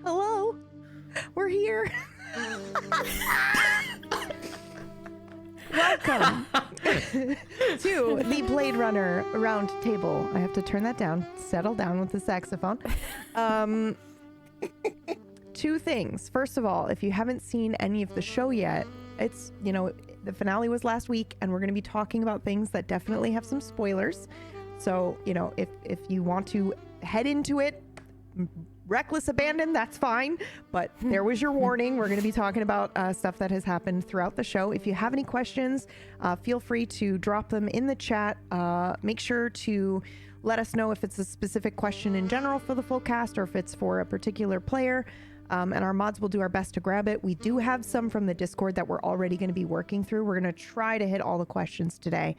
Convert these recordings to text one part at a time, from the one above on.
Hello, we're here. Welcome to the Blade Runner round table. I have to turn that down, settle down with the saxophone. Two things. First of all, if you haven't seen any of the show yet, it's, the finale was last week, and we're going to be talking about things that definitely have some spoilers. So, if you want to head into it, reckless abandon, that's fine. But there was your warning. We're going to be talking about stuff that has happened throughout the show. If you have any questions, feel free to drop them in the chat. Make sure to let us know if it's a specific question in general for the full cast or if it's for a particular player. And our mods will do our best to grab it. We do have some from the Discord that we're already going to be working through. We're going to try to hit all the questions today,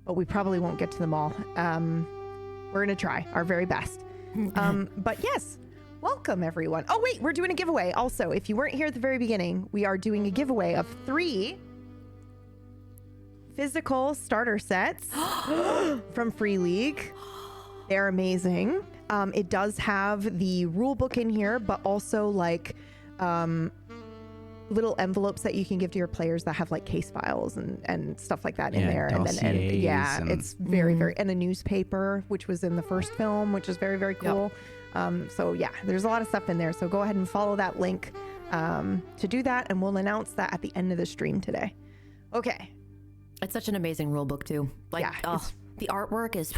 but we probably won't get to them all. We're going to try our very best. But yes, welcome everyone. Oh wait, we're doing a giveaway. Also, if you weren't here at the very beginning, we are doing a giveaway of 3 physical starter sets from Free League. They're amazing. It does have the rule book in here, but also like little envelopes that you can give to your players that have like case files and stuff like that in there. And it's very, very, and a newspaper, which was in the first film, which is very, very cool. Yep. So yeah, there's a lot of stuff in there. So go ahead and follow that link to do that. And we'll announce that at the end of the stream today. Okay. It's such an amazing rule book too. Like, the artwork is,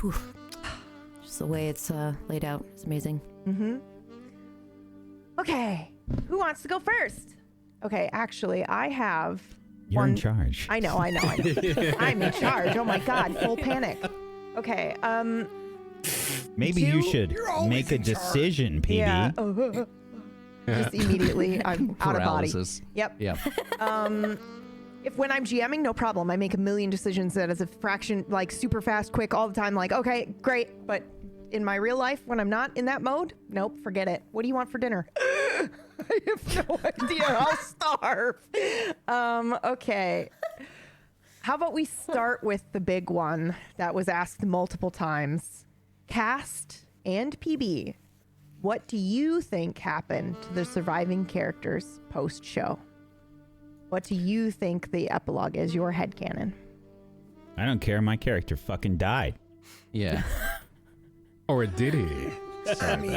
just the way it's laid out. It's amazing. Mm-hmm. Okay. Who wants to go first? Okay, actually, I have You're in charge. I know. I'm in charge. Oh my God, full panic. Okay, maybe you should make a decision, PB. Yeah. Just immediately, I'm out of body. Yep. If when I'm GMing, no problem. I make a million decisions that as a fraction, like super fast, quick, all the time. Like, okay, great. But in my real life, when I'm not in that mode, nope, forget it. What do you want for dinner? I have no idea. I'll starve. Okay. How about we start with the big one that was asked multiple times? Cast and PB. What do you think happened to the surviving characters post-show? What do you think the epilogue is? Your headcanon. I don't care. My character fucking died. Yeah. Or did he? I mean,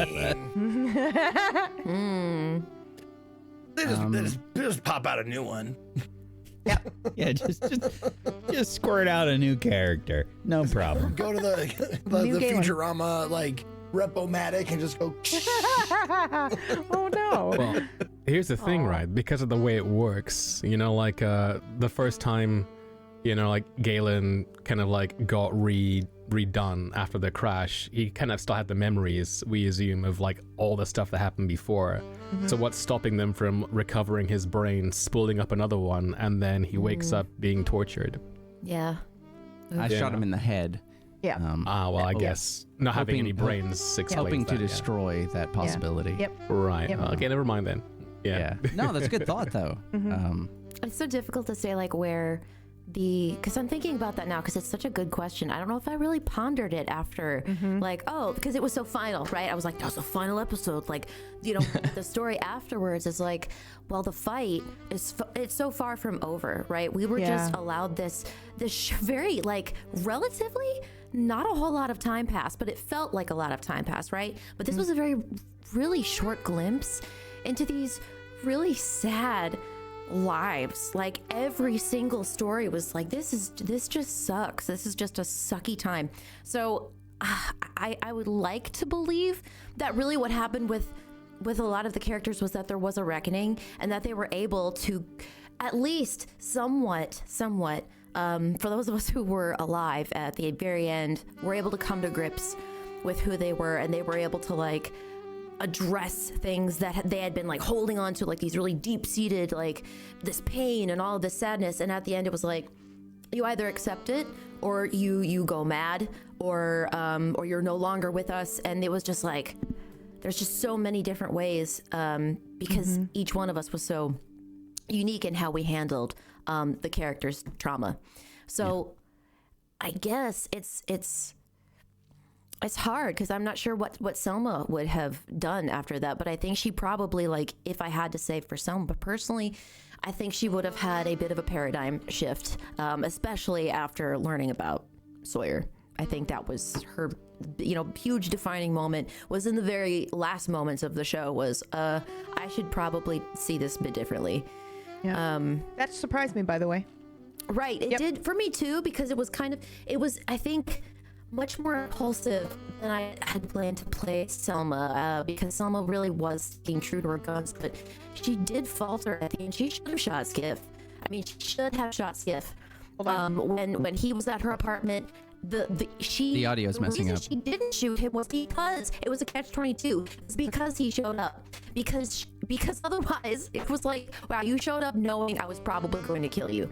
they just pop out a new one. Yeah, just squirt out a new character. No problem. Go to the Futurama like Repomatic and just go. Oh no. Well, here's the thing, right? Because of the way it works, like the first time, like Galen kind of like got redone after the crash, he kind of still had the memories, we assume, of like all the stuff that happened before. Mm-hmm. So what's stopping them from recovering his brain, spooling up another one, and then he wakes up being tortured? Yeah. I shot him in the head. Yeah. I guess not having any brains explains hoping to that, destroy that possibility. Yep. Right. Yep. Okay, never mind then. Yeah. No, that's a good thought though. Mm-hmm. It's so difficult to say like where because I'm thinking about that now because it's such a good question. I don't know if I really pondered it after because it was so final, right? I was like, that was a final episode. Like, the story afterwards is like, well, the fight is it's so far from over, right? We were just allowed this very like relatively not a whole lot of time passed, but it felt like a lot of time passed, right? But this was a really short glimpse into these really sad lives. Like every single story was like, this just sucks. This is just a sucky time. So I would like to believe that really what happened with a lot of the characters was that there was a reckoning and that they were able to at least somewhat for those of us who were alive at the very end, were able to come to grips with who they were, and they were able to like address things that they had been like holding on to, like these really deep-seated like this pain and all of this sadness. And at the end it was like, you either accept it or you go mad or you're no longer with us. And it was just like, there's just so many different ways because each one of us was so unique in how we handled the character's trauma. So I guess it's It's hard because I'm not sure what Selma would have done after that, but I think she probably, like, if I had to say for Selma, but personally, I think she would have had a bit of a paradigm shift, especially after learning about Sawyer. I think that was her, huge defining moment, was in the very last moments of the show, was I should probably see this a bit differently. Yeah. That surprised me, by the way. Right. It did for me too, because it was, I think, much more impulsive than I had planned to play Selma, because Selma really was staying true to her guns, but she did falter at the end. She should have shot Skiff. I mean, she should have shot Skiff. When he was at her apartment, the audio's messing up. She didn't shoot him was because it was a catch-22. It's because he showed up. Because otherwise it was like, wow, you showed up knowing I was probably going to kill you.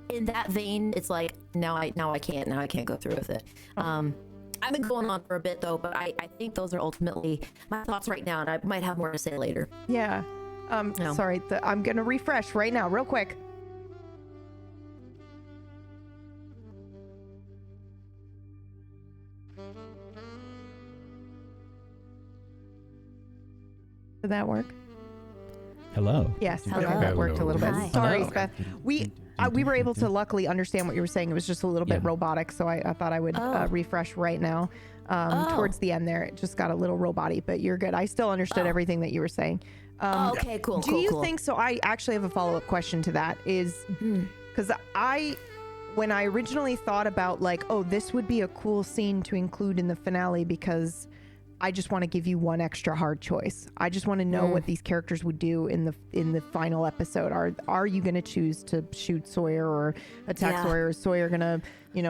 In that vein, it's like, now I can't go through with it. I've been going on for a bit though, but I think those are ultimately my thoughts right now, and I might have more to say later. Yeah. Sorry, I'm gonna refresh right now, real quick. Did that work? Hello. Yes, Hello. that worked a little bit. Hi. Sorry, Hello. Beth. We were able to luckily understand what you were saying. It was just a little bit robotic, so I thought I would refresh right now. Towards the end there, it just got a little roboty, but you're good. I still understood everything that you were saying. Okay, cool. Do you think so? I actually have a follow-up question to that. Is because when I originally thought about like, oh, this would be a cool scene to include in the finale because I just want to give you one extra hard choice. I just want to know what these characters would do in the final episode. Are you going to choose to shoot Sawyer or attack Sawyer? Or is Sawyer going to,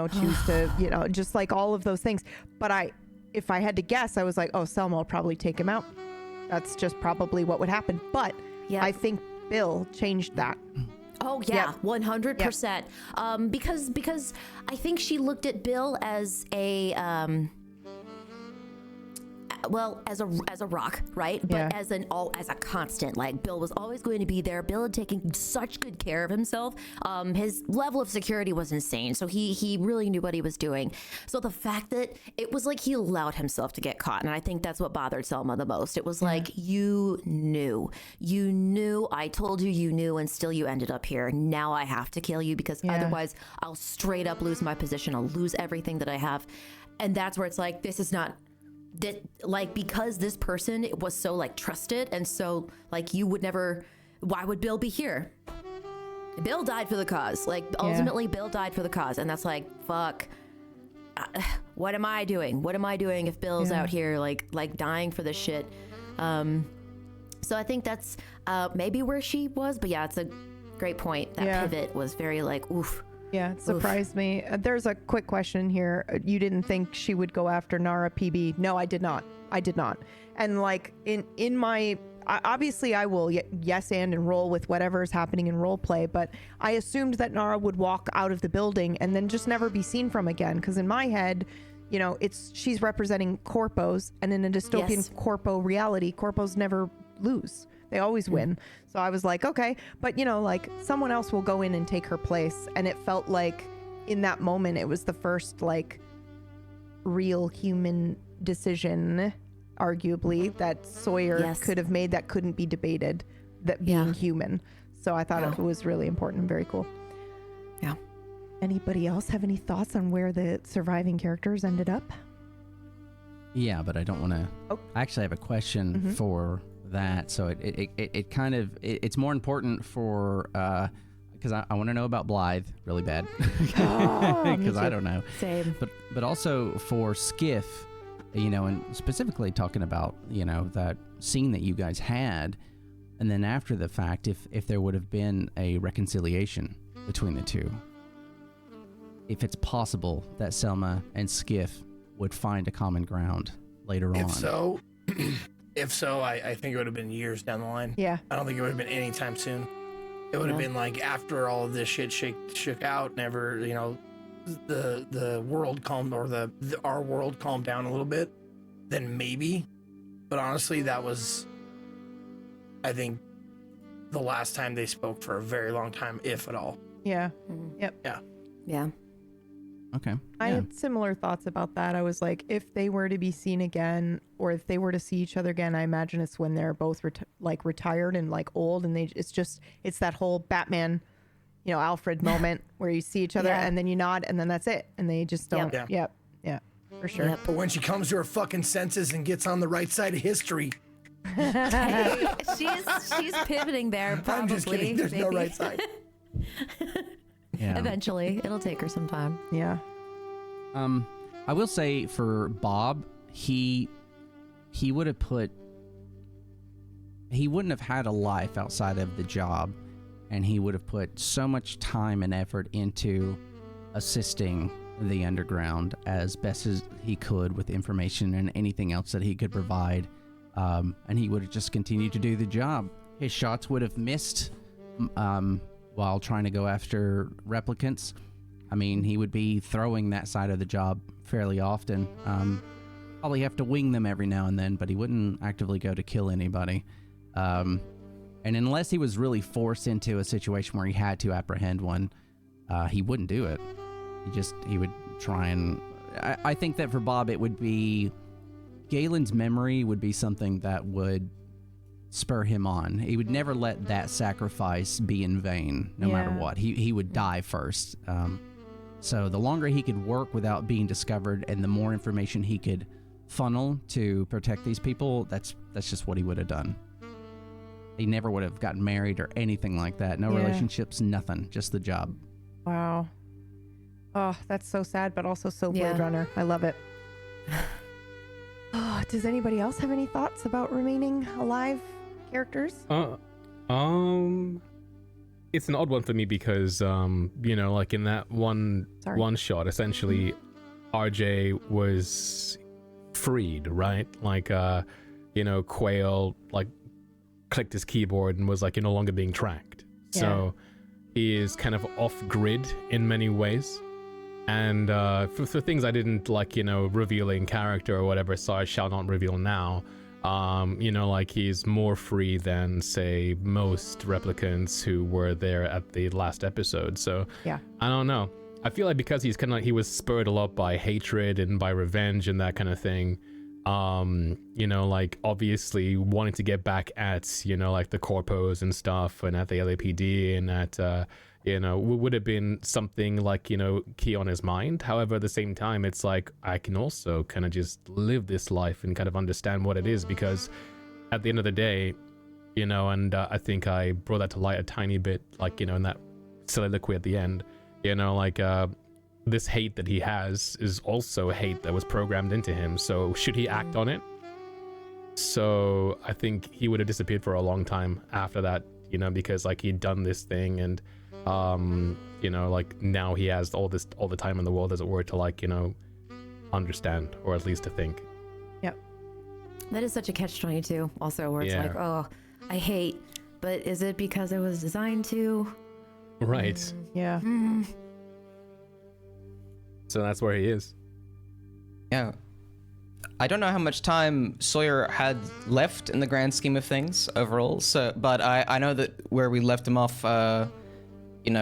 choose to, just like all of those things. But if I had to guess, I was like, oh, Selma will probably take him out. That's just probably what would happen. But I think Bill changed that. Oh yeah, 100%. Because I think she looked at Bill as a as a rock, right? But as a constant. Like, Bill was always going to be there. Bill had taken such good care of himself. His level of security was insane, so he really knew what he was doing. So the fact that it was like he allowed himself to get caught, and I think that's what bothered Selma the most. It was like, you knew, I told you, you knew, and still you ended up here. Now I have to kill you because otherwise I'll straight up lose my position. I'll lose everything that I have. And that's where it's like, this is not that, like, because this person was so like trusted, and so like you would never, why would Bill be here? Bill died for the cause. Like, ultimately Bill died for the cause, and that's like, fuck, what am I doing if Bill's out here like dying for this shit? So I think that's maybe where she was, but it's a great point. That pivot was very like, oof. Yeah, it surprised me. There's a quick question here. You didn't think she would go after Nara PB? No, I did not. And like in my, obviously I will yes and roll with whatever is happening in role play, but I assumed that Nara would walk out of the building and then just never be seen from again. Because in my head, she's representing corpos, and in a dystopian corpo reality, corpos never lose. They always win. So I was like, okay, but like someone else will go in and take her place. And it felt like in that moment, it was the first like real human decision, arguably, that Sawyer could have made that couldn't be debated, that being human. So I thought it was really important and very cool. Yeah. Anybody else have any thoughts on where the surviving characters ended up? Yeah, but I don't want to. Oh. I actually have a question for that. So it kind of it's more important for because I want to know about Blythe really bad because I don't know. Same. But also for Skiff, and specifically talking about that scene that you guys had, and then after the fact, if there would have been a reconciliation between the two, if it's possible that Selma and Skiff would find a common ground later on. If so, I think it would have been years down the line. Yeah. I don't think it would have been anytime soon. It would have been like after all of this shit shook out, never, the world calmed, or our world calmed down a little bit, then maybe. But honestly, that was, I think, the last time they spoke for a very long time, if at all. Yeah. Mm-hmm. Yep. Yeah. Yeah. Okay. I Yeah. had similar thoughts about that. I was like, if they were to be seen again, or if they were to see each other again, I imagine it's when they're both retired and like old, and it's that whole Batman, Alfred moment where you see each other Yeah. and then you nod and then that's it, and they just don't. Yep. Yeah, for sure. Yep. But when she comes to her fucking senses and gets on the right side of history, Hey, she's pivoting there. Probably. I'm just kidding. There's no maybe. right side. Yeah. Eventually, it'll take her some time. Yeah. I will say for Bob, he wouldn't have had a life outside of the job, and he would have put so much time and effort into assisting the underground as best as he could with information and anything else that he could provide. And he would have just continued to do the job. His shots would have missed while trying to go after replicants. I mean, he would be throwing that side of the job fairly often. Probably have to wing them every now and then, but he wouldn't actively go to kill anybody. And unless he was really forced into a situation where he had to apprehend one, he wouldn't do it. He would try and... I think that for Bob, it would be... Galen's memory would be something that would spur him on. He would never let that sacrifice be in vain, no matter what. He would die first. So the longer he could work without being discovered and the more information he could funnel to protect these people, that's just what he would have done. He never would have gotten married or anything like that. No relationships, nothing. Just the job. Wow. Oh, that's so sad, but also so Blade Yeah. Runner. I love it. Oh, does anybody else have any thoughts about remaining alive characters? It's an odd one for me because like in that one shot, essentially RJ was freed, right? Like Quail like clicked his keyboard and was like, you're no longer being tracked. So he is kind of off grid in many ways. And for things I didn't like, revealing character or whatever, so I shall not reveal now. Like he's more free than, say, most replicants who were there at the last episode. So Yeah. I don't know. I feel like because he was spurred a lot by hatred and by revenge and that kind of thing. Like obviously wanting to get back at, like the corpos and stuff and at the LAPD and at, would have been something like, key on his mind. However, at the same time, it's like, I can also kind of just live this life and kind of understand what it is, because at the end of the day, and I think I brought that to light a tiny bit, like, in that soliloquy at the end, this hate that he has is also hate that was programmed into him. So should he act on it? So I think he would have disappeared for a long time after that, because like he'd done this thing and, like now he has all the time in the world, as it were, to like, understand, or at least to think. Yep. That is such a catch-22 also, where it's like, oh, I hate, but is it because it was designed to? Right. Yeah. So that's where he is. Yeah. I don't know how much time Sawyer had left in the grand scheme of things overall, but I know that where we left him off,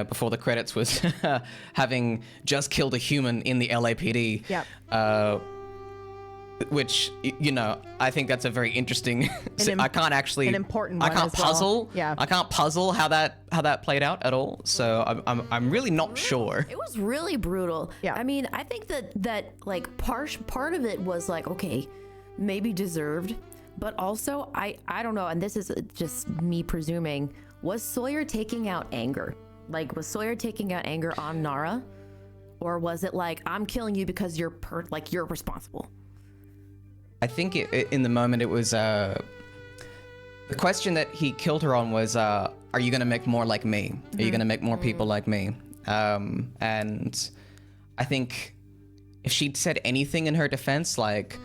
before the credits was having just killed a human in the LAPD. Yep. Which, I think that's a very interesting... I can't actually... An important I one can't as well. puzzle. Yeah. I can't puzzle how that played out at all. So I'm really not sure. It was really brutal. Yeah. I mean, I think that like part of it was like, okay, maybe deserved, but also I don't know, and this is just me presuming, was Sawyer taking out anger? Like, was Sawyer taking out anger on Nara? Or was it like, I'm killing you because you're responsible? I think in the moment it was... the question that he killed her on was, are you going to make more like me? Are you going to make more people like me? And I think if she'd said anything in her defense, like,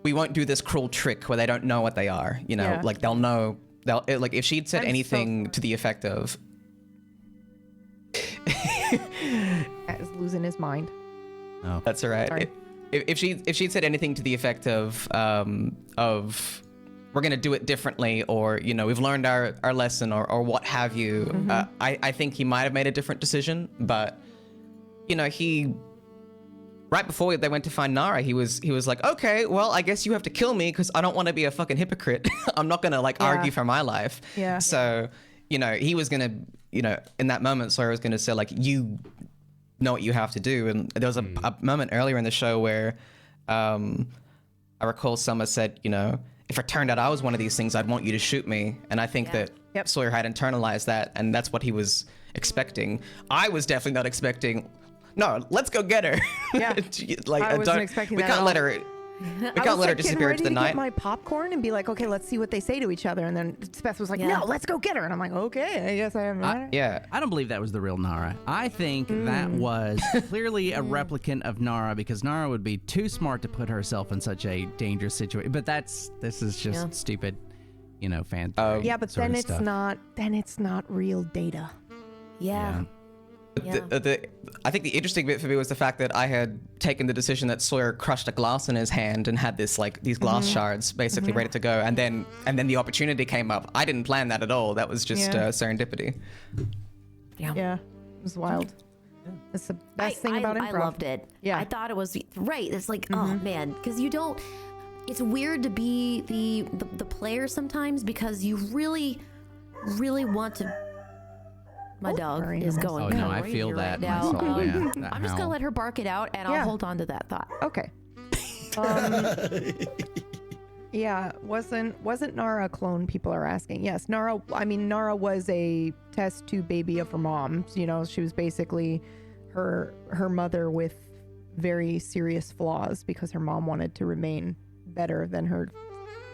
we won't do this cruel trick where they don't know what they are, Yeah. like they'll know... like if she'd said anything to the effect of... Matt is losing his mind. Oh. That's all right. Sorry. If she'd said anything to the effect of we're gonna do it differently, or we've learned our lesson, or what have you. I think he might have made a different decision, but he, right before they went to find Nara, he was like, okay, well, I guess you have to kill me because I don't want to be a fucking hypocrite. I'm not gonna argue for my life. Yeah. So he was gonna in that moment, Sawyer was gonna say you know what you have to do. And there was a moment earlier in the show where I recall Summer said, if it turned out I was one of these things, I'd want you to shoot me. And I think that Sawyer had internalized that, and that's what he was expecting. I was definitely not expecting, no, let's go get her. Yeah. I wasn't expecting we that can't at let all. her. We can't let her disappear into the night. Get my popcorn and be like, okay, let's see what they say to each other. And then Beth was like, no, let's go get her. And I'm like, okay, I guess I have. Yeah. I don't believe that was the real Nara. I think that was clearly a replicant of Nara, because Nara would be too smart to put herself in such a dangerous situation. But this is just stupid, fan theory. Yeah, but then it's stuff. not. Then it's not real data. Yeah. I think the interesting bit for me was the fact that I had taken the decision that Sawyer crushed a glass in his hand and had this these glass shards basically ready to go, and then the opportunity came up. I didn't plan that at all. That was just serendipity. Yeah. Yeah, it was wild. That's the best thing about improv. I loved it. Yeah. I thought it was right. It's like, oh man, because you don't. It's weird to be the player sometimes, because you really, really want to. My dog sorry, is I'm going. Oh no, I crazy feel that right now. myself. Yeah, that I'm just gonna howl. let her bark it out, and Yeah. I'll hold on to that thought. Okay. Yeah, wasn't Nara a clone? People are asking. Yes, Nara. I mean, Nara was a test tube baby of her mom. She was basically her mother with very serious flaws, because her mom wanted to remain better than her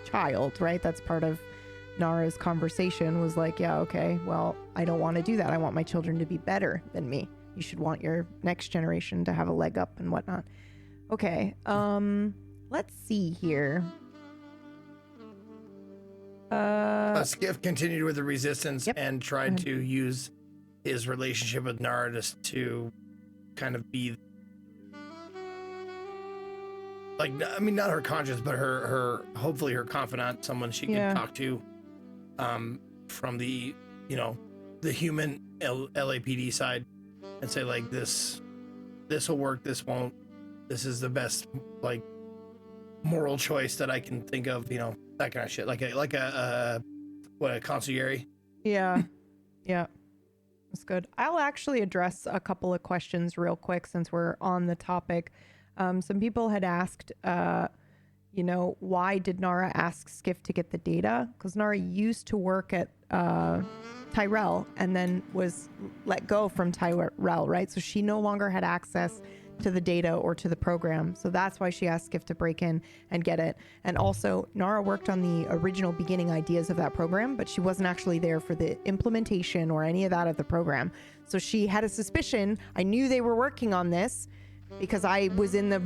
child. Right. That's part of Nara's conversation, was like, yeah, okay, well, I don't want to do that. I want my children to be better than me. You should want your next generation to have a leg up and whatnot. Okay, let's see here. Skiff continued with the resistance and tried to use his relationship with Nara to kind of be not her conscience, but her hopefully her confidant, someone she could talk to from the the human LAPD side, and say this will work, this won't, this is the best moral choice that I can think of, that kind of shit, like a conciliary. Yeah. That's good. I'll actually address a couple of questions real quick since we're on the topic. Some people had asked why did Nara ask Skiff to get the data? Because Nara used to work at Tyrell and then was let go from Tyrell, right? So she no longer had access to the data or to the program. So that's why she asked Skiff to break in and get it. And also, Nara worked on the original beginning ideas of that program, but she wasn't actually there for the implementation or any of that of the program. So she had a suspicion. I knew they were working on this, because I was in the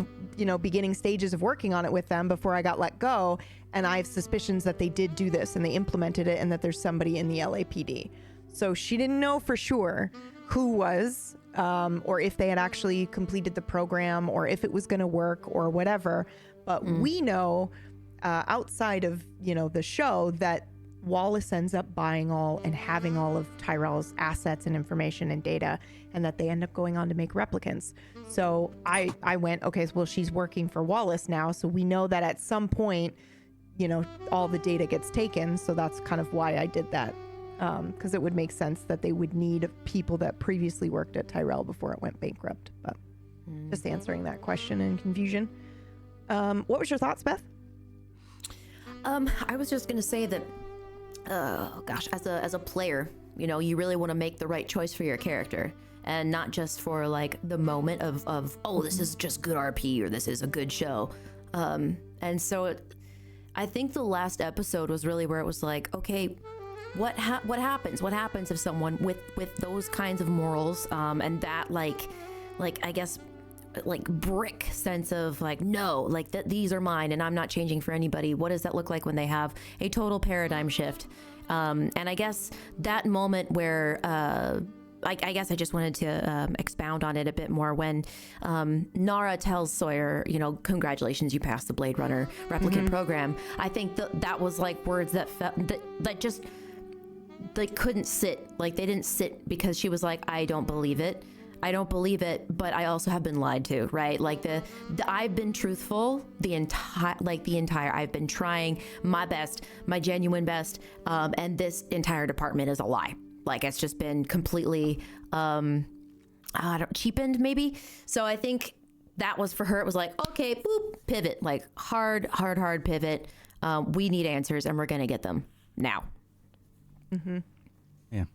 beginning stages of working on it with them before I got let go, and I have suspicions that they did do this and they implemented it, and that there's somebody in the LAPD. So she didn't know for sure who was, or if they had actually completed the program, or if it was going to work or whatever. But we know outside of the show that Wallace ends up buying all and having all of Tyrell's assets and information and data, and that they end up going on to make replicants. So I went, okay, well, she's working for Wallace now, so we know that at some point, all the data gets taken. So that's kind of why I did that, because it would make sense that they would need people that previously worked at Tyrell before it went bankrupt. But just answering that question and confusion. What was your thoughts, Beth? I was just gonna say that, as a player, you really want to make the right choice for your character, and not just for the moment of oh, this is just good RP, or this is a good show. And so I think the last episode was really where it was like, okay, what happens? What happens if someone with those kinds of morals, and that I guess brick sense of no, these are mine and I'm not changing for anybody. What does that look like when they have a total paradigm shift? And I guess that moment where I guess I just wanted to expound on it a bit more when Nara tells Sawyer, you know, congratulations, you passed the Blade Runner replicant program. I think that was like words that felt that just they couldn't sit, like they didn't sit, because she was like, I don't believe it, but I also have been lied to, right? Like the I've been truthful the entire I've been trying my best, my genuine best, and this entire department is a lie. Like it's just been completely cheapened maybe. So I think that was for her. It was like, okay, boop, pivot, like hard pivot. We need answers and we're going to get them now. Mm-hmm. Yeah.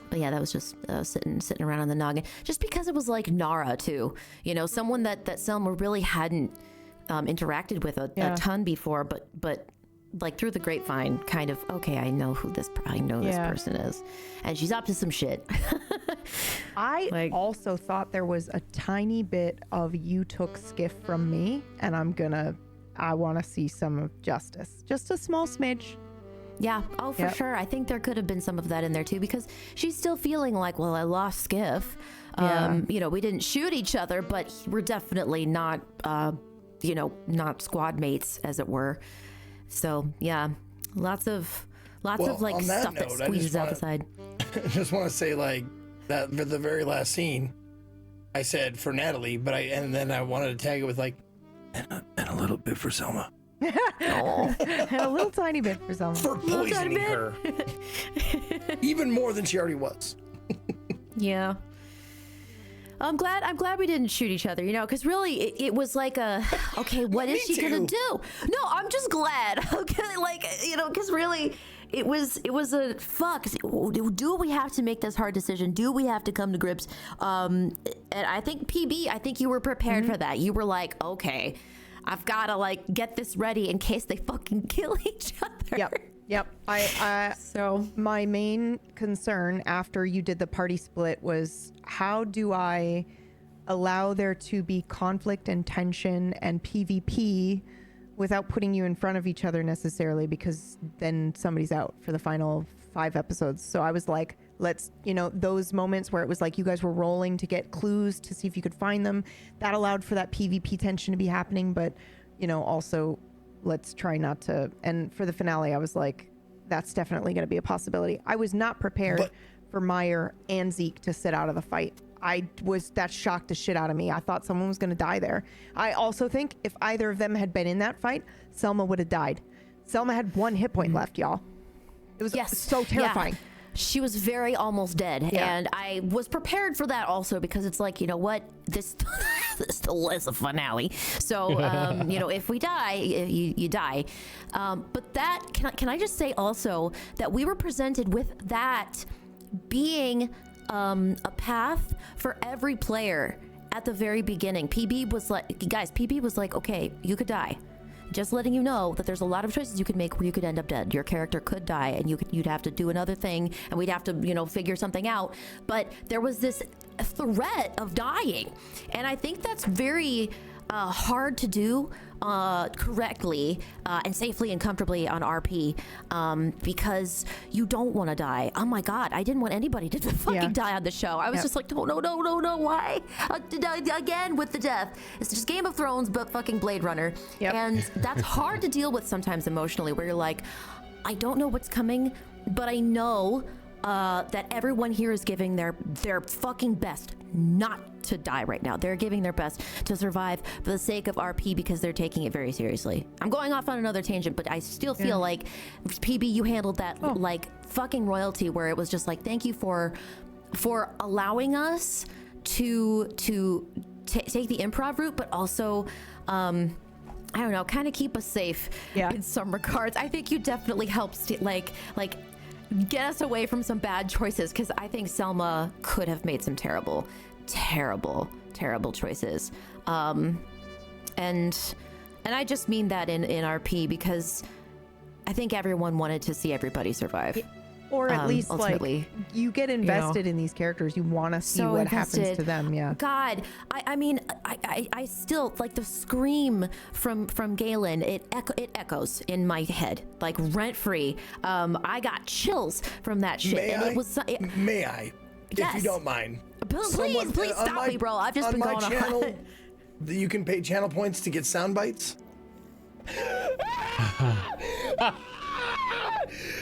But yeah, that was just sitting around on the noggin, just because it was like Nara too, you know, someone that Selma really hadn't interacted with a ton before, but like through the grapevine, kind of, okay, I know this person is, and she's up to some shit. I also thought there was a tiny bit of you took Skiff from me, and I want to see some of justice, just a small smidge. Yeah. Oh, for sure. I think there could have been some of that in there too, because she's still feeling like, well, I lost Skiff. You know, we didn't shoot each other, but we're definitely not, not squad mates, as it were. So yeah, lots of like stuff that squeezes out the side. I just want to say, like, that for the very last scene, I said for Natalie, and then I wanted to tag it with like, and a little bit for Selma. And a little tiny bit for Selma. For poisoning her. Even more than she already was. Yeah. I'm glad we didn't shoot each other, you know, because really it was like okay, what is she gonna do? No, I'm just glad. Okay, like, you know, because really it was a fuck. Do we have to make this hard decision? Do we have to come to grips? And I think PB, you were prepared for that. You were like, okay, I've got to like get this ready in case they fucking kill each other. Yep. So my main concern after you did the party split was, how do I allow there to be conflict and tension and PvP without putting you in front of each other necessarily, because then somebody's out for the final 5 episodes. So I was like, let's, you know, those moments where it was like you guys were rolling to get clues to see if you could find them, that allowed for that PvP tension to be happening. But, you know, also let's try not to. And for the finale, I was like, that's definitely going to be a possibility. I was not prepared for Meyer and Zeke to sit out of the fight. That shocked the shit out of me. I thought someone was going to die there. I also think if either of them had been in that fight, Selma would have died. Selma had 1 hit point left, y'all. It was so terrifying. Yeah. She was very almost dead. Yeah. And I was prepared for that also, because it's like, you know what, this still is a finale. So, you know, if we die, you die. But that, can I just say also that we were presented with that being a path for every player at the very beginning. PB was like, okay, you could die. Just letting you know that there's a lot of choices you could make where you could end up dead. Your character could die, and you'd have to do another thing, and we'd have to, you know, figure something out. But there was this threat of dying, and I think that's very hard to do correctly and safely and comfortably on RP, because you don't want to die. Oh my god, I didn't want anybody to fucking die on the show. I was just like, no, why? Again with the death. It's just Game of Thrones, but fucking Blade Runner. And that's hard to deal with sometimes emotionally, where you're like, I don't know what's coming, but I know that everyone here is giving their fucking best not to die right now. They're giving their best to survive for the sake of RP, because they're taking it very seriously. I'm going off on another tangent, but I still feel like PB, you handled that like fucking royalty, where it was just like, thank you for allowing us to take the improv route, but also I don't know, kind of keep us safe in some regards. I think you definitely helped like get us away from some bad choices, because I think Selma could have made some terrible choices. And I just mean that in RP, because I think everyone wanted to see everybody survive. Or at least ultimately. like you get invested in these characters. You want to see So what invested. happens to them. Yeah. God, I mean, I still like the scream from Galen. It echoes in my head like rent free. I got chills from that shit. May and I? It was May I? Yes. If you don't mind. Please stop me, bro. I've just been going channel, on. You can pay channel points to get sound bites.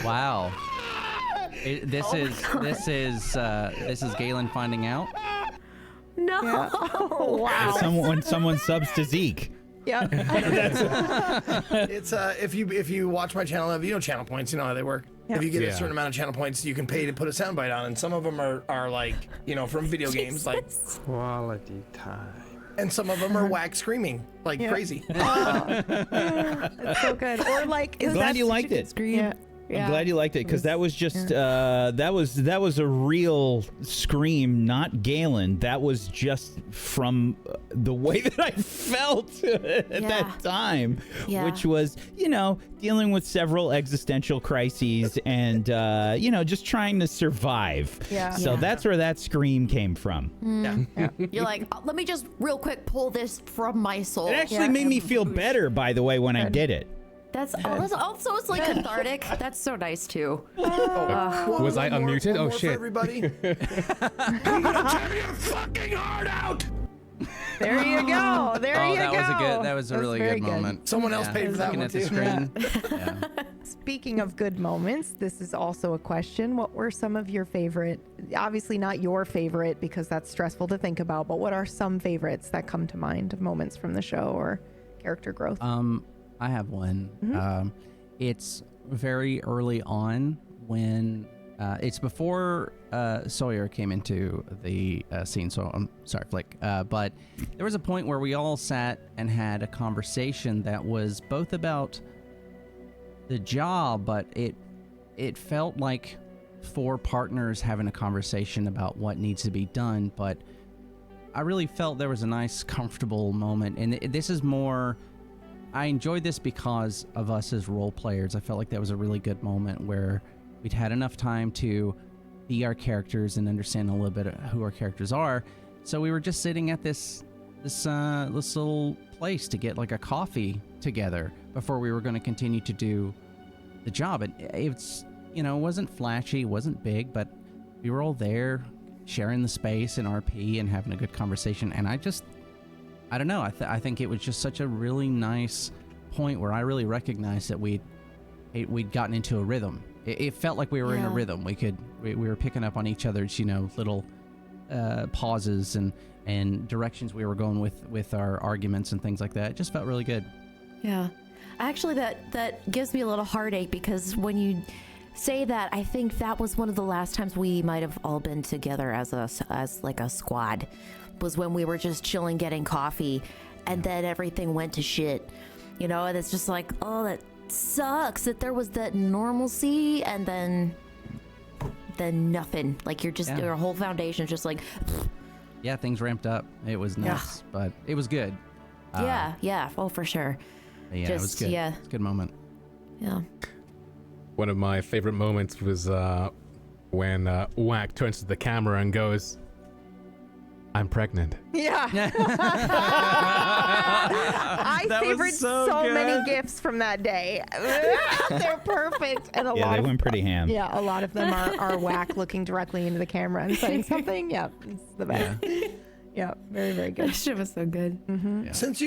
Wow. This is Galen finding out. No. Wow. When someone subs to Zeke. Yeah. It's if you watch my channel, you know channel points, you know how they work. Yeah. If you get a Yeah. certain amount of channel points, you can pay to put a soundbite on, and some of them are like, you know, from video games, like, Quality time. and some of them are whack screaming like Yeah. crazy. It's so good. Or like, is Glad that you liked it. Yeah. I'm glad you liked it because that was just that was a real scream, not Galen. That was just from the way that I felt at that time, Yeah. which was, you know, dealing with several existential crises and you know, just trying to survive. Yeah. So Yeah. that's where that scream came from. You're like, "Oh, let me just real quick pull this from my soul. It actually made me feel better, by the way, when I did it. That's also it's like cathartic. That's so nice too. Was I unmuted? One Oh more for shit. everybody. I'm gonna tear your fucking heart out. There you go. There you that go. was a That's really very good moment. Someone else paid for that Looking one at the too. screen. Yeah. Speaking of good moments, this is also a question. What were some of your favorite, obviously not your favorite because that's stressful to think about, but what are some favorites that come to mind of moments from the show or character growth? I have one. It's very early on when it's before Sawyer came into the scene. So I'm sorry, Flick. But there was a point where we all sat and had a conversation that was both about the job, but it felt like four partners having a conversation about what needs to be done. But I really felt there was a nice, comfortable moment, and this is more. I enjoyed this because of us as role players. I felt like that was a really good moment where we'd had enough time to be our characters and understand a little bit of who our characters are. So we were just sitting at this little place to get like a coffee together before we were going to continue to do the job. And it's, you know, it wasn't flashy, it wasn't big, but we were all there sharing the space in RP and having a good conversation. And I don't know. I think it was just such a really nice point where I really recognized that we'd gotten into a rhythm. It felt like we were in a rhythm. We were picking up on each other's, you know, little pauses and directions we were going with our arguments and things like that. It just felt really good. Yeah. Actually, that gives me a little heartache because when you say that, I think that was one of the last times we might have all been together as like a squad. Was when we were just chilling, getting coffee, and then everything went to shit. You know, and it's just like, oh, that sucks that there was that normalcy, and then nothing. Like you're just your whole foundation just like. Yeah, things ramped up. It was nuts, but it was good. Yeah. Oh, for sure. Yeah, it was good. Yeah. It's a good moment. Yeah. One of my favorite moments was when Whack turns to the camera and goes, "I'm pregnant." Yeah. I That was favored so so good. many gifts from that day. They're perfect. And a Yeah, lot they of went pretty ham. Yeah, a lot of them are Whack looking directly into the camera and saying something. Yeah, it's the best. Yeah, very, very good. That shit was so good. Since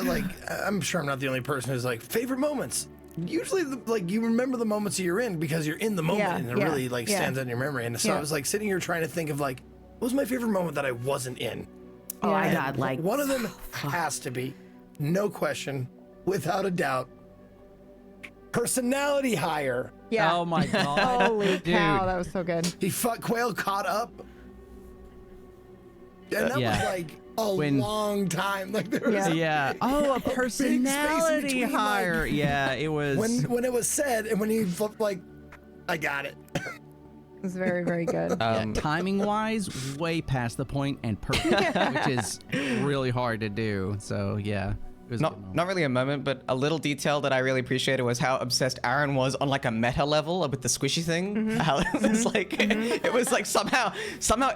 like, I'm sure I'm not the only person who's like favorite moments. Usually, like you remember the moments that you're in because you're in the moment and it really like stands out in your memory. And so I was like sitting here trying to think of like, what was my favorite moment that I wasn't in? Oh, I And got like one of them has to be, no question, without a doubt, personality hire. Yeah. Oh my god. Holy cow, Dude. that was so good. He fuck Quail caught up. And that Yeah. was like a When- long time. Like there was Yeah. Oh, a space in personality between, like, hire. Yeah, it was. when it was said and when he flipped like, I got it. It was very, very good. Timing wise, way past the point and perfect, which is really hard to do. So yeah, It was a good moment. Not really a moment, but a little detail that I really appreciated was how obsessed Aaron was on like a meta level with the squishy thing. How it was like, it was like somehow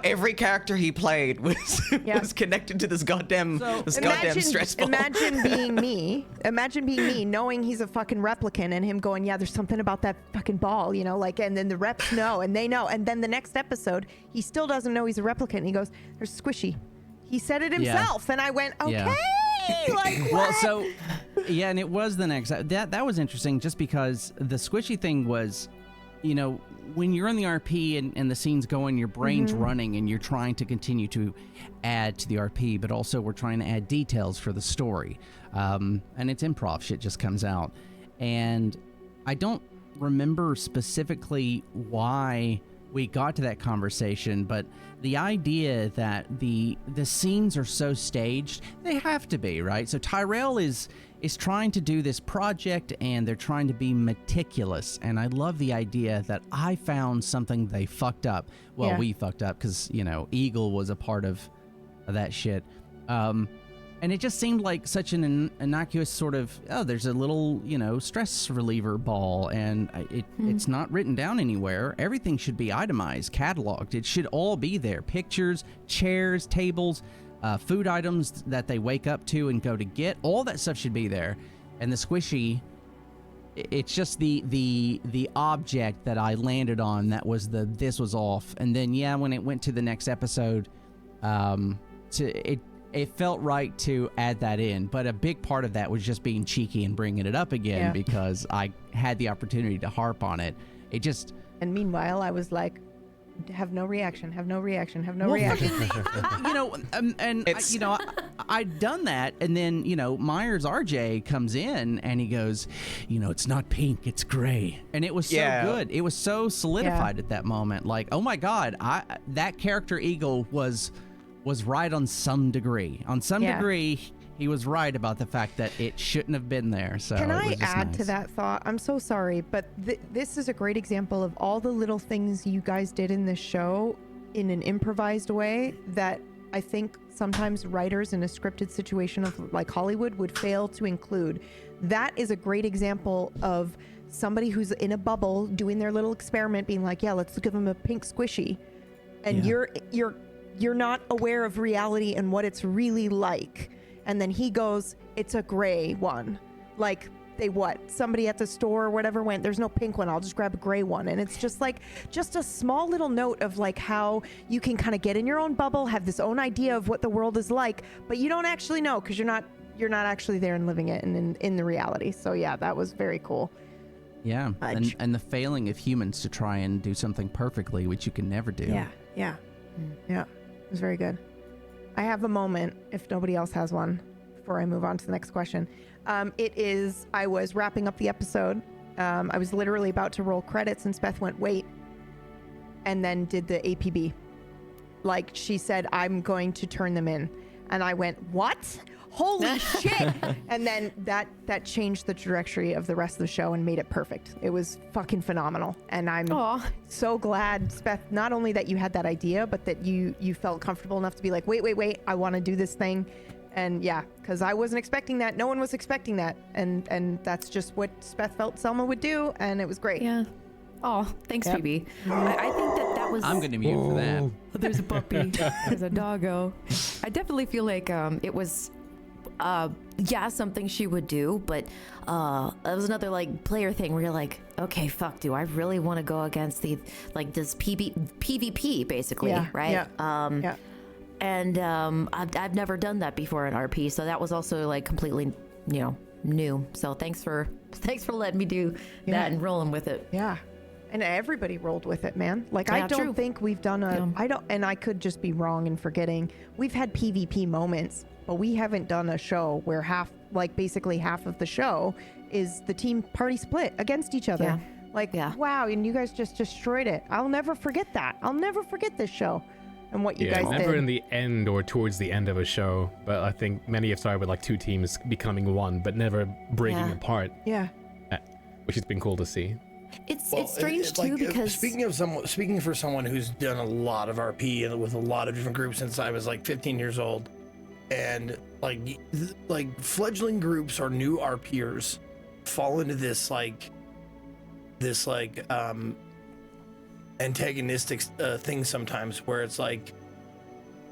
every character he played was connected to this goddamn stress ball. Imagine being me. Imagine being me, knowing he's a fucking replicant, and him going, "Yeah, there's something about that fucking ball," you know, like, and then the reps know, and they know, and then the next episode, he still doesn't know he's a replicant. And he goes, "There's squishy." He said it himself, and I went, "Okay." Yeah. Like, what? Well, so yeah, and it was the next that was interesting just because the squishy thing was, you know, when you're in the RP and the scene's going, your brain's running and you're trying to continue to add to the RP, but also we're trying to add details for the story. And it's improv shit just comes out. And I don't remember specifically why we got to that conversation, but the idea that the scenes are so staged, they have to be, right? So Tyrell is trying to do this project and they're trying to be meticulous, and I love the idea that I found something they fucked up. Well, we fucked up because, you know, Eagle was a part of that shit. And it just seemed like such an innocuous sort of, oh, there's a little, you know, stress reliever ball, and it's not written down anywhere. Everything should be itemized, cataloged. It should all be there. Pictures, chairs, tables, food items that they wake up to and go to get. All that stuff should be there. And the squishy, it's just the object that I landed on that was this was off. And then, yeah, when it went to the next episode, it felt right to add that in, but a big part of that was just being cheeky and bringing it up again because I had the opportunity to harp on it. It just... And meanwhile, I was like, have no reaction, have no reaction, have no reaction. You know, you know, I'd done that, and then, you know, Myers RJ comes in and he goes, you know, it's not pink, it's gray. And it was so good. It was so solidified at that moment. Like, oh my God, that character Eagle was right on some degree. On some degree, he was right about the fact that it shouldn't have been there. So can it I was just add to that thought? I'm so sorry, but this is a great example of all the little things you guys did in this show in an improvised way that I think sometimes writers in a scripted situation of like Hollywood would fail to include. That is a great example of somebody who's in a bubble doing their little experiment, being like, yeah, let's give them a pink squishy, and you're not aware of reality and what it's really like. And then he goes, it's a gray one. Like, somebody at the store or whatever went, there's no pink one, I'll just grab a gray one. And it's just like, just a small little note of like how you can kind of get in your own bubble, have this own idea of what the world is like, but you don't actually know because you're not actually there and living it in the reality. So yeah, that was very cool. Yeah, and the failing of humans to try and do something perfectly, which you can never do. Yeah. It was very good. I have a moment, if nobody else has one, before I move on to the next question. I was wrapping up the episode. I was literally about to roll credits and Beth went, wait, and then did the APB. Like, she said, I'm going to turn them in. And I went, what? Holy shit. And then that changed the trajectory of the rest of the show and made it perfect. It was fucking phenomenal. And I'm so glad, Beth, not only that you had that idea, but that you felt comfortable enough to be like, wait, I want to do this thing. And yeah, because I wasn't expecting that. No one was expecting that. And that's just what Beth felt Selma would do. And it was great. Yeah. Oh, thanks, Phoebe. I think that was... I'm going to mute for that. There's a puppy. There's a doggo. I definitely feel like it was... something she would do, but it was another like player thing where you're like, okay, fuck, do I really want to go against this PvP basically, right? And I've never done that before in RP, so that was also like completely, you know, new. So thanks for letting me do that and rolling with it. Yeah. And everybody rolled with it, man. Like, I don't think we've done and I could just be wrong in forgetting. We've had PvP moments, but we haven't done a show where basically half of the show is the team party split against each other. Wow, and you guys just destroyed it. I'll never forget that. I'll never forget this show and what you guys did. Never in the end or towards the end of a show, but I think many have started with like two teams becoming one, but never breaking apart. Yeah. Which has been cool to see. It's strange too, because speaking for someone who's done a lot of RP with a lot of different groups since I was like 15 years old, and like fledgling groups or new RPers fall into this antagonistic thing sometimes, where it's like,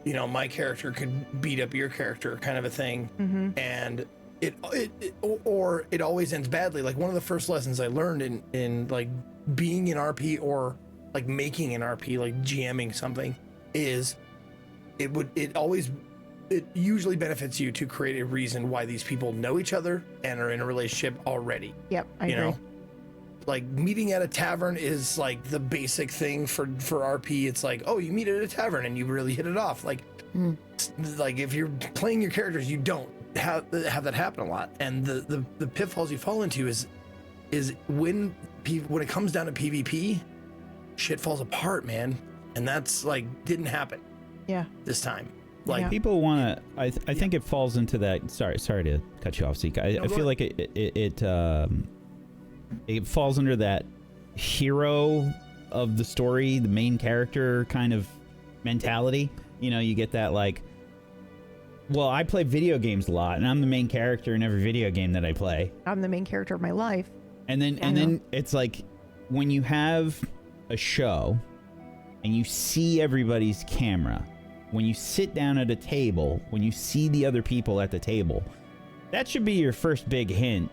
you know, my character could beat up your character, kind of a thing, and it always ends badly. Like, one of the first lessons I learned in like being an RP or like making an RP, like GMing something, is it usually benefits you to create a reason why these people know each other and are in a relationship already. Yep, I agree. Know? Like, meeting at a tavern is like the basic thing for RP. It's like, oh, you meet at a tavern and you really hit it off. Like, like if you're playing your characters, you don't have that happen a lot. And the pitfalls you fall into is when it comes down to PvP, shit falls apart, man. And that's like didn't happen. Yeah. This time. Like, people want to. I think it falls into that. Sorry to cut you off, Zeke. I feel like it falls under that hero of the story, the main character kind of mentality. You know, you get that like, well, I play video games a lot, and I'm the main character in every video game that I play. I'm the main character of my life. And then it's like, when you have a show and you see everybody's camera, when you sit down at a table, when you see the other people at the table, that should be your first big hint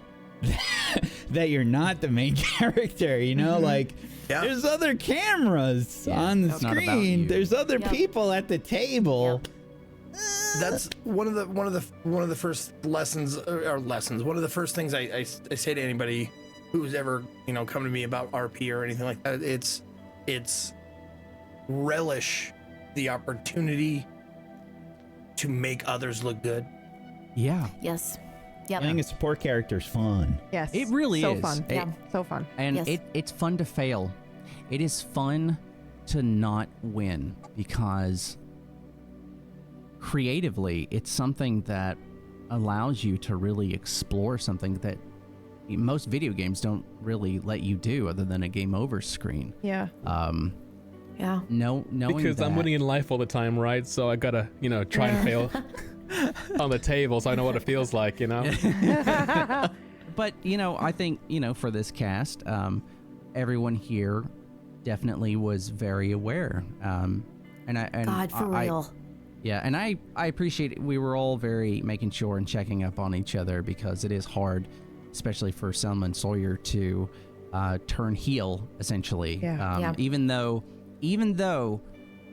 that you're not the main character, you know? Like, there's other cameras on the screen. There's other people at the table. That's one of the first lessons, one of the first things I say to anybody who's ever, you know, come to me about RP or anything like that. It's relish the opportunity to make others look good. Yeah. Yes. Yep. Playing a support character is fun. Yes. It really so is. Fun. So fun. And Yes. it's fun to fail. It is fun to not win, because creatively, it's something that allows you to really explore something that most video games don't really let you do, other than a game over screen. Yeah. Yeah. Knowing Because that, I'm winning in life all the time, right? So I gotta, you know, try and fail on the table so I know what it feels like, you know? But, you know, I think, you know, for this cast, everyone here definitely was very aware. God, for real. Yeah, and I appreciate it. We were all very making sure and checking up on each other, because it is hard, especially for Selma and Sawyer, to turn heel, essentially. Yeah. Even though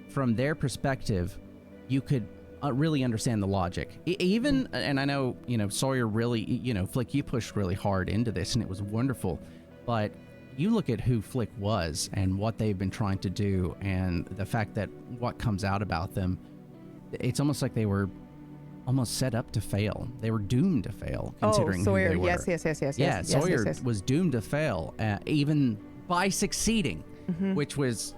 from their perspective, you could really understand the logic. And I know, you know, Sawyer really, you know, Flick, you pushed really hard into this, and it was wonderful. But you look at who Flick was and what they've been trying to do, and the fact that what comes out about them, it's almost like they were almost set up to fail. They were doomed to fail, considering Sawyer, who they were. yes. Yeah, Sawyer was doomed to fail, even by succeeding, which was,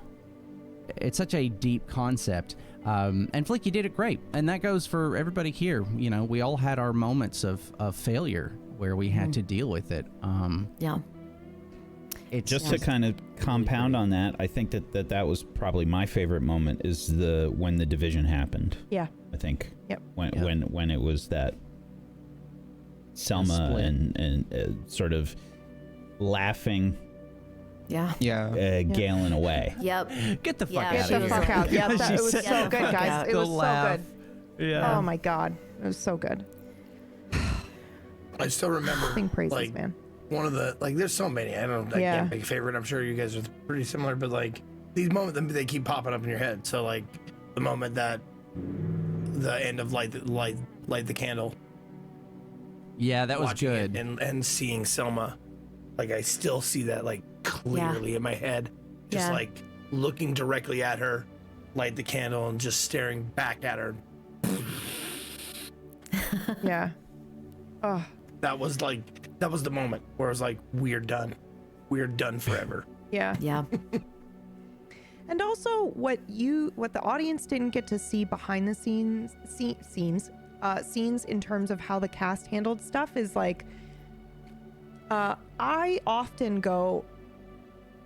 it's such a deep concept. And Flick, you did it great. And that goes for everybody here. You know, we all had our moments of failure where we had to deal with it. Yeah. It's Just to kind of compound on that, I think that was probably my favorite moment, is when the division happened. Yeah. I think. Yep. When it was that Selma and sort of laughing Yeah. Galen away. Yep. Get the fuck Yeah, out Get of the here. fuck out. Yeah, it was Get so the good, fuck guys. out. It was The so laugh. good. Yeah. Oh my God. It was so good. I still remember, Sing praises, like, man. one of the, like, there's so many. I can't pick a favorite. I'm sure you guys are pretty similar, but like these moments, they keep popping up in your head. So like the moment that the end of light the candle. Yeah, that was watching good. it and seeing Selma, like I still see that like clearly in my head, just Yeah. like looking directly at her, light the candle, and just staring back at her. Yeah. Oh, That was the moment where I was like, we're done forever. yeah. Yeah. And also, what the audience didn't get to see behind the scenes scenes in terms of how the cast handled stuff is like, I often go,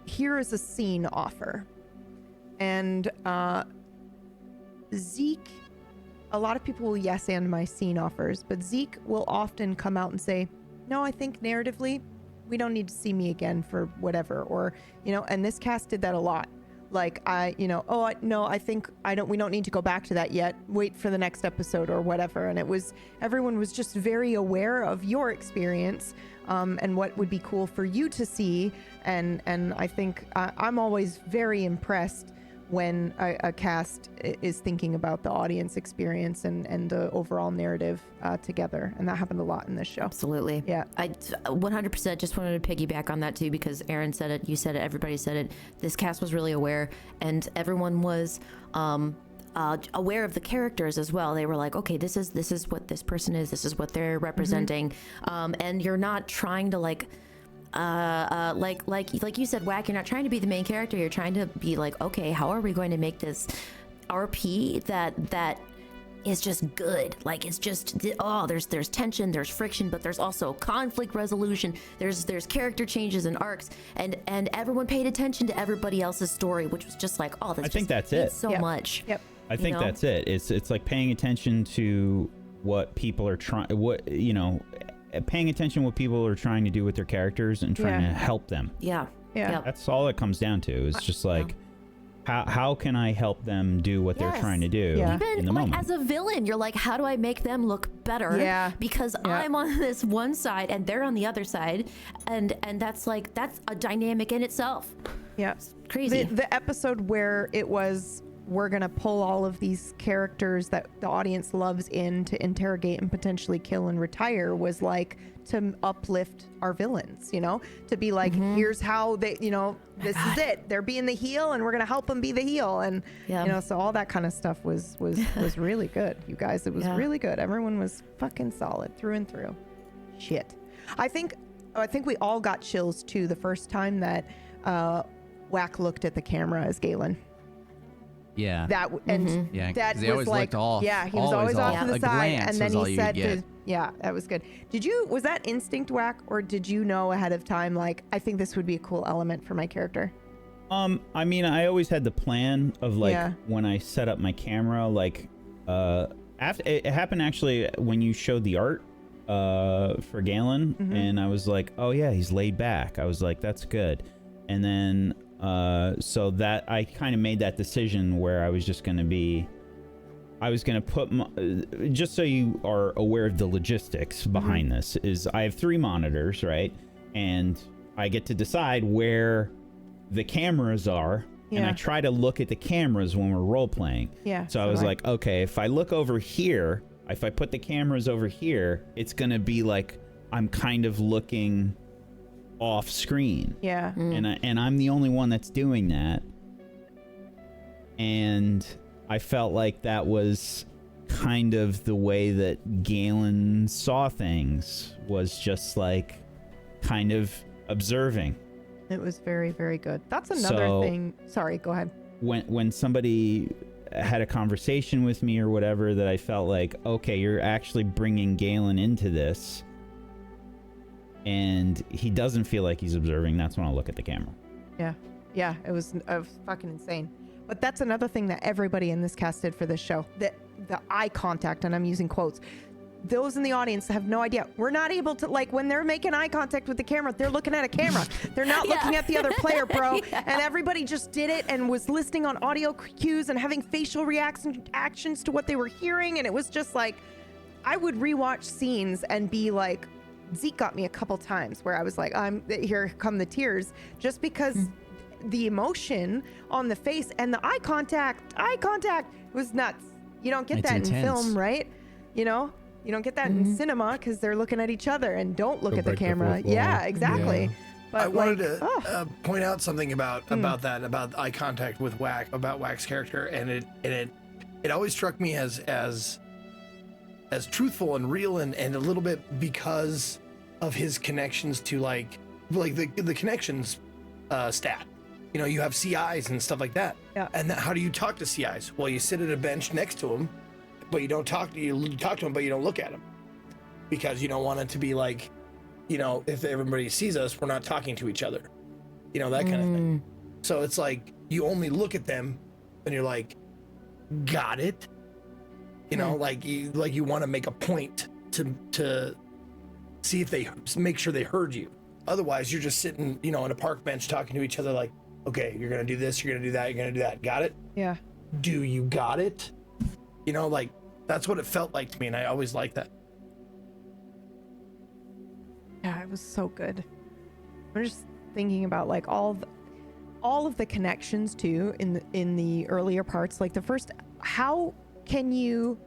here is a scene offer, and Zeke a lot of people will yes and my scene offers, but Zeke will often come out and say, no, I think narratively, we don't need to see me again for whatever, or, and this cast did that a lot. Like, I think we don't need to go back to that yet. Wait for the next episode or whatever. And everyone was just very aware of your experience, and what would be cool for you to see. And I think I'm always very impressed when a cast is thinking about the audience experience and the overall narrative together. And that happened a lot in this show. Absolutely. Yeah. I 100% just wanted to piggyback on that too, because Aaron said it, you said it, everybody said it. This cast was really aware, and everyone was aware of the characters as well. They were like, okay, this is what this person is. This is what they're representing. And you're not trying to like you said, Whack, you're not trying to be the main character. You're trying to be like, okay, how are we going to make this RP that is just good? Like, it's just, there's tension, there's friction, but there's also conflict resolution. There's character changes and arcs, and everyone paid attention to everybody else's story, which was just like, oh, I think that's it. So much. Yep. I think that's it. It's like paying attention to what people are trying, paying attention to what people are trying to do with their characters and trying to help them. Yeah. That's all it comes down to. It's just like, how can I help them do what they're trying to do Even in the like moment? as a villain, you're like, how do I make them look better? Yeah. Because I'm on this one side and they're on the other side, and that's a dynamic in itself. Yeah. It's crazy. The episode where it was, we're going to pull all of these characters that the audience loves in to interrogate and potentially kill and retire was like to uplift our villains, to be like, here's how they, this is it. They're being the heel and we're going to help them be the heel. And, so all that kind of stuff was really good. You guys, it was really good. Everyone was fucking solid through and through. Shit. I think we all got chills too the first time that Whack looked at the camera as Galen. Yeah. That and Yeah, 'cause that they was always like, looked off. yeah, he was always off to the A side, glance and then was all he you'd said, get. "Yeah, that was good." Was that instinct, Whack, or did you know ahead of time? Like, I think this would be a cool element for my character. I mean, I always had the plan of like when I set up my camera, like, after it happened actually when you showed the art for Galen, and I was like, oh yeah, he's laid back. I was like, that's good, and then. So that I kind of made that decision where I was going to put just so you are aware of the logistics behind this is I have 3 monitors, right? And I get to decide where the cameras are, and I try to look at the cameras when we're role playing. Yeah. So I was like, okay, if I look over here, if I put the cameras over here, it's going to be like I'm kind of looking off screen. Yeah. And I'm the only one that's doing that. And I felt like that was kind of the way that Galen saw things, was just like kind of observing. It was very, very good. That's another thing. Sorry, go ahead. When somebody had a conversation with me or whatever, that I felt like, okay, you're actually bringing Galen into this, and he doesn't feel like he's observing, that's when I'll look at the camera. Yeah, it was fucking insane. But that's another thing that everybody in this cast did for this show. The eye contact, and I'm using quotes. Those in the audience have no idea. We're not able to, like, when they're making eye contact with the camera, they're looking at a camera. They're not looking at the other player, bro. And everybody just did it and was listening on audio cues and having facial reactions to what they were hearing. And it was just like, I would rewatch scenes and be like, Zeke got me a couple times where I was like, here come the tears, just because the emotion on the face and the eye contact was nuts. You don't get that intense. in film, right? You don't get that in cinema because they're looking at each other and don't look at the camera. Yeah, exactly. Yeah. But I wanted to point out something about eye contact with Whack, about Whack's character, and it always struck me as truthful and real, and a little bit because of his connections to like the connections stat. You have CIs and stuff like that. Yeah. And how do you talk to CIs? Well, you sit at a bench next to them, but you don't talk to them, but you don't look at them, because you don't want it to be like, if everybody sees us, we're not talking to each other, that kind of thing. So it's like you only look at them, and you're like, got it. You know, like you want to make a point to see if they make sure they heard you. Otherwise, you're just sitting, you know, on a park bench talking to each other like, okay, you're going to do this, you're going to do that, you're going to do that. Got it? Yeah. Do you got it? You know, like, that's what it felt like to me, and I always liked that. Yeah, it was so good. I'm just thinking about like all of the connections too in the earlier parts. Like the first, how can you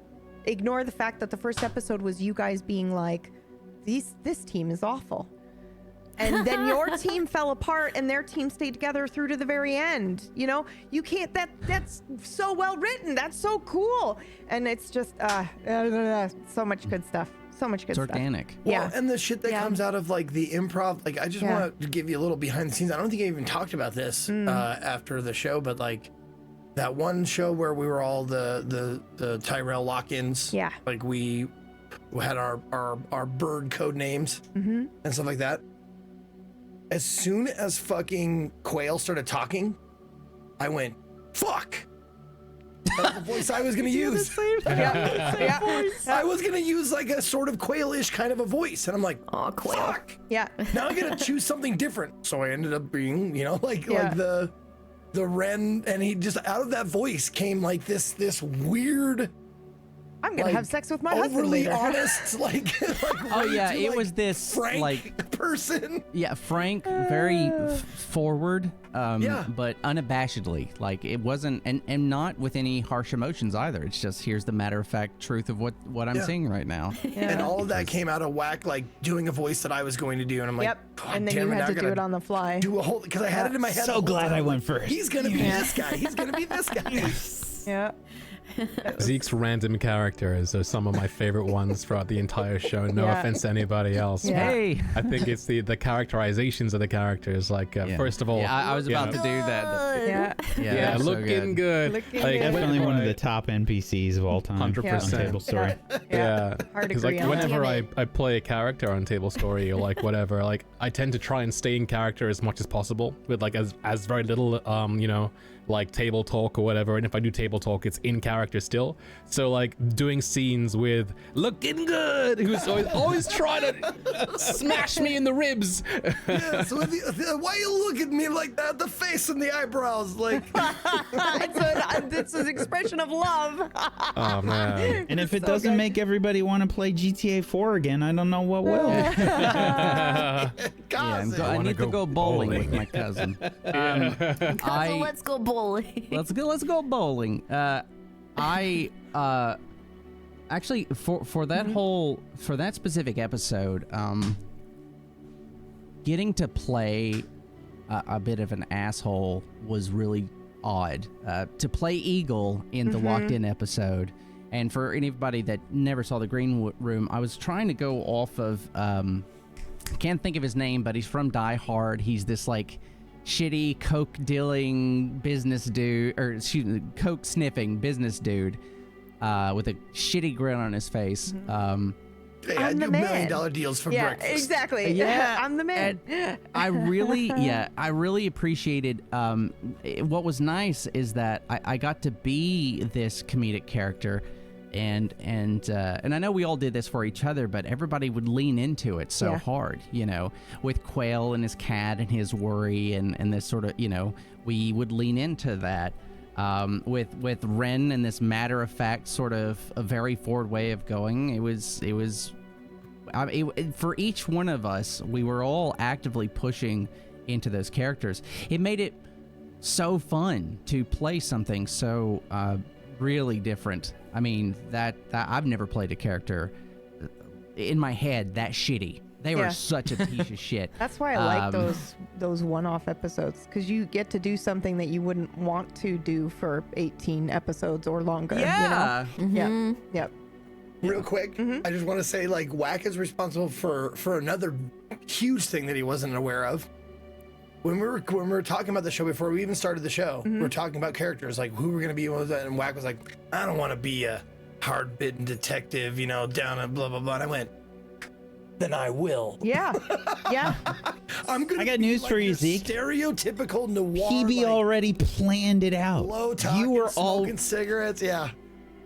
ignore the fact that the first episode was you guys being like, this team is awful, and then your team fell apart and their team stayed together through to the very end. You know, you can't. That's so well written. That's so cool, and it's just so much good stuff. So much good It's stuff. organic. Well, Yeah. and the shit that comes out of like the improv, like I just want to give you a little behind the scenes. I don't think I even talked about this after the show, but like that one show where we were all the Tyrell lock-ins. Yeah. Like we had our bird code names and stuff like that. As soon as fucking Quail started talking, I went, fuck. That's the voice I was gonna use. I was gonna use like a sort of Quail-ish kind of a voice, and I'm like, Oh, Quail. fuck. Yeah. Now I gotta choose something different. So I ended up being, you know, like the Wren, and he just out of that voice came like this weird. I'm gonna like, have sex with my husband overly later. honest, like Oh way yeah, too, it like, was this frank like person. yeah, frank, very forward, Yeah. but unabashedly. Like it wasn't, and not with any harsh emotions either. It's just here's the matter of fact truth of what I'm Yeah. seeing right now. And all of that came out of whack, like doing a voice that I was going to do, and I'm like, Yep. God And then damn you it, now had I to do gotta it on the fly. do a whole, because I had it in my head. So the whole glad time, I like, went first. He's gonna be this guy. He's gonna be this guy. Yeah. Zeke's random characters are some of my favorite ones throughout the entire show. No Yeah. offense to anybody else. Yeah. Hey, I think it's the characterizations of the characters. Like, first of all, yeah, I was about to do that. Yeah. yeah, so looking good. Looking Like, good. Definitely one of whenever the top NPCs of all time. 100%. on Table Story. Yeah, Hard to because agree like on whenever Damn I play a character on Table Story or like whatever, like I tend to try and stay in character as much as possible with like as very little you know, like table talk or whatever. And if I do table talk, it's in character still. So like doing scenes with looking good, who's always trying to smash me in the ribs. Yeah, so why you look at me like that? The face and the eyebrows, like. It's an expression of love. Oh man. And if it doesn't make everybody want to play GTA 4 again, I don't know what will. Yeah, Cousin. I need to go go bowling with bowling. my cousin. So let's go bowling. Let's go bowling. I actually for that for that specific episode, getting to play a bit of an asshole was really odd. To play Eagle in the Locked In episode, and for anybody that never saw the Green Room, I was trying to go off of can't think of his name, but he's from Die Hard. He's this like shitty coke dealing business dude, or excuse me, coke sniffing business dude with a shitty grin on his face. Hey, I I'm the do $1 man. million deals for Yeah, breakfast. exactly. Yeah. I'm the man. I really appreciated what was nice is that I got to be this comedic character, and I know we all did this for each other, but everybody would lean into it so hard, you know, with Quail and his cat and his worry and this sort of, you know, we would lean into that. With Ren and this matter of fact sort of a very forward way of going, it was for each one of us, we were all actively pushing into those characters. It made it so fun to play something so really different. I mean, that I've never played a character in my head that shitty. They were such a piece of shit. That's why I like those one-off episodes, because you get to do something that you wouldn't want to do for 18 episodes or longer. Yeah. You know? Yep. Real quick, I just want to say, like, Whack is responsible for another huge thing that he wasn't aware of. When we were talking about the show before we even started the show, we were talking about characters, like who we're gonna be, and Whack was like, "I don't want to be a hard-bitten detective, you know, down and blah blah blah." And I went, "Then I will." Yeah. Yeah. I'm gonna. I got be news like for you, your Zeke. Stereotypical noir. PB like, already planned it out. low talking, You were smoking all cigarettes. Yeah.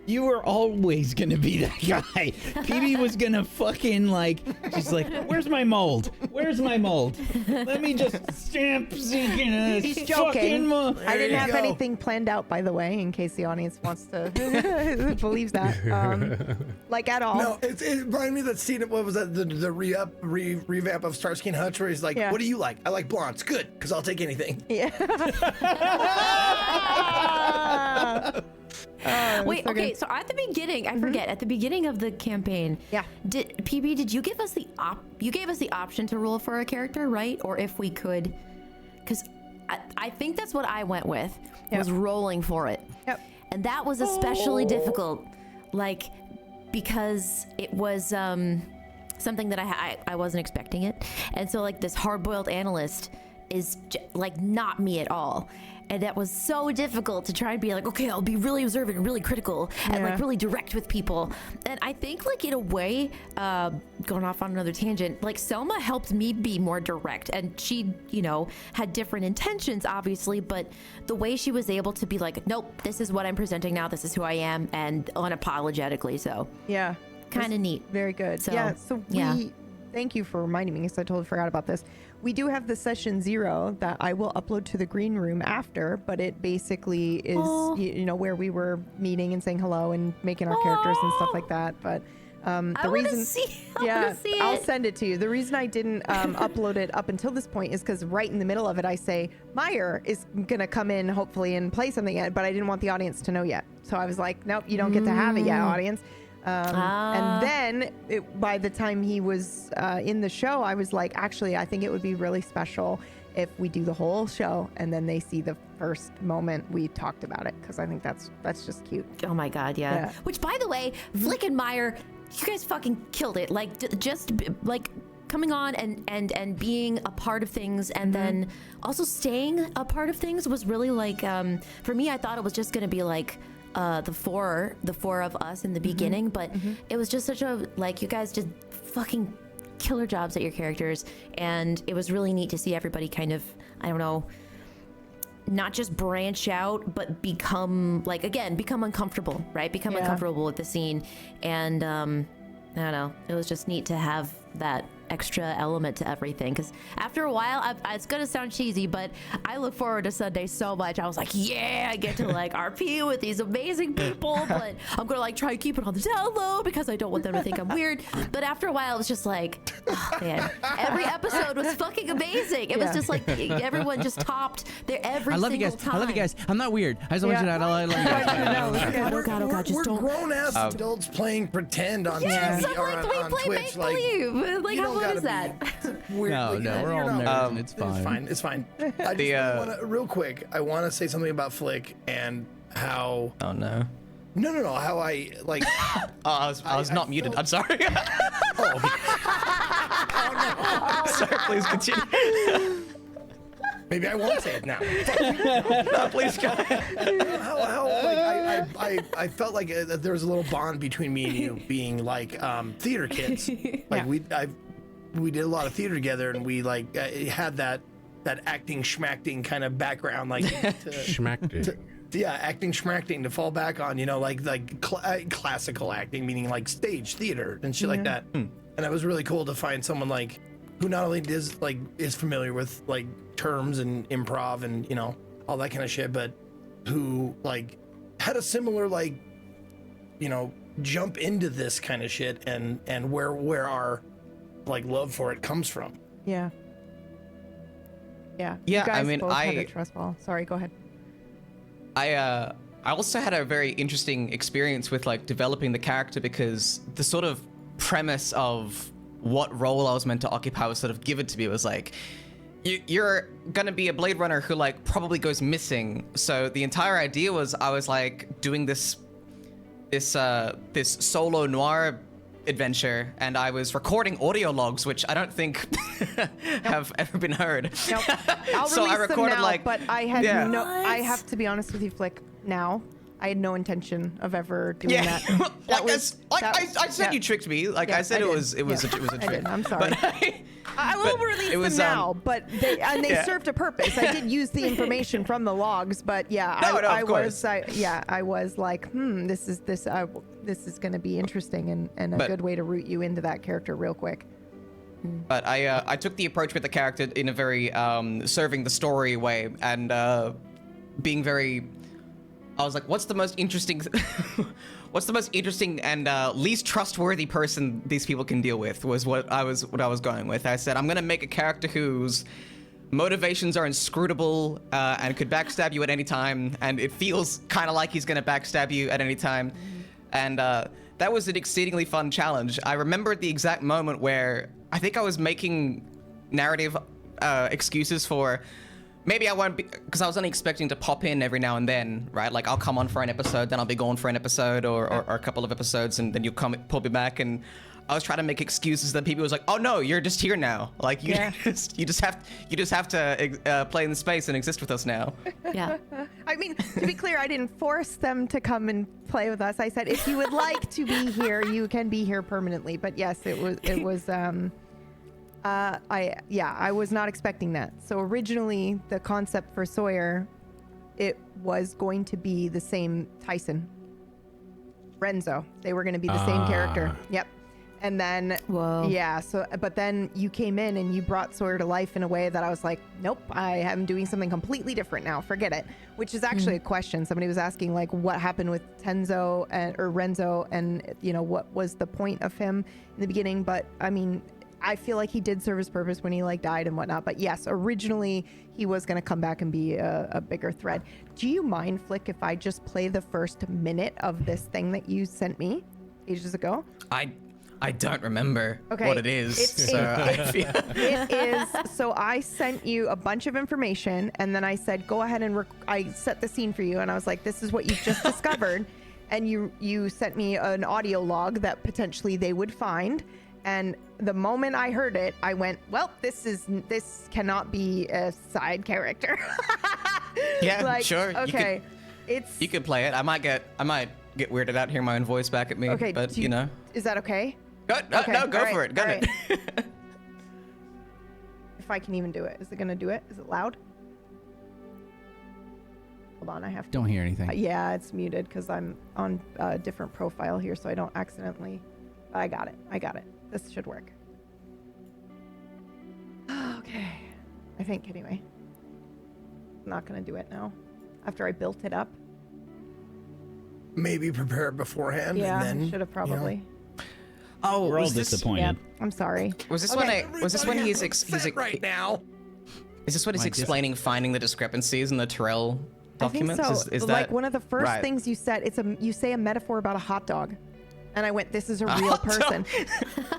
You were always gonna be that guy. PB was gonna fucking she's like, where's my mold? Where's my mold? Let me just stamp He's joking. I didn't have anything planned out, by the way, in case the audience wants to believes that. At all. No, it reminded me of that scene. What was that? The revamp of Starsky and Hutch, where he's like, "What do you like? I like blondes. Good, because I'll take anything." Yeah. Wait, okay, so at the beginning, I forget, at the beginning of the campaign, did you give us the option to roll for a character, right? Or if we could, because I think that's what I went with, was rolling for it. Yep. And that was especially difficult, because it was something that I wasn't expecting it. And so this hard-boiled analyst is not me at all. And that was so difficult to try and be okay, I'll be really observant and really critical and really direct with people. And I think in a way, going off on another tangent, Selma helped me be more direct, and she, had different intentions obviously, but the way she was able to be nope, this is what I'm presenting now, this is who I am, and unapologetically so. Yeah. Kind of neat. Very good. So thank you for reminding me, because I totally forgot about this. We do have the session 0 that I will upload to the green room after, but it basically is, where we were meeting and saying hello and making our characters and stuff like that. But the reason, I'll send it to you. The reason I didn't upload it up until this point is because right in the middle of it, I say Meyer is gonna come in hopefully and play something yet, but I didn't want the audience to know yet. So I was like, nope, you don't get to have it yet, audience. And then by the time he was in the show, I was like, actually, I think it would be really special if we do the whole show and then they see the first moment we talked about it, because I think that's just cute. Oh my God, yeah. Which, by the way, Flick and Meyer, you guys fucking killed it. Coming on and being a part of things, and then also staying a part of things was really for me, I thought it was just gonna be the four of us in the beginning, but it was just such a you guys did fucking killer jobs at your characters, and it was really neat to see everybody kind of, I don't know, not just branch out, but become uncomfortable, right? Become uncomfortable with the scene, and I don't know, it was just neat to have that extra element to everything, because after a while, it's gonna sound cheesy, but I look forward to Sunday so much. I was like, yeah, I get to RP with these amazing people, but I'm gonna try and keep it on the down low because I don't want them to think I'm weird. But after a while, it was just oh man, every episode was fucking amazing. It was just everyone just topped their every single time. I love you guys. I'm not weird. I just want you to know I love you guys. Oh God, just don't. We're grown-ass adults playing pretend on yes, TV or on Twitch. What is that? No, we're all nerds, and it's fine. It's fine. I just wanna, real quick, I want to say something about Flick and how. Oh no. No. How I I was not muted. I'm sorry. Oh no. Sorry. Please continue. Maybe I won't say it now. No, please go ahead. I felt like there was a little bond between me and you, being theater kids. We did a lot of theater together, and we had that acting schmacting kind of background, Schmacting. Acting schmacting to fall back on, classical acting, meaning stage theater and shit like that. And it was really cool to find someone who not only is familiar with terms and improv and all that kind of shit, but who had a similar jump into this kind of shit and where our love for it comes from. Yeah. Yeah, you guys I mean, both had a trust ball. Sorry, go ahead. I also had a very interesting experience with developing the character, because the sort of premise of what role I was meant to occupy was sort of given to me. It was you're gonna be a Blade Runner who probably goes missing. So the entire idea was I was doing this solo noir adventure, and I was recording audio logs, which I don't think have ever been heard. Nope. I'll so release I recorded them now, but I had I have to be honest with you, Flick. Now I had no intention of ever doing Yeah, that. I said you tricked me. Like I said, it was a trick. I did. I'm sorry. I will release them now, but they served a purpose. I did use the information from the logs, but I was like, this is going to be interesting and a good way to root you into that character real quick. But I took the approach with the character in a very serving the story way, and being very. I was like, what's the most interesting and least trustworthy person these people can deal with was what I was going with. I said, I'm gonna make a character whose motivations are inscrutable and could backstab you at any time, and it feels kind of like he's gonna backstab you at any time. And that was an exceedingly fun challenge. I remember the exact moment where I think I was making narrative excuses for maybe I won't be, because I was only expecting to pop in every now and then, right? Like I'll come on for an episode, then I'll be gone for an episode or a couple of episodes, and then you'll pull me back. And I was trying to make excuses that people was like, "Oh no, you're just here now. Like you just have to play in the space and exist with us now." Yeah. I mean, to be clear, I didn't force them to come and play with us. I said, if you would like to be here, you can be here permanently. But yes, it was. I was not expecting that. So originally, the concept for Sawyer, it was going to be the same Tyson, Renzo. They were going to be the same character. Yep. And then, but then you came in and you brought Sawyer to life in a way that I was like, nope, I am doing something completely different now. Forget it. Which is actually a question. Somebody was asking, like, what happened with Renzo, and what was the point of him in the beginning? But I mean, I feel like he did serve his purpose when he died and whatnot. But yes, originally he was going to come back and be a bigger threat. Do you mind, Flick, if I just play the first minute of this thing that you sent me ages ago? I don't remember what it is. It is. So I sent you a bunch of information, and then I said, go ahead and I set the scene for you. And I was like, this is what you've just discovered. And you sent me an audio log that potentially they would find. And the moment I heard it, I went, well, this cannot be a side character. Yeah, sure. Okay. You could play it. I might get weirded out hearing my own voice back at me. Okay. But is that okay? Go for it. Got it. If I can even do it. Is it going to do it? Is it loud? Hold on, I have to. Don't hear anything. Yeah, it's muted because I'm on a different profile here, so I don't accidentally. I got it. This should work. Okay. I think, anyway. I'm not going to do it now. After I built it up. Maybe prepare it beforehand. Yeah, and then, should have probably. Oh, we're all disappointed. Yeah, I'm sorry. Was this when he's right now? Is this what he's explaining finding the discrepancies in the Terrell documents? I think so. Is like that one of the first right? things you said? You say a metaphor about a hot dog. And I went, this is a real person.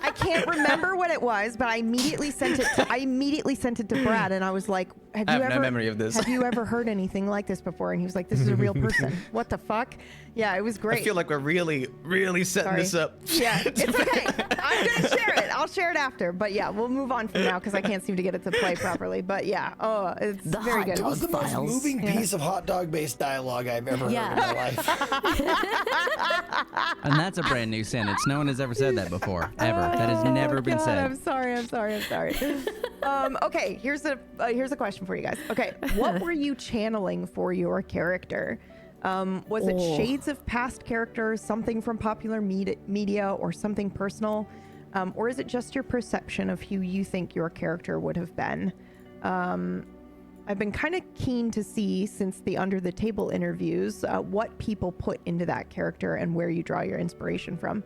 I can't remember what it was, but I immediately sent it to Brad, and I was like, I have no memory of this. Have you ever heard anything like this before? And he was like, this is a real person. What the fuck? Yeah, it was great. I feel like we're really, really setting this up. Yeah, it's okay. I'm going to share it. I'll share it after. But yeah, we'll move on from now because I can't seem to get it to play properly. But yeah, it's the very hot good. It was the most moving piece of hot dog-based dialogue I've ever heard in my life. And that's a brand new sentence. No one has ever said that before, ever. That has never been said. I'm sorry. Okay, here's a question for you guys. Okay, what were you channeling for your character? Was it shades of past characters, something from popular media, or something personal? Or is it just your perception of who you think your character would have been? I've been kind of keen to see, since the Under the Table interviews, what people put into that character and where you draw your inspiration from,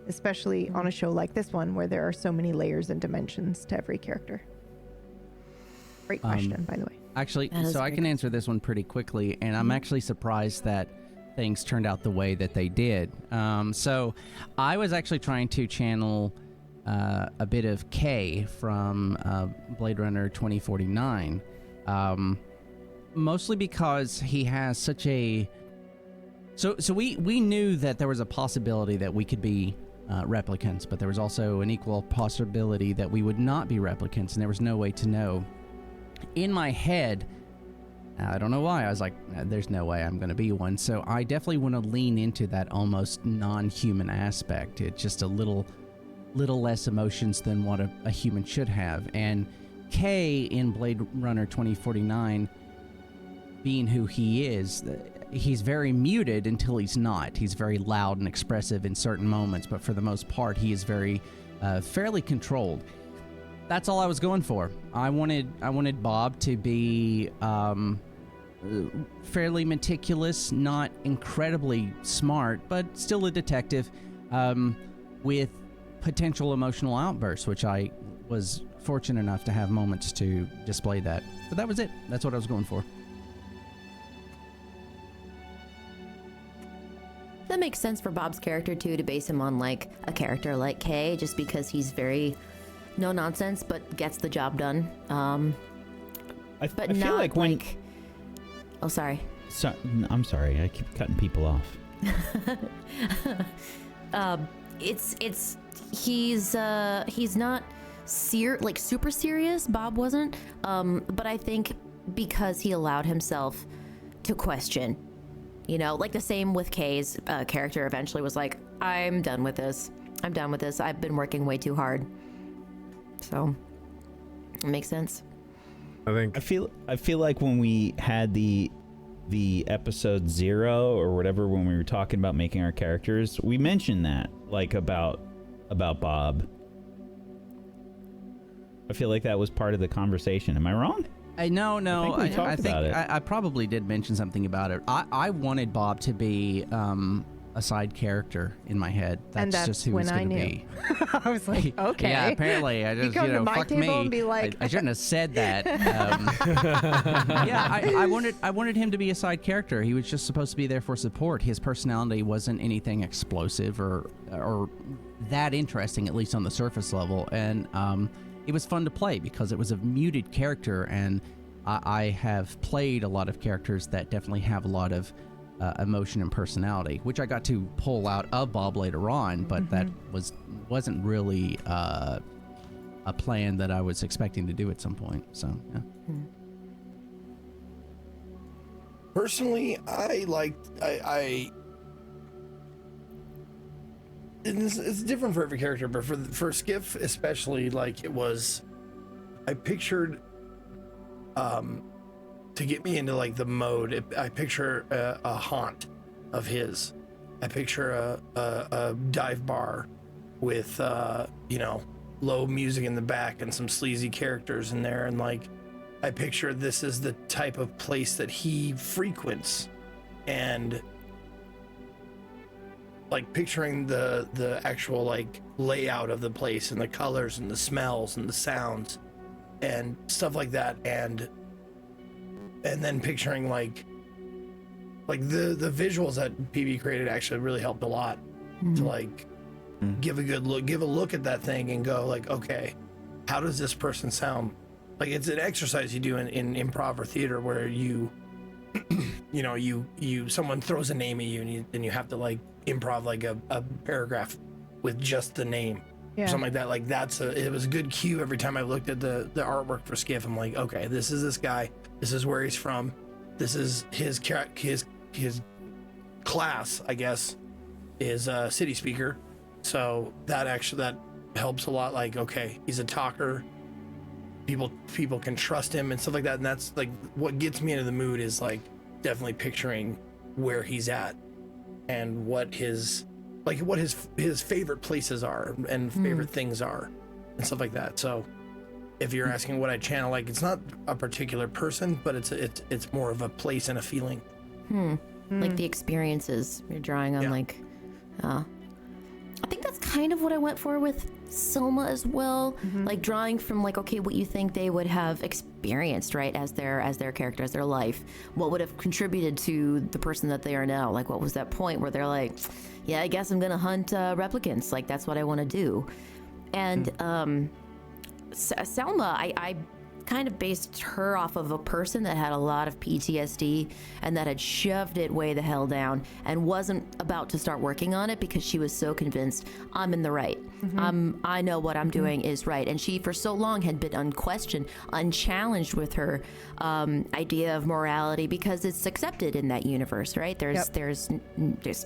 especially on a show like this one where there are so many layers and dimensions to every character. Great question, by the way. Actually, so I can answer this one pretty quickly, and I'm actually surprised that things turned out the way that they did. So I was actually trying to channel a bit of K from Blade Runner 2049, mostly because he has such a... So we knew that there was a possibility that we could be replicants, but there was also an equal possibility that we would not be replicants, and there was no way to know. In my head, I don't know why. I was like, there's no way I'm going to be one. So I definitely want to lean into that almost non-human aspect. It's just a little less emotions than what a human should have. And Kay in Blade Runner 2049, being who he is, he's very muted until he's not. He's very loud and expressive in certain moments, but for the most part, he is very fairly controlled. That's all I was going for. I wanted Bob to be fairly meticulous, not incredibly smart, but still a detective with potential emotional outbursts, which I was fortunate enough to have moments to display that. But that was it. That's what I was going for. That makes sense for Bob's character too, to base him on like a character like Kay, just because he's very no nonsense but gets the job done. I But feel not like when like. Oh, sorry. I'm sorry, I keep cutting people off. He's not super serious. Bob wasn't. But I think because he allowed himself to question, like the same with Kay's character eventually was like, I'm done with this. I've been working way too hard. So it makes sense. I feel like when we had the episode 0 or whatever, when we were talking about making our characters, we mentioned that, like, about Bob. I feel like that was part of the conversation. Am I wrong? No. I think about it. I probably did mention something about it. I wanted Bob to be a side character in my head. That's just who he's going to be. I was like, okay. Yeah, apparently I just, You come to my fuck table me. and be like- I shouldn't have said that. Yeah, I wanted him to be a side character. He was just supposed to be there for support. His personality wasn't anything explosive or that interesting, at least on the surface level. And it was fun to play because it was a muted character, and I have played a lot of characters that definitely have a lot of emotion and personality, which I got to pull out of Bob later on, but that wasn't really a plan that I was expecting to do at some point. So yeah. Personally, it's different for every character, but for Skiff especially, like, I pictured to get me into like the mode, I picture a haunt of his. I picture a dive bar with low music in the back and some sleazy characters in there, and like I picture this is the type of place that he frequents, and like picturing the actual like layout of the place and the colors and the smells and the sounds and stuff like that, and then picturing like the visuals that PB created actually really helped a lot to like give a look at that thing and go like, okay, how does this person sound? Like, it's an exercise you do in improv or theater where you someone throws a name at you and you have to like improv like a paragraph with just the name. Or something like that. Like it was a good cue every time I looked at the artwork for Skiff. I'm like, okay, this is this guy. This is where he's from. This is his class, I guess, is a city speaker. So that helps a lot. Like, okay, he's a talker. People can trust him and stuff like that. And that's like what gets me into the mood, is like definitely picturing where he's at and what his favorite places are and favorite things are and stuff like that. So if you're asking what I channel, like, it's not a particular person, but it's more of a place and a feeling. Like the experiences you're drawing on. Like, I think that's kind of what I went for with Selma as well. Like drawing from like, okay, what you think they would have experienced, right, as their character, as their life, what would have contributed to the person that they are now. Like, what was that point where they're like, yeah, I guess I'm gonna hunt replicants, like that's what I want to do. And Selma, kind of based her off of a person that had a lot of PTSD and that had shoved it way the hell down and wasn't about to start working on it because she was so convinced I'm in the right. I know what I'm doing is right. And she for so long had been unquestioned, unchallenged with her idea of morality because it's accepted in that universe, right? There's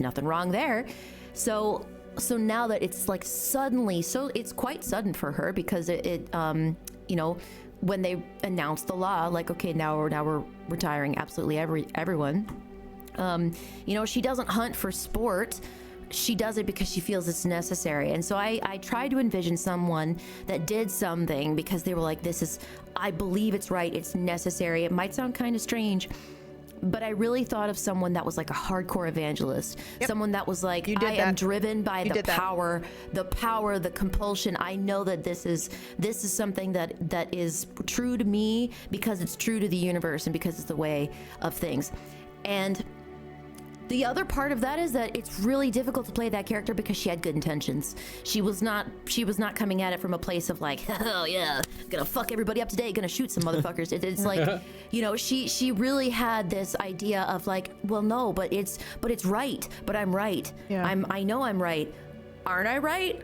nothing wrong there. So now that it's like suddenly, so it's quite sudden for her because it you know, when they announced the law, like, okay, now we're retiring absolutely everyone. You know, she doesn't hunt for sport. She does it because she feels it's necessary. And so I tried to envision someone that did something because they were like, I believe it's right. It's necessary. It might sound kind of strange, but I really thought of someone that was like a hardcore evangelist, someone that was like, I am driven by the power, the compulsion. I know that this is something that is true to me because it's true to the universe and because it's the way of things. And the other part of that is that it's really difficult to play that character because she had good intentions. She was not coming at it from a place of like, oh yeah, gonna fuck everybody up today, gonna shoot some motherfuckers. It's like, you know, she really had this idea of like, well, no, but it's right, but I'm right. Yeah. I know I'm right. Aren't I right?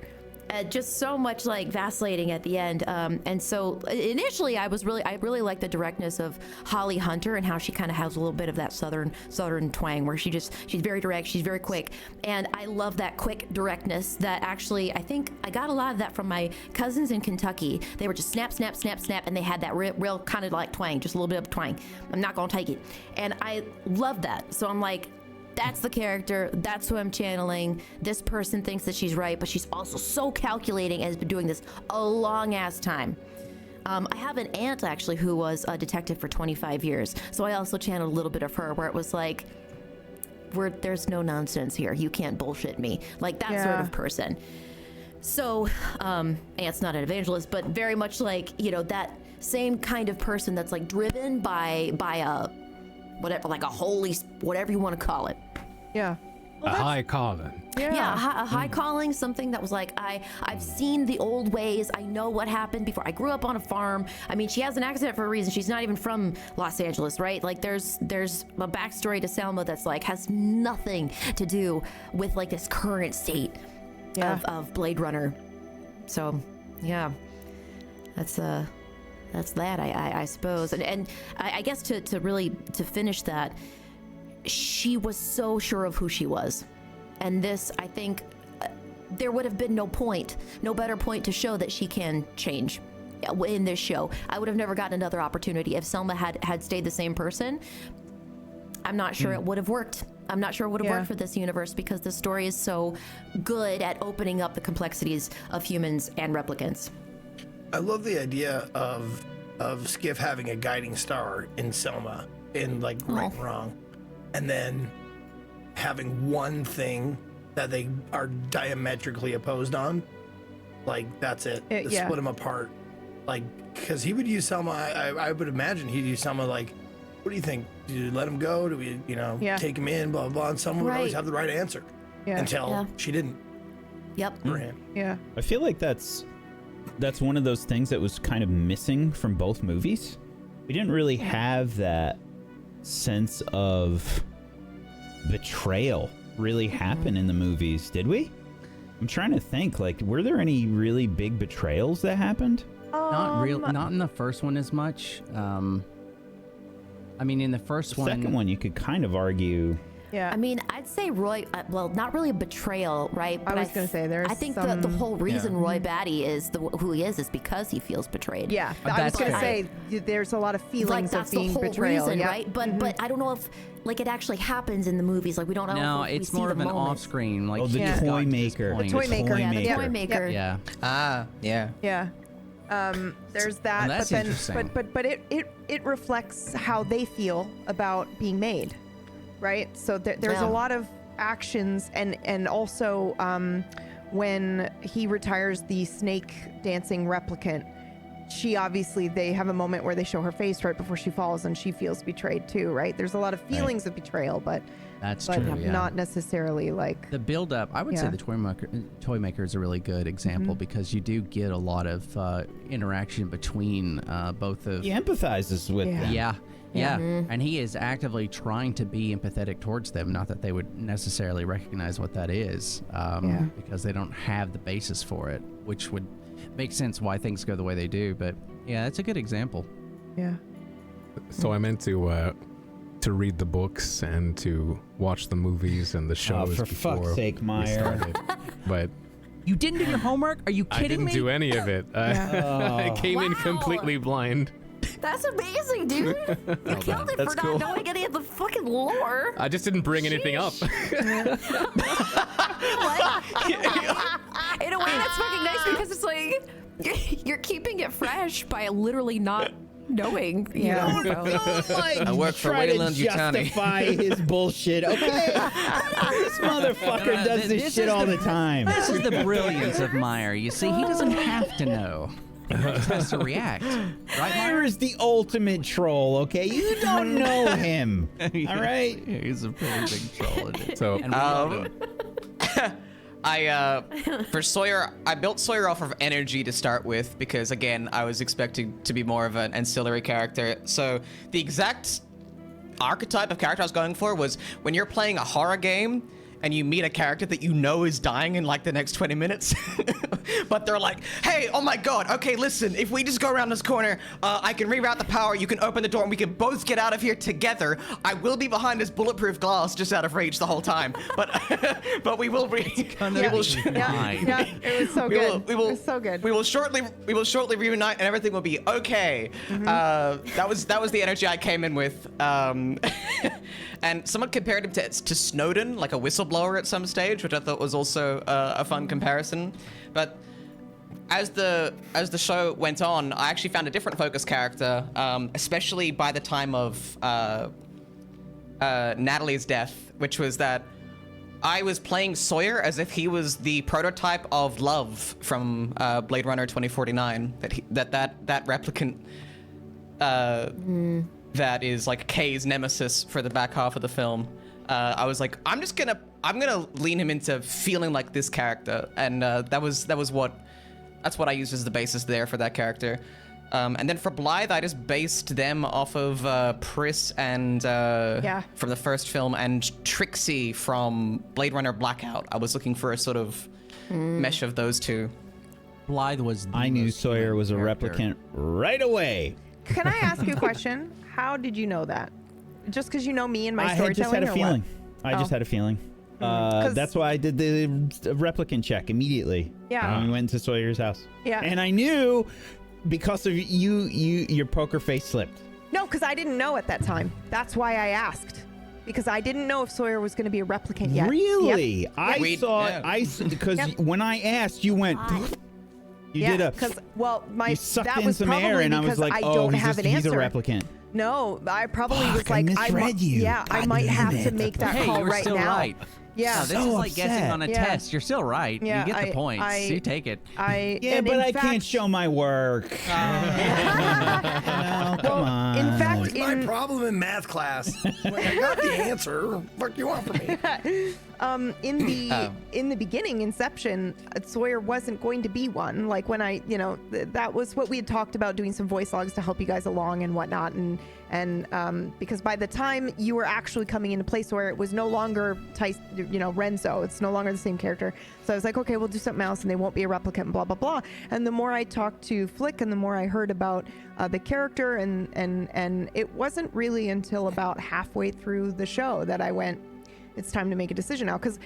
Just so much like vacillating at the end. And so initially I really liked the directness of Holly Hunter and how she kind of has a little bit of that southern twang where she's very direct, she's very quick. And I love that quick directness that actually, I think I got a lot of that from my cousins in Kentucky. They were just snap, snap, snap, snap. And they had that real kind of like twang, just a little bit of twang. I'm not going to take it. And I love that. So I'm like, that's the character. That's who I'm channeling. This person thinks that she's right, but she's also so calculating and has been doing this a long ass time. I have an aunt actually who was a detective for 25 years. So I also channeled a little bit of her where it was like, there's no nonsense here. You can't bullshit me. Like that sort of person. So aunt's not an evangelist, but very much like, you know, that same kind of person that's like driven by a whatever, like a holy, whatever you want to call it. Yeah. Well, a high calling. Yeah, a high calling, something that was like, I've seen the old ways. I know what happened before. I grew up on a farm. I mean, she has an accent for a reason. She's not even from Los Angeles, right? Like there's a backstory to Selma that's like, has nothing to do with like this current state of Blade Runner. So, yeah, that's that, I suppose. And I guess to really finish that, she was so sure of who she was. And this, I think, there would have been no better point to show that she can change in this show. I would have never gotten another opportunity. If Selma had stayed the same person, I'm not sure it would have worked. I'm not sure it would have worked for this universe because the story is so good at opening up the complexities of humans and replicants. I love the idea of Skiff having a guiding star in Selma in like right and wrong, and then having one thing that they are diametrically opposed on. Like that's it. Split them apart. Like because he would use Selma. I would imagine he'd use Selma like, what do you think? Do you let him go? Do we take him in? Blah blah blah. And Selma would always have the right answer until she didn't. Yep. For him. Yeah. I feel like that's one of those things that was kind of missing from both movies. We didn't really have that sense of betrayal really happen in the movies, did we? I'm trying to think, like, were there any really big betrayals that happened? Not in the first one as much. I mean, in the first one... The second one, you could kind of argue... Yeah. I mean, I'd say Roy, well, not really a betrayal, right? But I was going to say there's I think the whole reason Roy Batty is who he is because he feels betrayed. Yeah. I was going to say there's a lot of feelings of being betrayal. Reason, right? But I don't know if like it actually happens in the movies. Like we don't know. No, if it's we more see of the an moments. off-screen. Like the toy maker. The toy maker. Yeah, the toy maker. Yeah. Yeah. Yeah. There's that. That's but then, interesting. but it reflects how they feel about being made, right? So there's a lot of actions and also when he retires the snake dancing replicant, she obviously, they have a moment where they show her face right before she falls, and she feels betrayed too, right? There's a lot of feelings of betrayal, but That's true. Yeah. not necessarily like The build up, I would say Yeah. the toy maker is a really good example because you do get a lot of interaction between both of He empathizes with Yeah. them. Yeah. And he is actively trying to be empathetic towards them. Not that they would necessarily recognize what that is, because they don't have the basis for it, which would make sense why things go the way they do. But yeah, that's a good example. yeah. So I meant to read the books and to watch the movies and the shows for before fuck's sake, we Meyer. started. But You didn't do your homework? Are you I kidding didn't me? do any of it. I came in Wow. completely blind. That's amazing, dude. You killed it That's for cool. not knowing any of the fucking lore. I just didn't bring anything up. What? In a way, that's fucking nice because it's like you're keeping it fresh by literally not knowing. You know? So- I work for Try to Wayland Yutani. justify his bullshit, okay? This motherfucker does this shit all the time. This is the brilliance of Meyer. You see, he doesn't have to know. He just has to react. Right, Meyer Meyer? is the ultimate troll, okay? You don't know him, all right? Yeah, he's a pretty big troll. Isn't he? So And we love him. For Sawyer, I built Sawyer off of energy to start with because, again, I was expecting to be more of an ancillary character. So the exact archetype of character I was going for was when you're playing a horror game and you meet a character that you know is dying in like the next 20 minutes, but they're like, hey, oh my god, okay, listen, if we just go around this corner, I can reroute the power, you can open the door, and we can both get out of here together. I will be behind this bulletproof glass just out of reach the whole time, but we will Yeah, it was so good. It was so good. We will shortly reunite, and everything will be okay. That was the energy I came in with. And someone compared him to Snowden, like a whistleblower at some stage, which I thought was also a fun comparison. But as the show went on, I actually found a different focus character, especially by the time of Natalie's death, which was that I was playing Sawyer as if he was the prototype of Love from Blade Runner 2049. That replicant that is like Kay's nemesis for the back half of the film. I was like, I'm gonna lean him into feeling like this character, and that's what I used as the basis there for that character. And then for Blythe, I just based them off of Pris and from the first film, and Trixie from Blade Runner Blackout. I was looking for a sort of mesh of those two. Blythe was. I knew Sawyer was a replicant right away. Can I ask you a question? How did you know that? Just because you know me and my I storytelling? just had a or feeling. What? I just had a feeling. That's why I did the replicant check immediately. Yeah. We went to Sawyer's house. Yeah. And I knew because of your poker face slipped. No, because I didn't know at that time. That's why I asked. Because I didn't know if Sawyer was going to be a replicant yet. Really? Yep. I Yep. saw Yeah. because Yep. when I asked, you went. You did a. Because You sucked that in was some probably air, and I was because like, I "Oh, don't he's have a an answer. replicant." No, I probably was Fuck, I like, misread you. Yeah, I God might have damn to it. make that Hey, call you're right still now. right. Yeah. No, this So is like guessing upset. on a Yeah. test. You're still right. Yeah, you get the I- points. I- You take it. Yeah, and but in I fact, can't show my work. Come on. In fact, What's my problem in math class? Like, I got the answer. What do you want from me? in the beginning, Inception, Sawyer wasn't going to be one. Like when I, that was what we had talked about, doing some voice logs to help you guys along and whatnot, and because by the time you were actually coming into place where it was no longer Renzo, it's no longer the same character. So I was like, okay, we'll do something else, and they won't be a replicant, and blah blah blah. And the more I talked to Flick, and the more I heard about the character, and it wasn't really until about halfway through the show that I went, it's time to make a decision now, because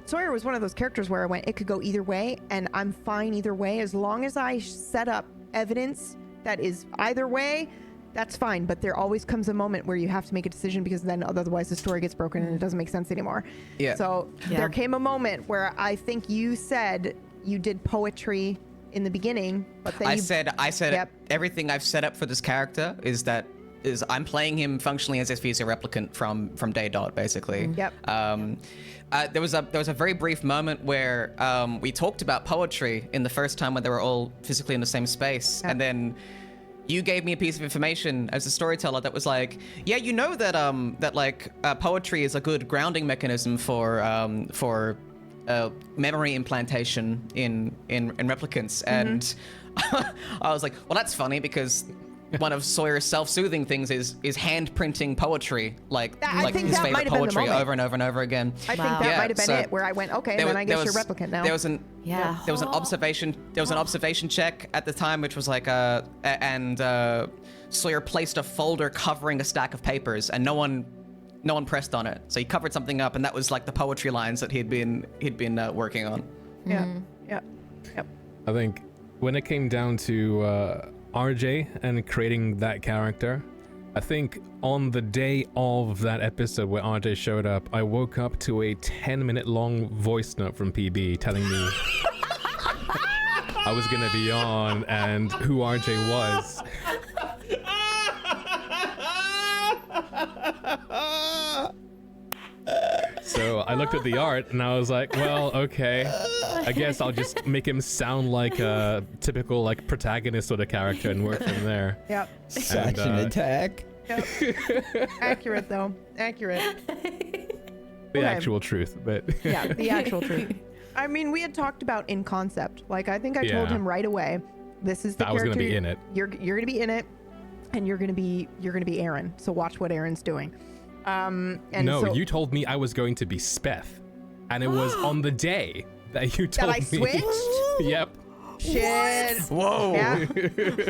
Sawyer was one of those characters where I went, it could go either way, and I'm fine either way as long as I set up evidence that is either way. That's fine, but there always comes a moment where you have to make a decision, because then otherwise the story gets broken and it doesn't make sense anymore. Yeah. So there came a moment where I think you said you did poetry in the beginning, but then I said Yep. everything I've set up for this character is that is I'm playing him functionally as if he's a replicant from day dot, basically. Yep. There was a very brief moment where we talked about poetry in the first time when they were all physically in the same space, and then you gave me a piece of information as a storyteller that was like, yeah, you know that poetry is a good grounding mechanism for memory implantation in replicants, and I was like, well, that's funny because one of Sawyer's self-soothing things is hand printing poetry, like his favorite poetry over and over and over again. I think that might have been it, where I went, okay, then I guess you're replicant now. There was an observation check at the time, which was like and Sawyer placed a folder covering a stack of papers, and no one pressed on it. So he covered something up, and that was like the poetry lines that he'd been working on. Yep. I think when it came down to RJ and creating that character, I think on the day of that episode where RJ showed up, I woke up to a 10-minute long voice note from PB telling me I was gonna be on and who RJ was. So I looked at the art and I was like, well, okay, I guess I'll just make him sound like a typical like protagonist sort of character and work from there. Yep. Such an attack. Yep. Accurate though. Accurate. The actual truth, but yeah, the actual truth. I mean, we had talked about in concept. Like, I think I told him right away, this is the character. I was gonna be in it. You're gonna be in it, and you're gonna be Aaron. So watch what Aaron's doing. And no, you told me I was going to be Speth, and it was on the day that you told me. That I switched? Yep. Shit. Whoa. Yeah.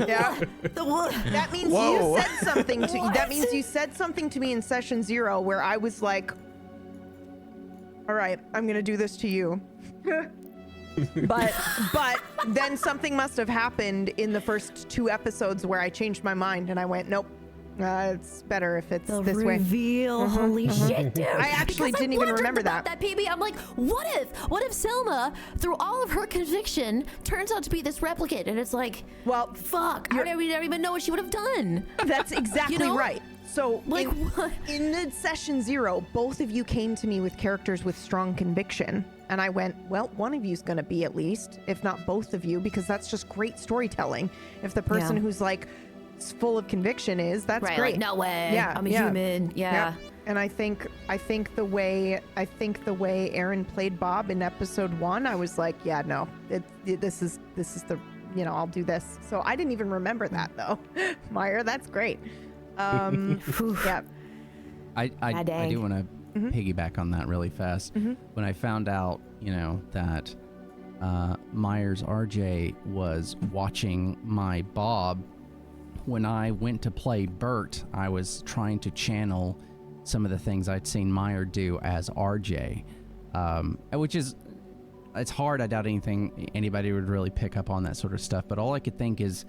Yeah. That means you said something to. That means you said something to me in session 0 where I was like, "All right, I'm gonna do this to you." but then something must have happened in the first 2 episodes where I changed my mind and I went, "Nope. It's better if it's this way." Reveal, holy shit, dude! I actually didn't even remember that. That PB, I'm like, what if Selma, through all of her conviction, turns out to be this replicant, and it's like, well, fuck, I don't even know what she would have done. That's exactly right. So, like, in the session 0, both of you came to me with characters with strong conviction, and I went, well, one of you's going to be at least, if not both of you, because that's just great storytelling. If the person who's like full of conviction that's right, great. Like, no way. Yeah, I'm a human. Yeah. And I think the way Aaron played Bob in episode 1, I was like, yeah, no, this is the, I'll do this. So I didn't even remember that though. Meyer, that's great. Yeah. I do want to piggyback on that really fast. When I found out, that Myers RJ was watching my Bob, when I went to play Bert, I was trying to channel some of the things I'd seen Meyer do as RJ, which is, it's hard. I doubt anybody would really pick up on that sort of stuff. But all I could think is,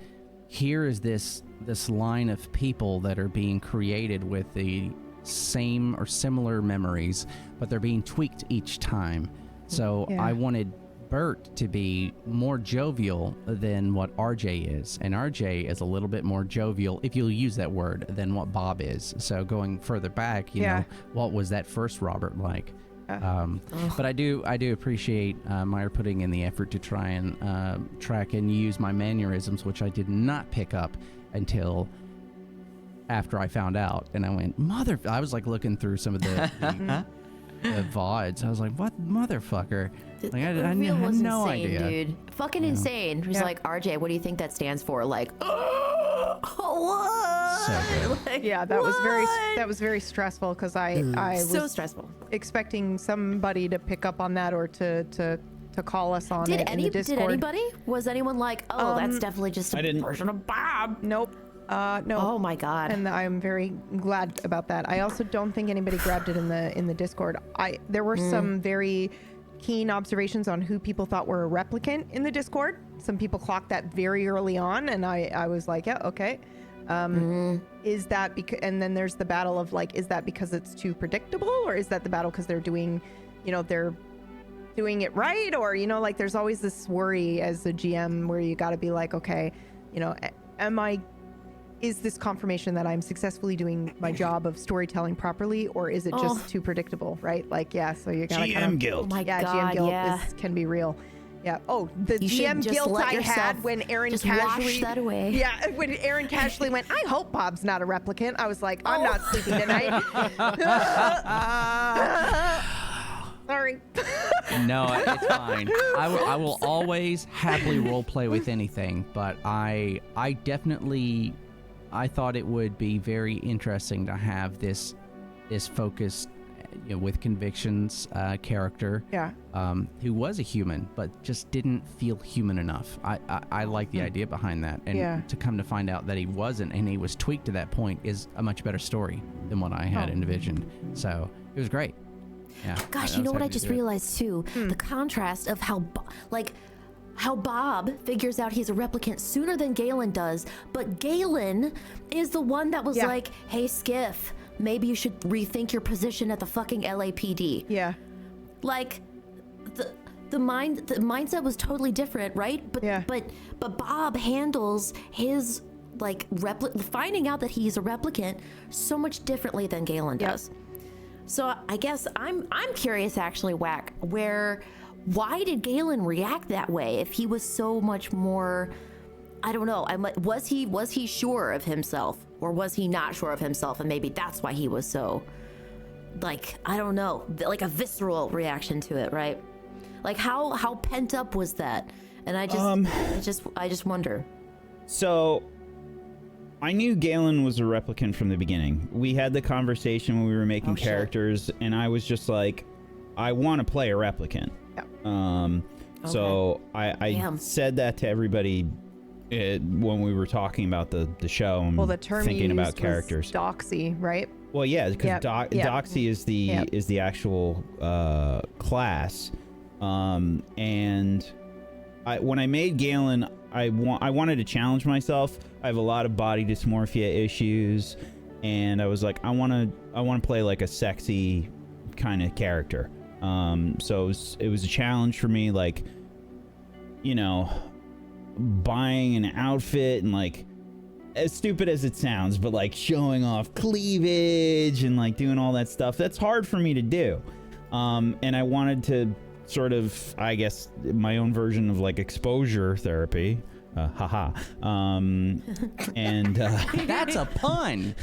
here is this line of people that are being created with the same or similar memories, but they're being tweaked each time. So I wanted Bert to be more jovial than what RJ is, and RJ is a little bit more jovial, if you'll use that word, than what Bob is. So going further back, you know, what was that first Robert like? But I do appreciate Meyer putting in the effort to try and track and use my mannerisms, which I did not pick up until after I found out, and I went, I was like looking through some of the VODs. I was like, what motherfucker? Like, I had no idea. Dude. Fucking insane. It was like, RJ, what do you think that stands for? Like, what? So good. Like, yeah, that was very stressful because I was so stressful. Expecting somebody to pick up on that or to call us on it in the Discord. Did anybody? Was anyone like, oh, that's definitely just a version of Bob? Nope. No. Oh my god. And I'm very glad about that. I also don't think anybody grabbed it in the Discord. There were some very keen observations on who people thought were a replicant in the Discord. Some people clocked that very early on, and I was like, yeah, okay. Is that because? And then there's the battle of like, is that because it's too predictable, or is that the battle because they're doing it right, or like there's always this worry as a GM where you got to be like, okay, is this confirmation that I'm successfully doing my job of storytelling properly, or is it just too predictable, right? Like, yeah, so you gotta GM guilt. Oh my yeah, God, GM guilt yeah. can be real. Yeah. Oh, the You should GM just guilt let I yourself had when Aaron just casually wash that away. Yeah, when Aaron casually went, I hope Bob's not a replicant. I was like, I'm not sleeping tonight. Sorry. No, it's fine. I will always happily role play with anything, but I definitely thought it would be very interesting to have this focused, with convictions character. Yeah. Who was a human but just didn't feel human enough. I like the idea behind that, and to come to find out that he wasn't and he was tweaked to that point is a much better story than what I had envisioned. So it was great. Yeah. Gosh, you know what I just realized too? The contrast of how Bob figures out he's a replicant sooner than Galen does, but Galen is the one that was like, hey, Skiff, maybe you should rethink your position at the fucking LAPD. Yeah. Like, the mindset was totally different, right? But Bob handles his finding out that he's a replicant so much differently than Galen does. So I guess I'm curious, actually, Whack, why did Galen react that way if he was so much more, I don't know, was he sure of himself, or was he not sure of himself, and maybe that's why he was so, like, I don't know, like a visceral reaction to it, right? Like how pent up was that? And I just wonder. So I knew Galen was a replicant from the beginning. We had the conversation when we were making characters, and I was just like, I want to play a replicant. So I said that to everybody when we were talking about the show and the term thinking you about used characters. was doxy, right? Well, yeah, because doxy is the actual class. And when I made Galen, I wanted to challenge myself. I have a lot of body dysmorphia issues, and I was like, I want to play like a sexy kind of character. So it was a challenge for me, like, buying an outfit and, like, as stupid as it sounds, but like showing off cleavage and like doing all that stuff. That's hard for me to do. And I wanted to sort of, I guess, my own version of like exposure therapy. And that's a pun.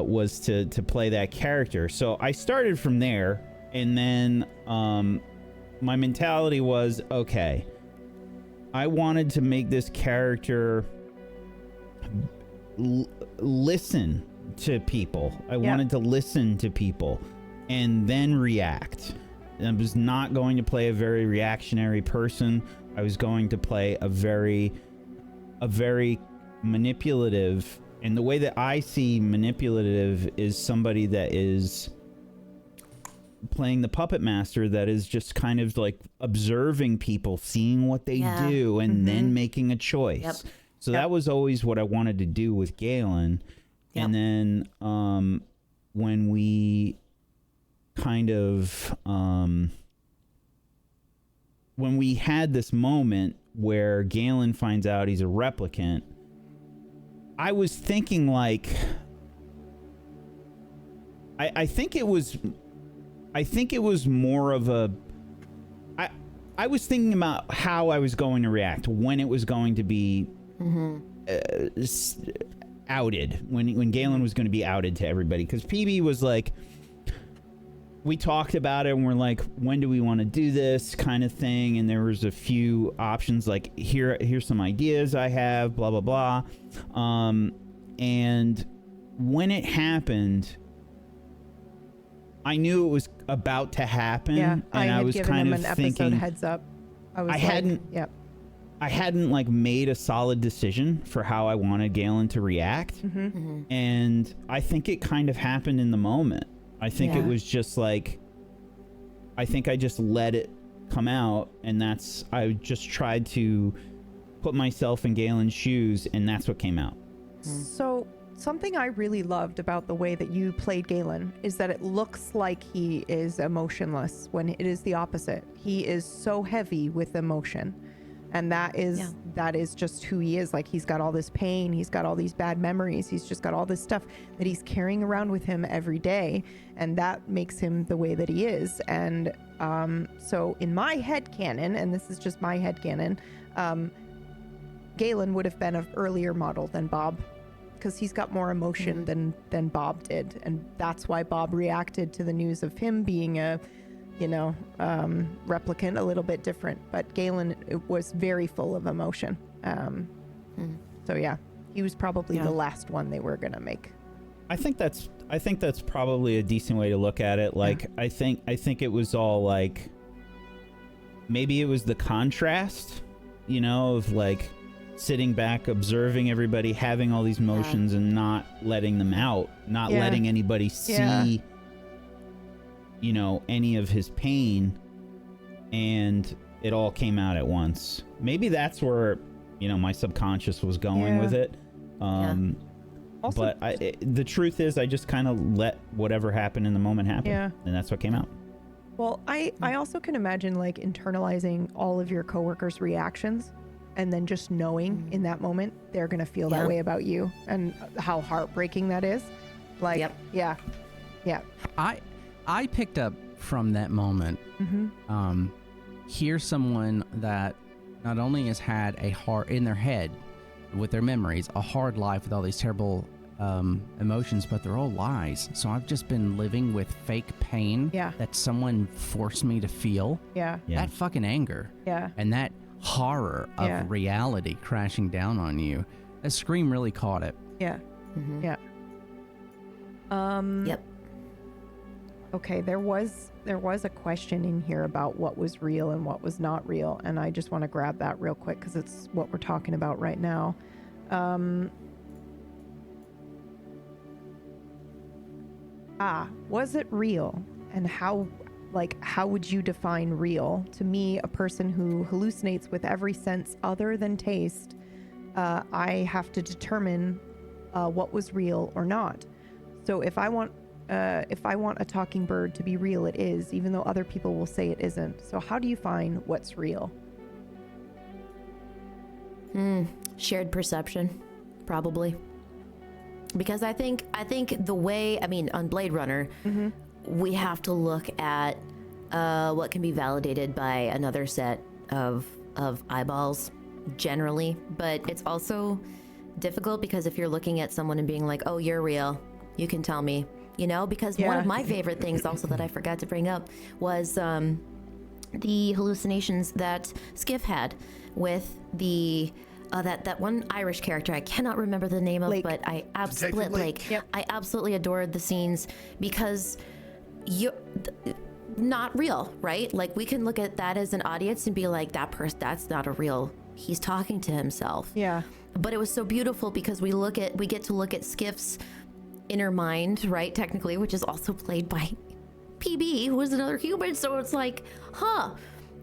Was to play that character. So I started from there, and then my mentality was, okay, I wanted to make this character listen to people. I wanted to listen to people and then react. I was not going to play a very reactionary person. I was going to play a very manipulative, and the way that I see manipulative is somebody that is playing the puppet master, that is just kind of like observing people, seeing what they do, and then making a choice. So that was always what I wanted to do with Galen. And then when we kind of when we had this moment where Galen finds out he's a replicant, I was thinking like, I think it was more of a, I was thinking about how I was going to react, when it was going to be outed, when Galen was going to be outed to everybody. Because PB was like, we talked about it and we're like, when do we want to do this kind of thing? And there was a few options, like, here's some ideas I have, blah, blah, blah. And when it happened, I knew it was about to happen. Yeah, and I was kind of thinking, heads up. I hadn't like made a solid decision for how I wanted Galen to react. And I think it kind of happened in the moment. I think it was just like, I think I just let it come out, and I just tried to put myself in Galen's shoes, and that's what came out. So something I really loved about the way that you played Galen is that it looks like he is emotionless when it is the opposite. He is so heavy with emotion. And that is just who he is. Like, he's got all this pain, he's got all these bad memories, he's just got all this stuff that he's carrying around with him every day, and that makes him the way that he is. And so in my headcanon, and this is just my headcanon, Galen would have been an earlier model than Bob, because he's got more emotion than Bob did, and that's why Bob reacted to the news of him being a replicant a little bit different. But Galen was very full of emotion. So yeah, he was probably the last one they were gonna make. I think that's probably a decent way to look at it. Like, I think it was all like, maybe it was the contrast, of like sitting back, observing everybody having all these emotions and not letting them out, not letting anybody see any of his pain, and it all came out at once. Maybe that's where my subconscious was going with it. Also, but the truth is, I just kind of let whatever happened in the moment happen, and that's what came out. Well, I also can imagine like internalizing all of your coworkers' reactions, and then just knowing in that moment they're gonna feel that way about you, and how heartbreaking that is. Like, I picked up from that moment, here's someone that not only has had a hard, in their head with their memories, a hard life with all these terrible emotions, but they're all lies. So I've just been living with fake pain that someone forced me to feel. That fucking anger. And that horror of reality crashing down on you. That scream really caught it. Okay, there was a question in here about what was real and what was not real, and I just want to grab that real quick because it's what we're talking about right now. Was it real? And how would you define real? To me, a person who hallucinates with every sense other than taste, I have to determine what was real or not. So if I want a talking bird to be real, it is, even though other people will say it isn't. So how do you find what's real? Shared perception, probably. Because I think the way, on Blade Runner, we have to look at what can be validated by another set of eyeballs, generally. But it's also difficult because if you're looking at someone and being like, oh, you're real, you can tell me. Because one of my favorite things also that I forgot to bring up was the hallucinations that Skiff had with the that one Irish character I cannot remember the name of, Blake. But I absolutely I absolutely adored the scenes because you're not real, right? Like, we can look at that as an audience and be like, that's not a real, he's talking to himself. But it was so beautiful because we get to look at Skiff's inner mind, right, technically, which is also played by PB, who is another human. So it's like,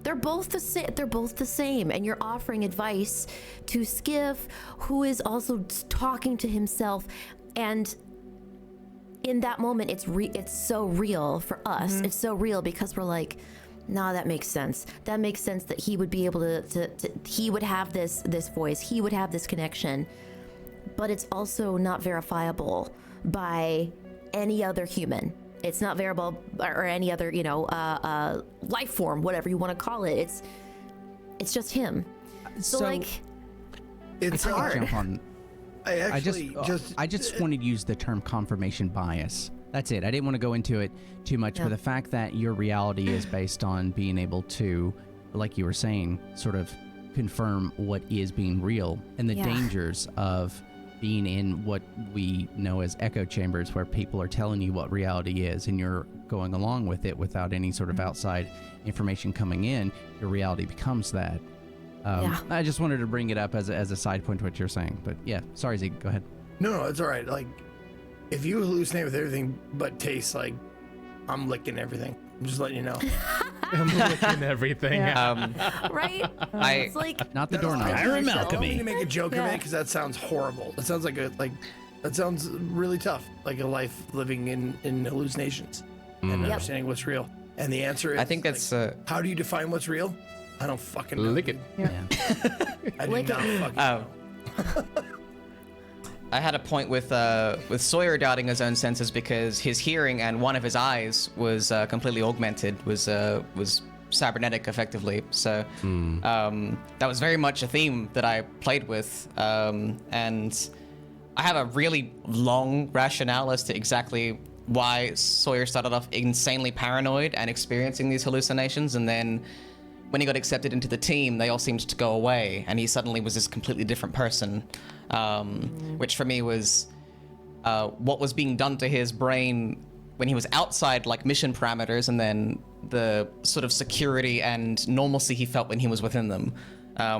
they're both the same, and you're offering advice to Skiff, who is also talking to himself. And in that moment, it's so real for us. It's so real because we're like, nah, that makes sense. That makes sense that he would be able to he would have this voice, he would have this connection. But it's also not verifiable by any other human. It's not verifiable or any other, life form, whatever you want to call it. It's just him. So like, it's hard. Jump on. I just wanted to use the term confirmation bias. That's it. I didn't want to go into it too much, but the fact that your reality is based on being able to, like you were saying, sort of confirm what is being real, and the dangers of being in what we know as echo chambers, where people are telling you what reality is and you're going along with it without any sort of outside information coming in. Your reality becomes that. I just wanted to bring it up as a side point to what you're saying, but sorry, Zeke, go ahead. No, it's all right. Like, if you hallucinate with everything but taste, like, I'm licking everything. I'm just letting you know. I'm licking everything. Right? It's like, not the doorknob. Skyrim I don't alchemy. mean to make a joke of it because that sounds horrible. That sounds that sounds really tough. Like a life living in hallucinations and understanding what's real. And the answer is, I think that's how do you define what's real? I don't fucking know. Lick it. Yeah. I do Lick not it. fucking know. I had a point with Sawyer doubting his own senses because his hearing and one of his eyes was completely augmented, was cybernetic effectively. So that was very much a theme that I played with, and I have a really long rationale as to exactly why Sawyer started off insanely paranoid and experiencing these hallucinations, and then when he got accepted into the team, they all seemed to go away, and he suddenly was this completely different person, which for me was what was being done to his brain when he was outside like mission parameters, and then the sort of security and normalcy he felt when he was within them,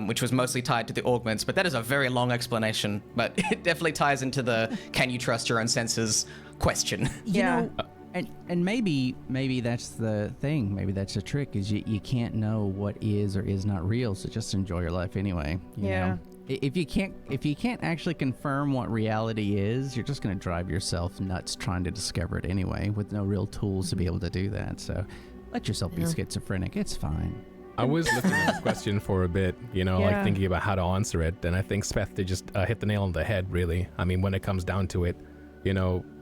which was mostly tied to the augments. But that is a very long explanation, but it definitely ties into the can you trust your own senses question. You know, and maybe that's the thing. Maybe that's the trick, is you can't know what is or is not real. So just enjoy your life anyway. You know? If you can't actually confirm what reality is, you're just going to drive yourself nuts trying to discover it anyway, with no real tools to be able to do that. So let yourself be schizophrenic. It's fine. I was looking at this question for a bit, like thinking about how to answer it, and I think Speth did just hit the nail on the head, really. I mean, when it comes down to it,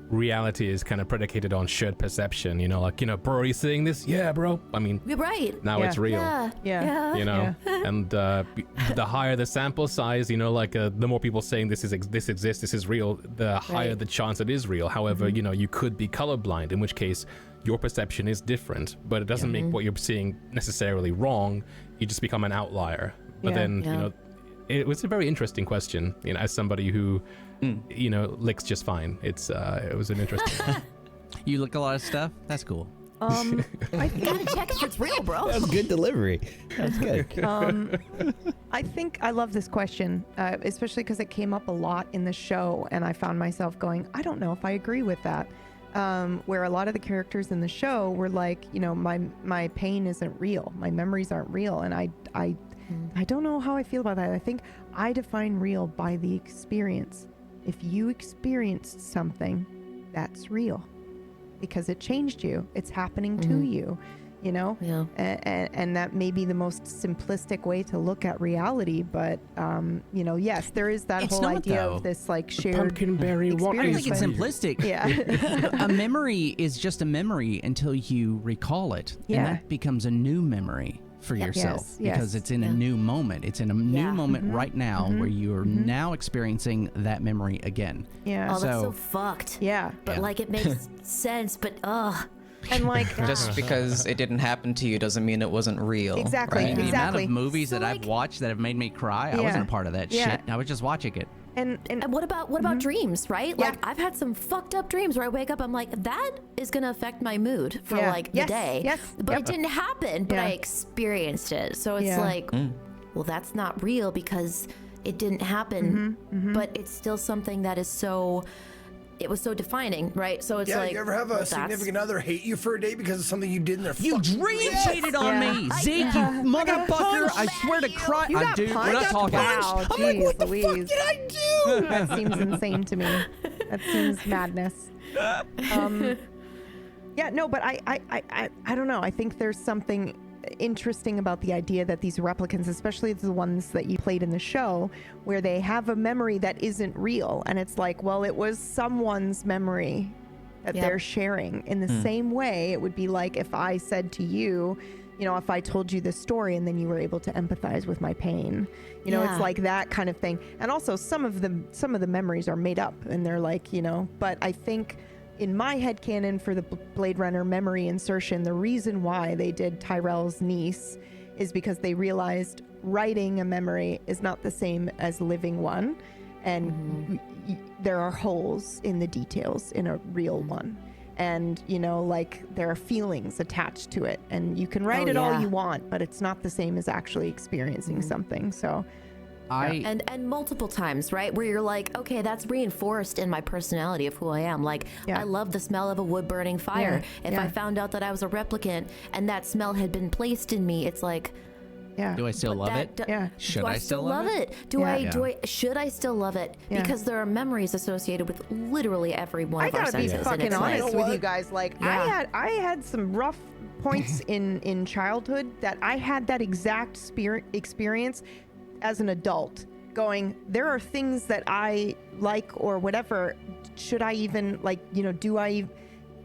reality is kind of predicated on shared perception, bro, are you saying this? Yeah, bro. I mean, You're right. now it's real. Yeah. And the higher the sample size, the more people saying this exists, this is real, the higher the chance it is real. However, you could be colorblind, in which case your perception is different, but it doesn't make what you're seeing necessarily wrong. You just become an outlier. But then, it was a very interesting question, as somebody who, licks just fine. It was an interesting. You lick a lot of stuff? That's cool. You gotta check if it's real, bro. That was good delivery. That's good. I think I love this question, especially because it came up a lot in the show, and I found myself going, I don't know if I agree with that. Where a lot of the characters in the show were like, my pain isn't real, my memories aren't real, and I don't know how I feel about that. I think I define real by the experience. If you experienced something, that's real, because it changed you. It's happening to you, and that may be the most simplistic way to look at reality. But, yes, there is that whole idea of this like shared Pumpkinberry, what I don't experience. think it's simplistic. Yeah. A memory is just a memory until you recall it. Yeah. And that becomes a new memory for yourself, Yes, because it's in a new moment. It's in a new moment right now where you're now experiencing that memory again. Yeah. Oh, that's so fucked. Yeah. But like it makes sense, but And like Just because it didn't happen to you doesn't mean it wasn't real. Exactly. right? The amount Exactly. of movies So, that I've watched that have made me cry, I wasn't a part of that shit. I was just watching it. and And what about dreams, right? Like I've had some fucked up dreams where I wake up, I'm like, that is gonna affect my mood for like the day. Yes. But it didn't happen, but I experienced it. So it's like, well, that's not real because it didn't happen, but it's still something that is it was so defining, right? So it's like, you ever have a significant other hate you for a day because of something you did in their You dream cheated on me, Zeke, you motherfucker! I swear to Christ, You I got do. We're punched? not talking. Wow, I'm like, what the Louise. fuck did I do? That seems insane to me. That seems madness. Yeah, no, but I don't know. I think there's something interesting about the idea that these replicants, especially the ones that you played in the show, where they have a memory that isn't real, and it's like, well, it was someone's memory that they're sharing. In the same way, it would be like if I said to you, if I told you this story and then you were able to empathize with my pain, it's like that kind of thing. And also some of the memories are made up, and they're like, but I think in my headcanon for the Blade Runner memory insertion, the reason why they did Tyrell's niece is because they realized writing a memory is not the same as living one, and there are holes in the details in a real one, and like there are feelings attached to it, and you can write it all you want, but it's not the same as actually experiencing something. So and multiple times, right, where you're like, okay, that's reinforced in my personality of who I am. Like, I love the smell of a wood burning fire. If I found out that I was a replicant and that smell had been placed in me, it's like, do I still love it? Should do I still love it? Should I still love it? Yeah. Because there are memories associated with literally every one I of our gotta be senses. fucking and it's honest like, with you guys. Like I had some rough points in childhood that I had that exact experience as an adult, going, there are things that I like or whatever. Should I even do I?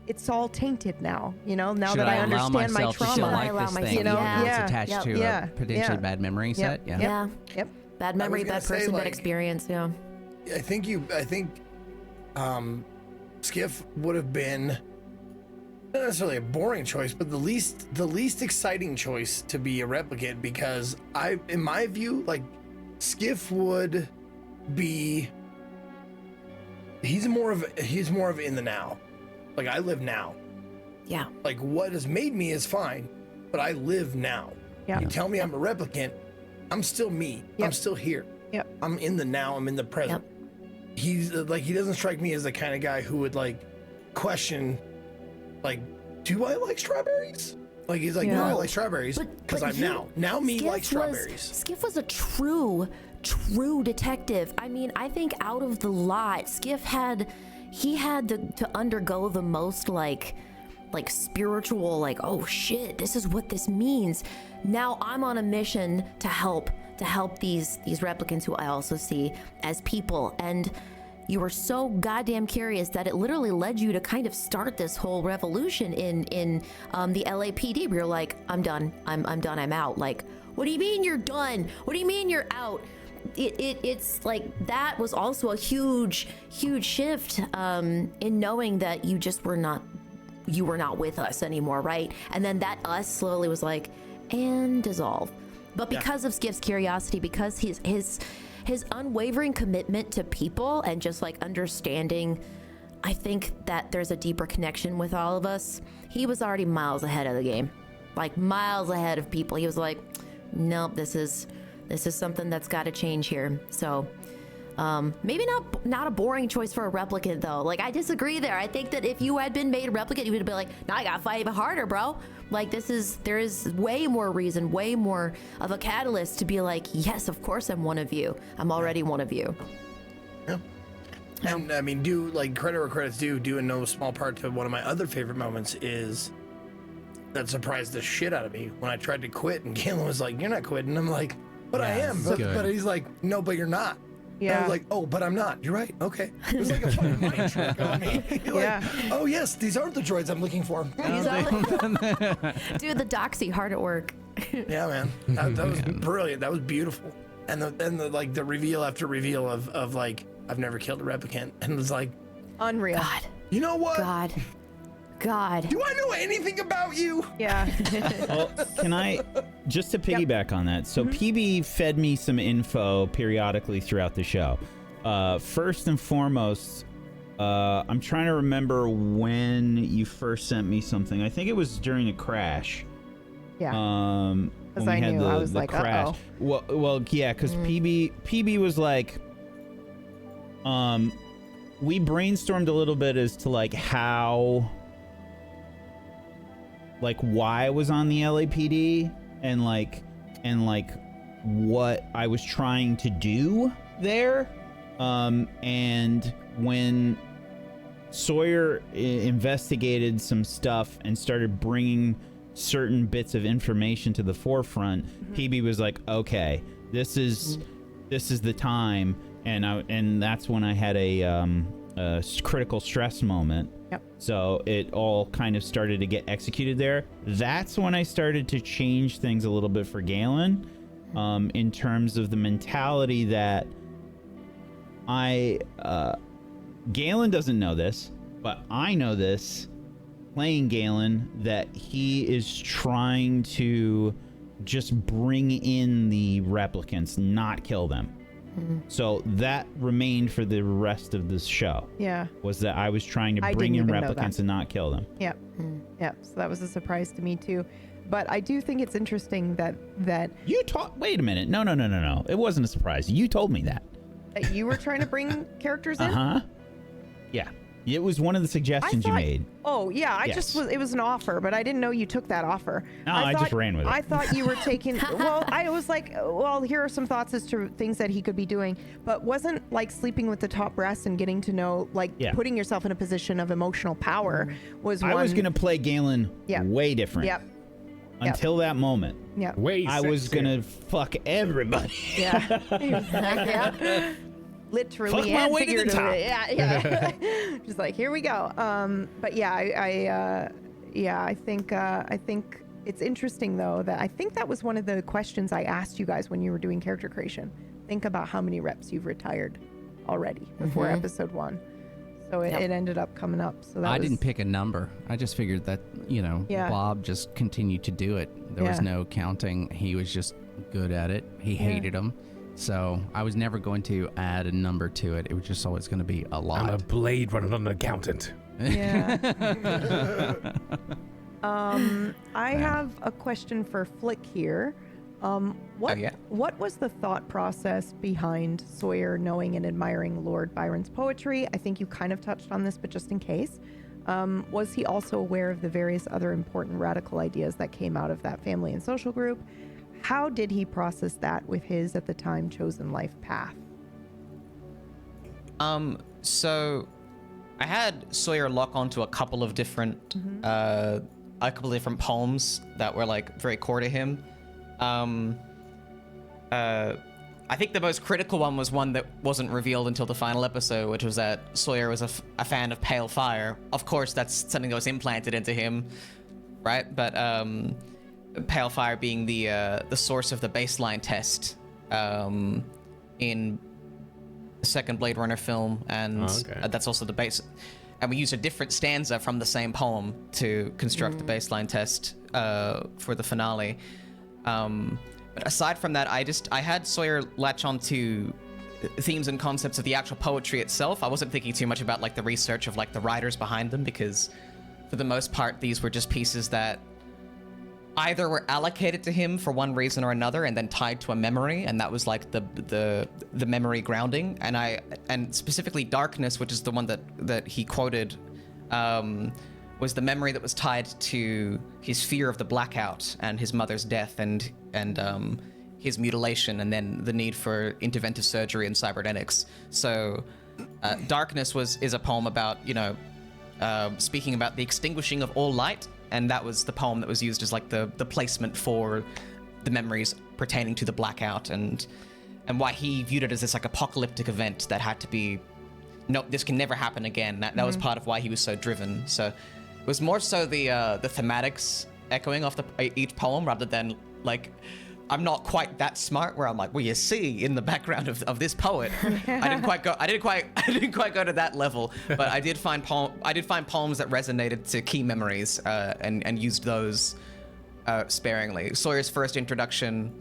It's all tainted now, now Should that I allow understand my myself to trauma. still Should I like allow this myself- thing, you know, even though yeah, it's attached to yeah, a potentially bad memory set? Yep. Yeah. Yep. Bad memory, gonna bad say, person, bad like- experience. Yeah. I think Skiff would have been not necessarily a boring choice, but the least exciting choice to be a replicant, because in my view, like, Skiff would be, he's more of in the now. Like, I live now. Yeah. Like, what has made me is fine, but I live now. Yeah. You tell me I'm a replicant, I'm still me. Yep. I'm still here. Yep. I'm in the now. I'm in the present. He's like, he doesn't strike me as the kind of guy who would like question, like, do I like strawberries? Like, he's like, no, I like strawberries because I'm now. Now me likes strawberries. Skiff was a true detective. I mean, I think out of the lot, Skiff had to undergo the most like spiritual, like, oh shit, this is what this means. Now I'm on a mission to help these replicants who I also see as people. And you were so goddamn curious that it literally led you to kind of start this whole revolution in the LAPD. We were like, I'm done. I'm done. I'm out. Like, what do you mean you're done? What do you mean you're out? It's like, that was also a huge shift in knowing that you were not with us anymore, right? And then that us slowly was like, and dissolve. But because of Skiff's curiosity, because his unwavering commitment to people and just like understanding, I think that there's a deeper connection with all of us. He was already miles ahead of the game, like miles ahead of people. He was like, nope, this is something that's got to change here. So maybe not a boring choice for a replicant though. Like, I disagree there. I think that if you had been made a replicant, you would have been like, nah, I gotta fight even harder, bro. Like, there is way more reason, way more of a catalyst to be like, yes, of course I'm one of you. I'm already one of you. Yeah. And I mean, credit where credit's due in no small part to one of my other favorite moments is that surprised the shit out of me when I tried to quit and Galen was like, you're not quitting. I'm like, but I am. But he's like, no, but you're not. Yeah. And I was like, oh, but I'm not. You're right. Okay. It was like a fucking money trick on me. Like, oh, yes, these aren't the droids I'm looking for. Dude, the doxy, hard at work. Yeah, man. That was brilliant. That was beautiful. And the reveal after reveal of like, I've never killed a replicant. And it was like, unreal. God. You know what? God. Do I know anything about you? Yeah. Well, can I, just to piggyback on that, so PB fed me some info periodically throughout the show. First and foremost, I'm trying to remember when you first sent me something. I think it was during a crash. Yeah. Because I knew, I was like, crash. uh-oh. Well, yeah, because PB was like, we brainstormed a little bit as to like how, like, why I was on the LAPD and like what I was trying to do there. And when Sawyer investigated some stuff and started bringing certain bits of information to the forefront, PB was like, okay, this is the time. And that's when I had a critical stress moment. Yep. So it all kind of started to get executed there. That's when I started to change things a little bit for Galen, in terms of the mentality that Galen doesn't know this, but I know this, playing Galen, that he is trying to just bring in the replicants, not kill them. So that remained for the rest of this show. Yeah. Was that I was trying to I bring didn't in even know replicants that. and not kill them. Yep. Yep. So that was a surprise to me too. But I do think it's interesting that You wait a minute. No. It wasn't a surprise. You told me that. you were trying to bring characters in. Uh-huh. Yeah. It was one of the suggestions you made. Oh, yeah. It was an offer, but I didn't know you took that offer. No, I just ran with it. I thought you were taking, well, I was like, well, here are some thoughts as to things that he could be doing, but wasn't like sleeping with the top brass and getting to know, like putting yourself in a position of emotional power was one. I was going to play Galen way different. Yep. Until that moment. Yeah. I was going to fuck everybody. Yeah. He was like, yeah. Literally Fuck my and way to the top. figuratively. Yeah. Just like, here we go. But yeah, I think it's interesting though that I think that was one of the questions I asked you guys when you were doing character creation. Think about how many reps you've retired already before episode 1. So it ended up coming up. So that didn't pick a number. I just figured that, Bob just continued to do it. There was no counting. He was just good at it. He hated them. So I was never going to add a number to it. It was just always going to be a lot. I'm a blade runner, not an accountant. Yeah. I have a question for Flick here. What was the thought process behind Sawyer knowing and admiring Lord Byron's poetry? I think you kind of touched on this, but just in case. Was he also aware of the various other important radical ideas that came out of that family and social group? How did he process that with his, at the time, chosen life path? So I had Sawyer lock onto a couple of different poems that were like very core to him. I think the most critical one was one that wasn't revealed until the final episode, which was that Sawyer was a fan of pale fire. Of course, that's something that was implanted into him, right? But pale fire being the source of the baseline test in the second Blade Runner film, and that's also the base. And we used a different stanza from the same poem to construct the baseline test for the finale. But aside from that, I had Sawyer latch onto themes and concepts of the actual poetry itself. I wasn't thinking too much about like the research of like the writers behind them, because for the most part, these were just pieces that either were allocated to him for one reason or another and then tied to a memory, and that was like the memory grounding. And specifically Darkness, which is the one that he quoted, was the memory that was tied to his fear of the blackout and his mother's death and his mutilation, and then the need for interventive surgery and cybernetics. So Darkness is a poem about, speaking about the extinguishing of all light, and that was the poem that was used as like the placement for the memories pertaining to the blackout, and why he viewed it as this like apocalyptic event that had to be, no, this can never happen again. That was part of why he was so driven. So it was more so the thematics echoing off each poem, rather than like, I'm not quite that smart where I'm like, well, you see in the background of this poet. I didn't quite go to that level, but I did find poems that resonated to key memories, and used those sparingly. Sawyer's first introduction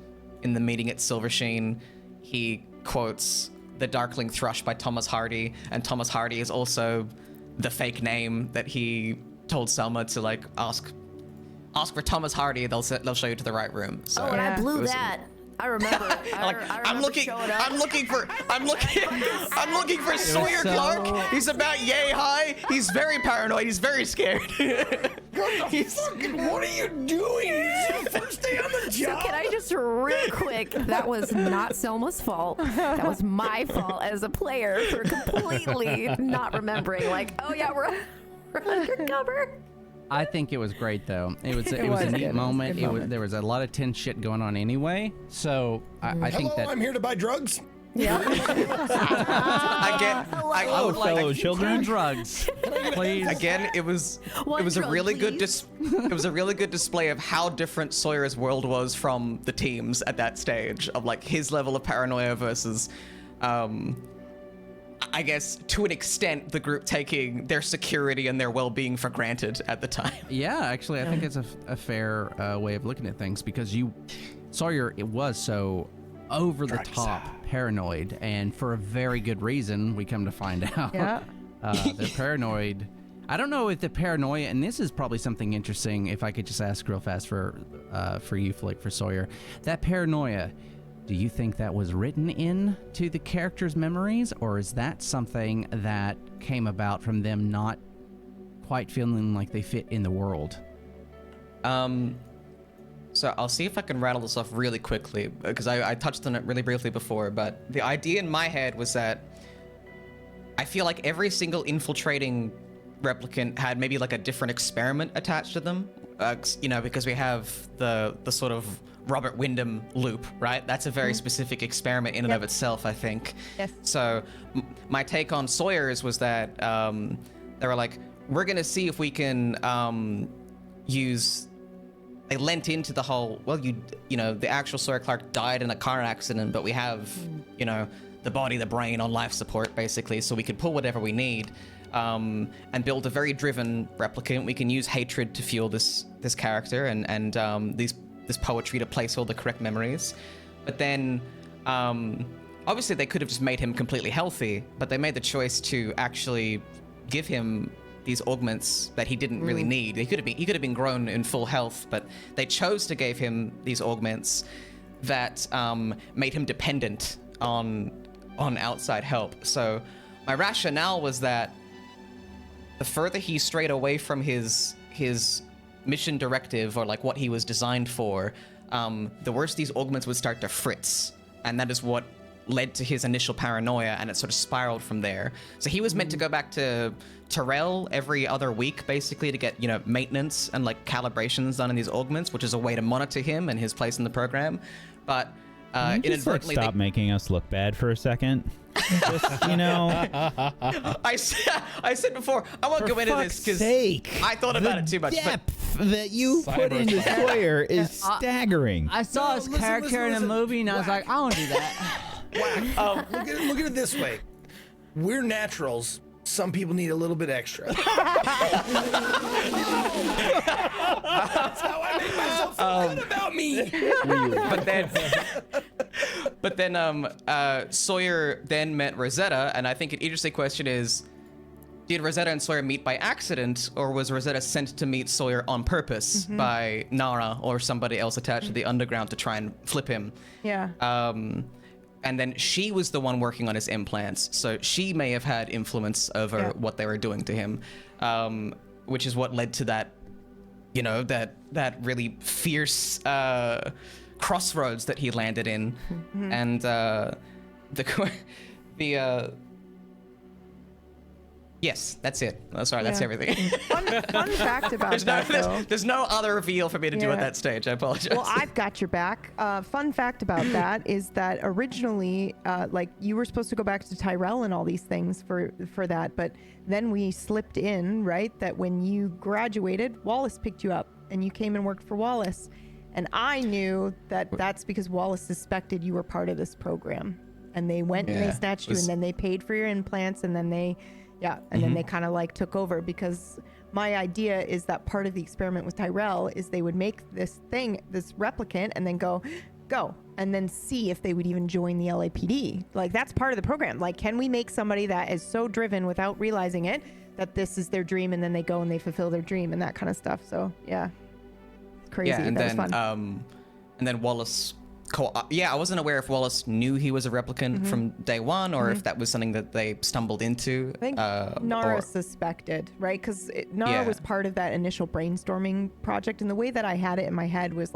in the meeting at Silversheen, he quotes The Darkling Thrush by Thomas Hardy, and Thomas Hardy is also the fake name that he told Selma to like ask for Thomas Hardy. They'll show you to the right room. So, and I blew that. I remember. I'm looking for Sawyer Clark. He's about yay high. He's very paranoid. He's very scared. What are you doing? It's your first day on the job. So can I just real quick? That was not Selma's fault. That was my fault as a player for completely not remembering. Like, oh yeah, we're undercover. I think it was great though. It was a neat moment. There was a lot of tense shit going on anyway. So I think that I'm here to buy drugs. Yeah. I would like fellow children. Drugs, please. Again, it was a really good display of how different Sawyer's world was from the teams at that stage, of like his level of paranoia versus I guess to an extent the group taking their security and their well-being for granted at the time. Yeah, actually I think it's a fair way of looking at things, because Sawyer, it was so over the top paranoid, and for a very good reason, we come to find out. Yeah. They're paranoid. I don't know if the paranoia, and this is probably something interesting, if I could just ask real fast for you, Flick, for Sawyer, that paranoia, do you think that was written in to the characters' memories, or is that something that came about from them not quite feeling like they fit in the world? So I'll see if I can rattle this off really quickly, because I touched on it really briefly before, but the idea in my head was that I feel like every single infiltrating replicant had maybe like a different experiment attached to them, because we have the sort of Robert Wyndham loop, right? That's a very specific experiment in and of itself, I think. Yes. So my take on Sawyer's was that they were like, we're going to see if we can use... They lent into the whole, well, the actual Sawyer Clark died in a car accident, but we have, the body, the brain on life support, basically, so we could pull whatever we need and build a very driven replicant. We can use hatred to fuel this character and this poetry to place all the correct memories. But then, obviously, they could have just made him completely healthy, but they made the choice to actually give him these augments that he didn't really need. He could have been grown in full health, but they chose to give him these augments that made him dependent on outside help. So my rationale was that the further he strayed away from his mission directive, or like what he was designed for, the worse these augments would start to fritz, and that is what led to his initial paranoia, and it sort of spiraled from there. So he was meant to go back to Terrell every other week, basically, to get, maintenance and like calibrations done in these augments, which is a way to monitor him and his place in the program. But inadvertently, stop making us look bad for a second. Just, I said before, I won't go into this because I thought about it too much. The depth that you put into Sawyer is staggering. I saw his character in a movie, and I was like, I want to do that. Wow. Look at it this way. We're naturals. Some people need a little bit extra. That's how I make myself feel good about me. But then Sawyer then met Rosetta, and I think an interesting question is, did Rosetta and Sawyer meet by accident, or was Rosetta sent to meet Sawyer on purpose by Nara or somebody else attached to the underground to try and flip him? Yeah. And then she was the one working on his implants, so she may have had influence over what they were doing to him, which is what led to that, that really fierce crossroads that he landed in, and yes, that's it. Oh, sorry, that's everything. Fun fact about though. There's no other reveal for me to do at that stage. I apologize. Well, I've got your back. Fun fact about that is that originally, you were supposed to go back to Tyrell and all these things for that, but then we slipped in, right, that when you graduated, Wallace picked you up and you came and worked for Wallace. And I knew that that's because Wallace suspected you were part of this program. And they went and they snatched you, and then they paid for your implants, and then they... Yeah, and then they kind of took over, because my idea is that part of the experiment with Tyrell is they would make this replicant, and then go, and then see if they would even join the LAPD. That's part of the program. Can we make somebody that is so driven without realizing it that this is their dream, and then they go and they fulfill their dream and that kind of stuff. So yeah, it's crazy. Yeah, and that then was fun. And then Wallace. I wasn't aware if Wallace knew he was a replicant from day one, or if that was something that they stumbled into. I think Nara suspected, right? Because Nara was part of that initial brainstorming project, and the way that I had it in my head was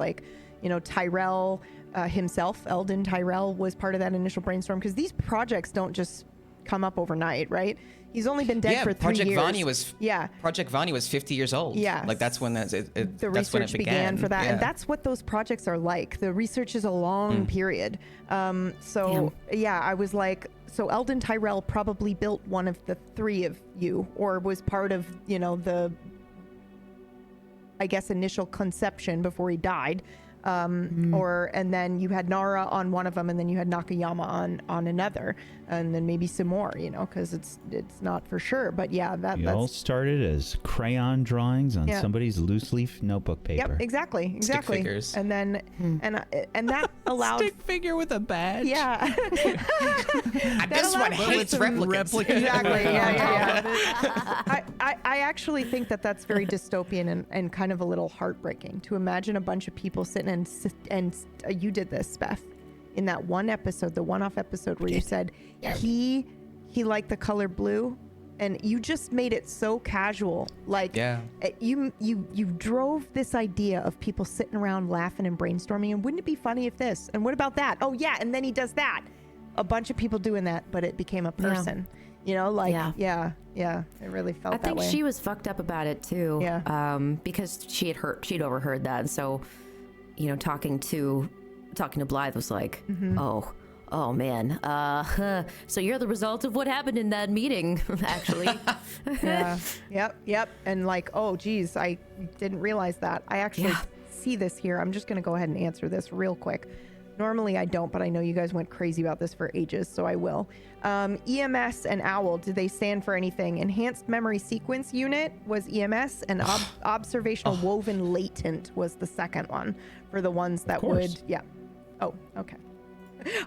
Tyrell himself, Eldon Tyrell, was part of that initial brainstorm, because these projects don't just come up overnight, right? He's only been dead for 3 years. Project Vanya was 50 years old. Yeah. That's when the research began for that. Yeah. And that's what those projects are like. The research is a long period. I was like, so Eldon Tyrell probably built one of the three of you, or was part of, the, I guess, initial conception before he died. And then you had Nara on one of them, and then you had Nakayama on another, and then maybe some more, because it's not for sure. But yeah, that's all started as crayon drawings on somebody's loose leaf notebook paper. Yep, exactly. Stick figures. And then and that allowed stick figure with a badge. Yeah. And this one hates replicants. Exactly. Yeah. I actually think that's very dystopian and kind of a little heartbreaking to imagine a bunch of people sitting and you did this, Beth. in that one episode, the one-off episode where you said he liked the color blue, and you just made it so casual. Like you drove this idea of people sitting around laughing and brainstorming, and wouldn't it be funny if this, and what about that? Oh yeah, and then he does that. A bunch of people doing that, but it became a person. You know, like it really felt that way. I think she was fucked up about it too. Yeah. Because she'd overheard that, and so, you know, talking to Blythe was like, oh man, so you're the result of what happened in that meeting, actually. Yep. And like, oh geez, I didn't realize that. I actually see this here. I'm just gonna go ahead and answer this real quick. Normally I don't, but I know you guys went crazy about this for ages, so I will. EMS and OWL, did they stand for anything? Enhanced Memory Sequence Unit was EMS, and Observational Woven Latent was the second one for the ones that would, Oh, okay.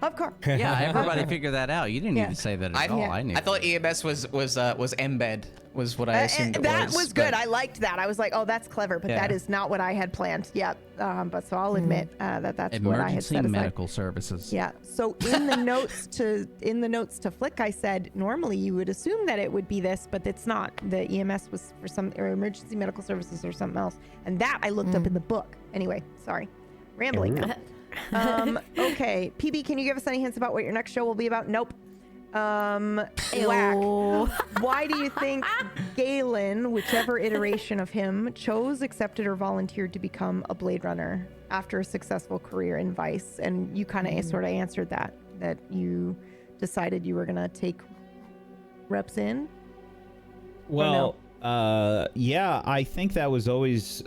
Of course. Yeah, everybody figured that out. You didn't need to say that at all. I knew. I thought EMS was embed was what I assumed it was. That was good. I liked that. I was like, oh, that's clever, but that is not what I had planned. Yep. But so I'll admit that's what I had set aside. Emergency medical services. Yeah. So in the notes to Flick, I said normally you would assume that it would be this, but it's not. The EMS was for some or emergency medical services or something else, and that I looked up in the book. Anyway, sorry, rambling now. Okay, PB, can you give us any hints about what your next show will be about? Nope. Whack. Why do you think Galen, whichever iteration of him, chose, accepted, or volunteered to become a Blade Runner after a successful career in Vice? And you kind of sort of answered that you decided you were going to take reps in? Well, yeah, I think that was always...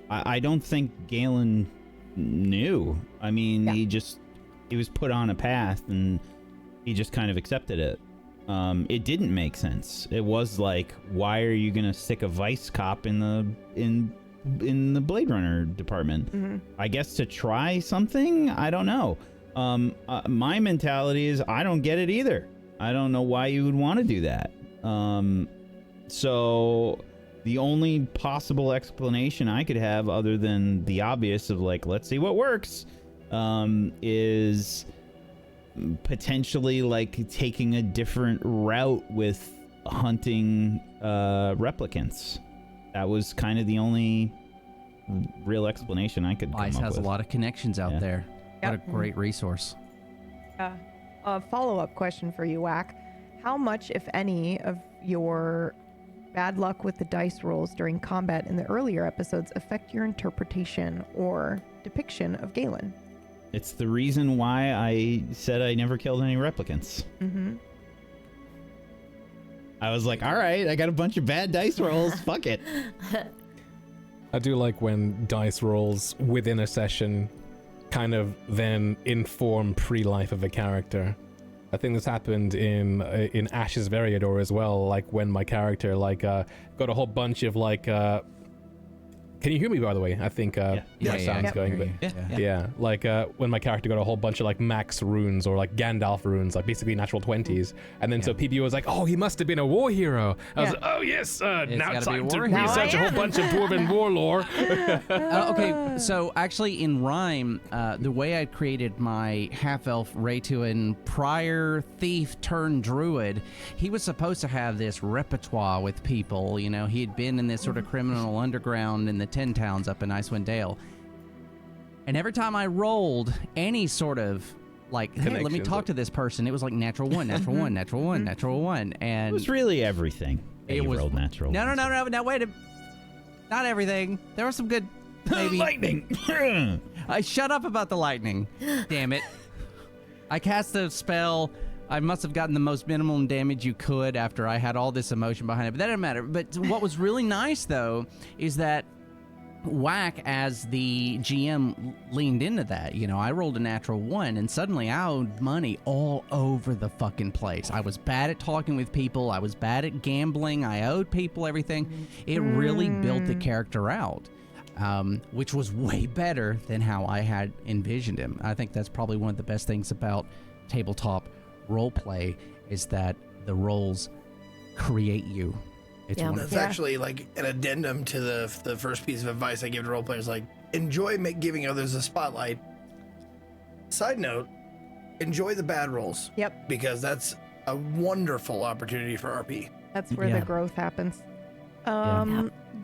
I don't think Galen knew. I mean, he was put on a path and he just kind of accepted it. It didn't make sense. It was like, why are you gonna stick a vice cop in the Blade Runner department? I guess to try something. I don't know. My mentality is I don't get it either. I don't know why you would want to do that. So the only possible explanation I could have, other than the obvious of like, let's see what works, is potentially like taking a different route with hunting replicants. That was kind of the only real explanation I could come up with. Vice has a lot of connections out there. What a great resource. A follow-up question for you, Whack. How much, if any, of your bad luck with the dice rolls during combat in the earlier episodes affect your interpretation or depiction of Galen? It's the reason why I said I never killed any replicants. I was like, all right, I got a bunch of bad dice rolls. Fuck it. I do like when dice rolls within a session kind of then inform pre-life of a character. I think this happened in Ash's Variador as well, like when my character got a whole bunch of like can you hear me, by the way? I think my sound's going, but like when my character got a whole bunch of like max runes or like Gandalf runes, like basically natural 20s, and then so PB was like, oh, he must have been a war hero. I was like, oh yes, now it's time to research a whole bunch of dwarven war lore. Okay, so actually in Rhyme, the way I created my half-elf Raytuan prior thief turned druid, he was supposed to have this repertoire with people. You know, he had been in this sort of criminal underground in the 10 towns up in Icewind Dale. And every time I rolled any sort of like, hey, let me talk to this person, it was like natural one, natural one, natural one, natural one. And it was really everything. It was rolled natural. No, wait not everything. There was some good maybe lightning. I shut up about the lightning. Damn it. I cast the spell. I must have gotten the most minimum damage you could after I had all this emotion behind it, but that didn't matter. But what was really nice though is that Whack, as the GM, leaned into that. You know, I rolled a natural 1 and suddenly I owed money all over the fucking place. I was bad at talking with people. I was bad at gambling. I owed people everything. It really built the character out, which was way better than how I had envisioned him. I think that's probably one of the best things about tabletop role play is that the roles create you. It's That's actually like an addendum to the first piece of advice I give to role players, like enjoy giving others a spotlight. Side note, enjoy the bad rolls. Yep. Because that's a wonderful opportunity for RP. That's where the growth happens.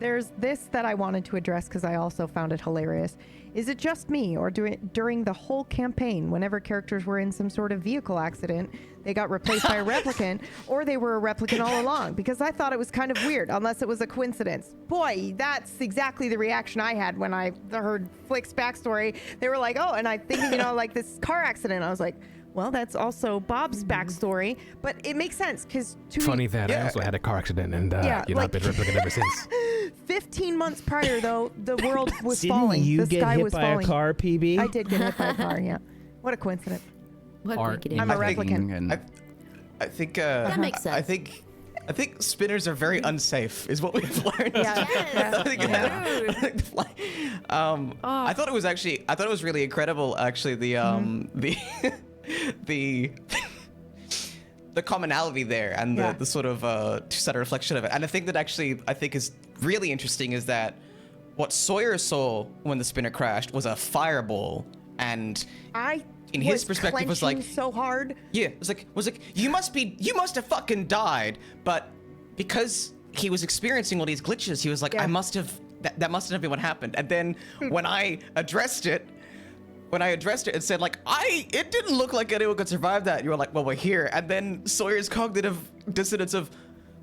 There's this that I wanted to address because I also found it hilarious. Is it just me, or during the whole campaign, whenever characters were in some sort of vehicle accident, they got replaced by a replicant, or they were a replicant all along? Because I thought it was kind of weird, unless it was a coincidence. Boy, that's exactly the reaction I had when I heard Flick's backstory. They were like, oh, and I'm thinking, like this car accident. I was like, well, that's also Bob's backstory, but it makes sense because Funny that I also had a car accident and I've been replicant ever since. 15 months prior, though, the world was Didn't falling. you The get sky hit was by falling. a car, PB? I did get hit by a car. Yeah, what a coincidence. What Art we I'm a making replicant. and- I think That makes sense. I think spinners are very unsafe, is what we've learned. Yeah. Yes. I thought it was really incredible. Actually, the commonality there and the sort of two-sided reflection of it. And the thing that actually I think is really interesting is that what Sawyer saw when the spinner crashed was a fireball, and in his perspective was like so hard. Yeah, it was like you must have fucking died, but because he was experiencing all these glitches, he was like, I must have that must have been what happened. And then when I addressed it and said like, it didn't look like anyone could survive that, you were like, well, we're here. And then Sawyer's cognitive dissonance of,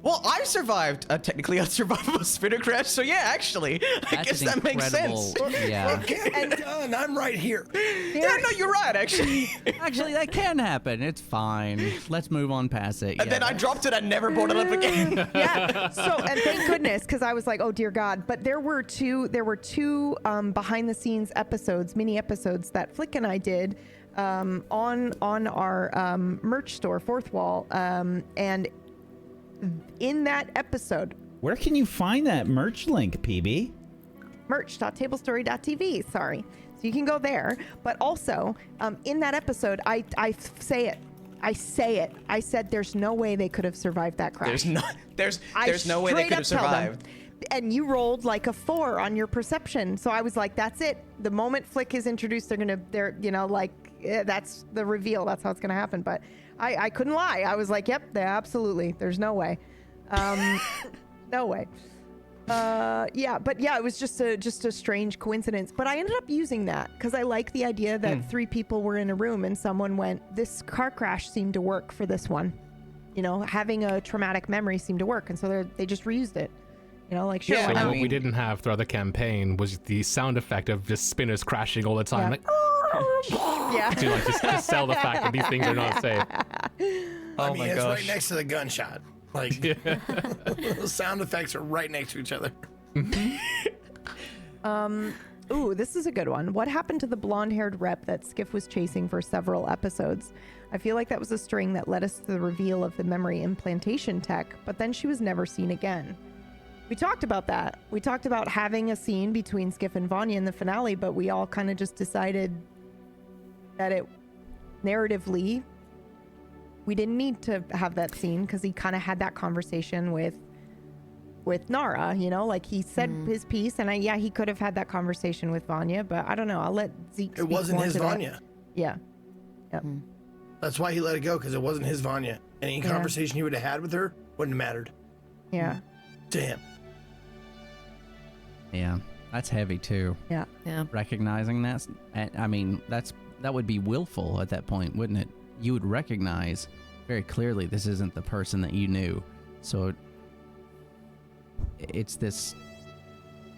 well, I survived a technically unsurvivable spinner crash, so yeah, actually, I guess that makes sense. Yeah. And done. I'm right here. Yeah, no, you're right, actually. Actually, that can happen. It's fine. Let's move on past it. And then I dropped it and never brought it up again. Yeah. So, and thank goodness, because I was like, oh dear God. But there were two behind the scenes episodes, mini episodes that Flick and I did on our merch store, Fourth Wall, and in that episode, Where can you find that merch link, PB? merch.tablestory.tv, sorry. So you can go there. But also, in that episode, I say it. I said there's no way they could have survived that crash. There's no way they could have survived. And you rolled like a 4 on your perception. So I was like, that's it. The moment Flick is introduced, that's the reveal. That's how it's going to happen. But I couldn't lie. I was like, yep, absolutely. There's no way. No way. It was just a strange coincidence. But I ended up using that because I like the idea that 3 people were in a room and someone went, this car crash seemed to work for this one. Having a traumatic memory seemed to work. And so they just reused it. Sure. So why not? what we didn't have throughout the campaign was the sound effect of just spinners crashing all the time. Yeah. Like, yeah. to like just sell the fact that these things are not safe. I mean, it's right next to the gunshot. Like, the sound effects are right next to each other. Ooh, this is a good one. What happened to the blonde-haired rep that Skiff was chasing for several episodes? I feel like that was a string that led us to the reveal of the memory implantation tech, but then she was never seen again. We talked about that. We talked about having a scene between Skiff and Vanya in the finale, but we all kind of just decided that it narratively, we didn't need to have that scene because he kind of had that conversation with Nara, like he said his piece, and he could have had that conversation with Vanya, but I don't know. I'll let Zeke speak. It wasn't more his to that. Vanya. Yeah. Yep. That's why he let it go, because it wasn't his Vanya. Any conversation he would have had with her wouldn't have mattered Yeah. to him. Yeah, that's heavy too. Yeah. Yeah. Recognizing that, I mean, that would be willful at that point, wouldn't it? You would recognize very clearly this isn't the person that you knew. So it's this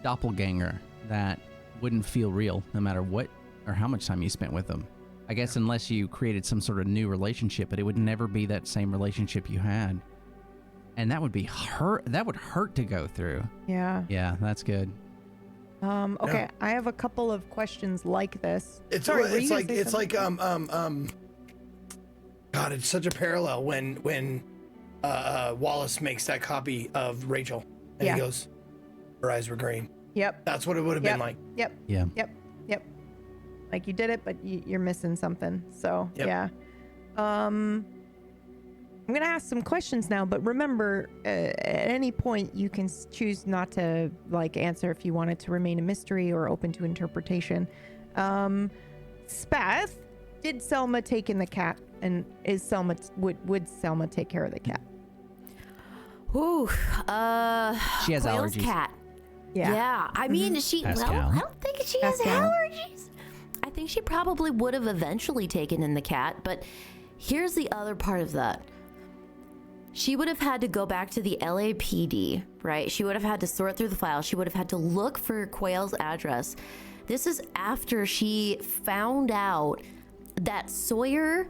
doppelganger that wouldn't feel real no matter what or how much time you spent with them. I guess unless you created some sort of new relationship, but it would never be that same relationship you had. And that would be hurt. That would hurt to go through. Yeah. Yeah, that's good. Okay, I have a couple of questions like this. It's Sorry, were you gonna like say God, it's such a parallel when Wallace makes that copy of Rachel and he goes, her eyes were green. Yep. That's what it would have been like. Yep. Yeah. Yep. Like you did it, but you're missing something. So Yep. I'm gonna ask some questions now, but remember, at any point you can choose not to answer if you want it to remain a mystery or open to interpretation. Spath, Did Selma take in the cat? And is Selma would Selma take care of the cat? Ooh, She has Quayle's allergies. cat. Yeah. Yeah, I mean, Pascal. I don't think she has Pascal. allergies. I think she probably would have eventually taken in the cat, but here's the other part of that. She would have had to go back to the LAPD, right? She would have had to sort through the files. She would have had to look for Quayle's address. This is after she found out that Sawyer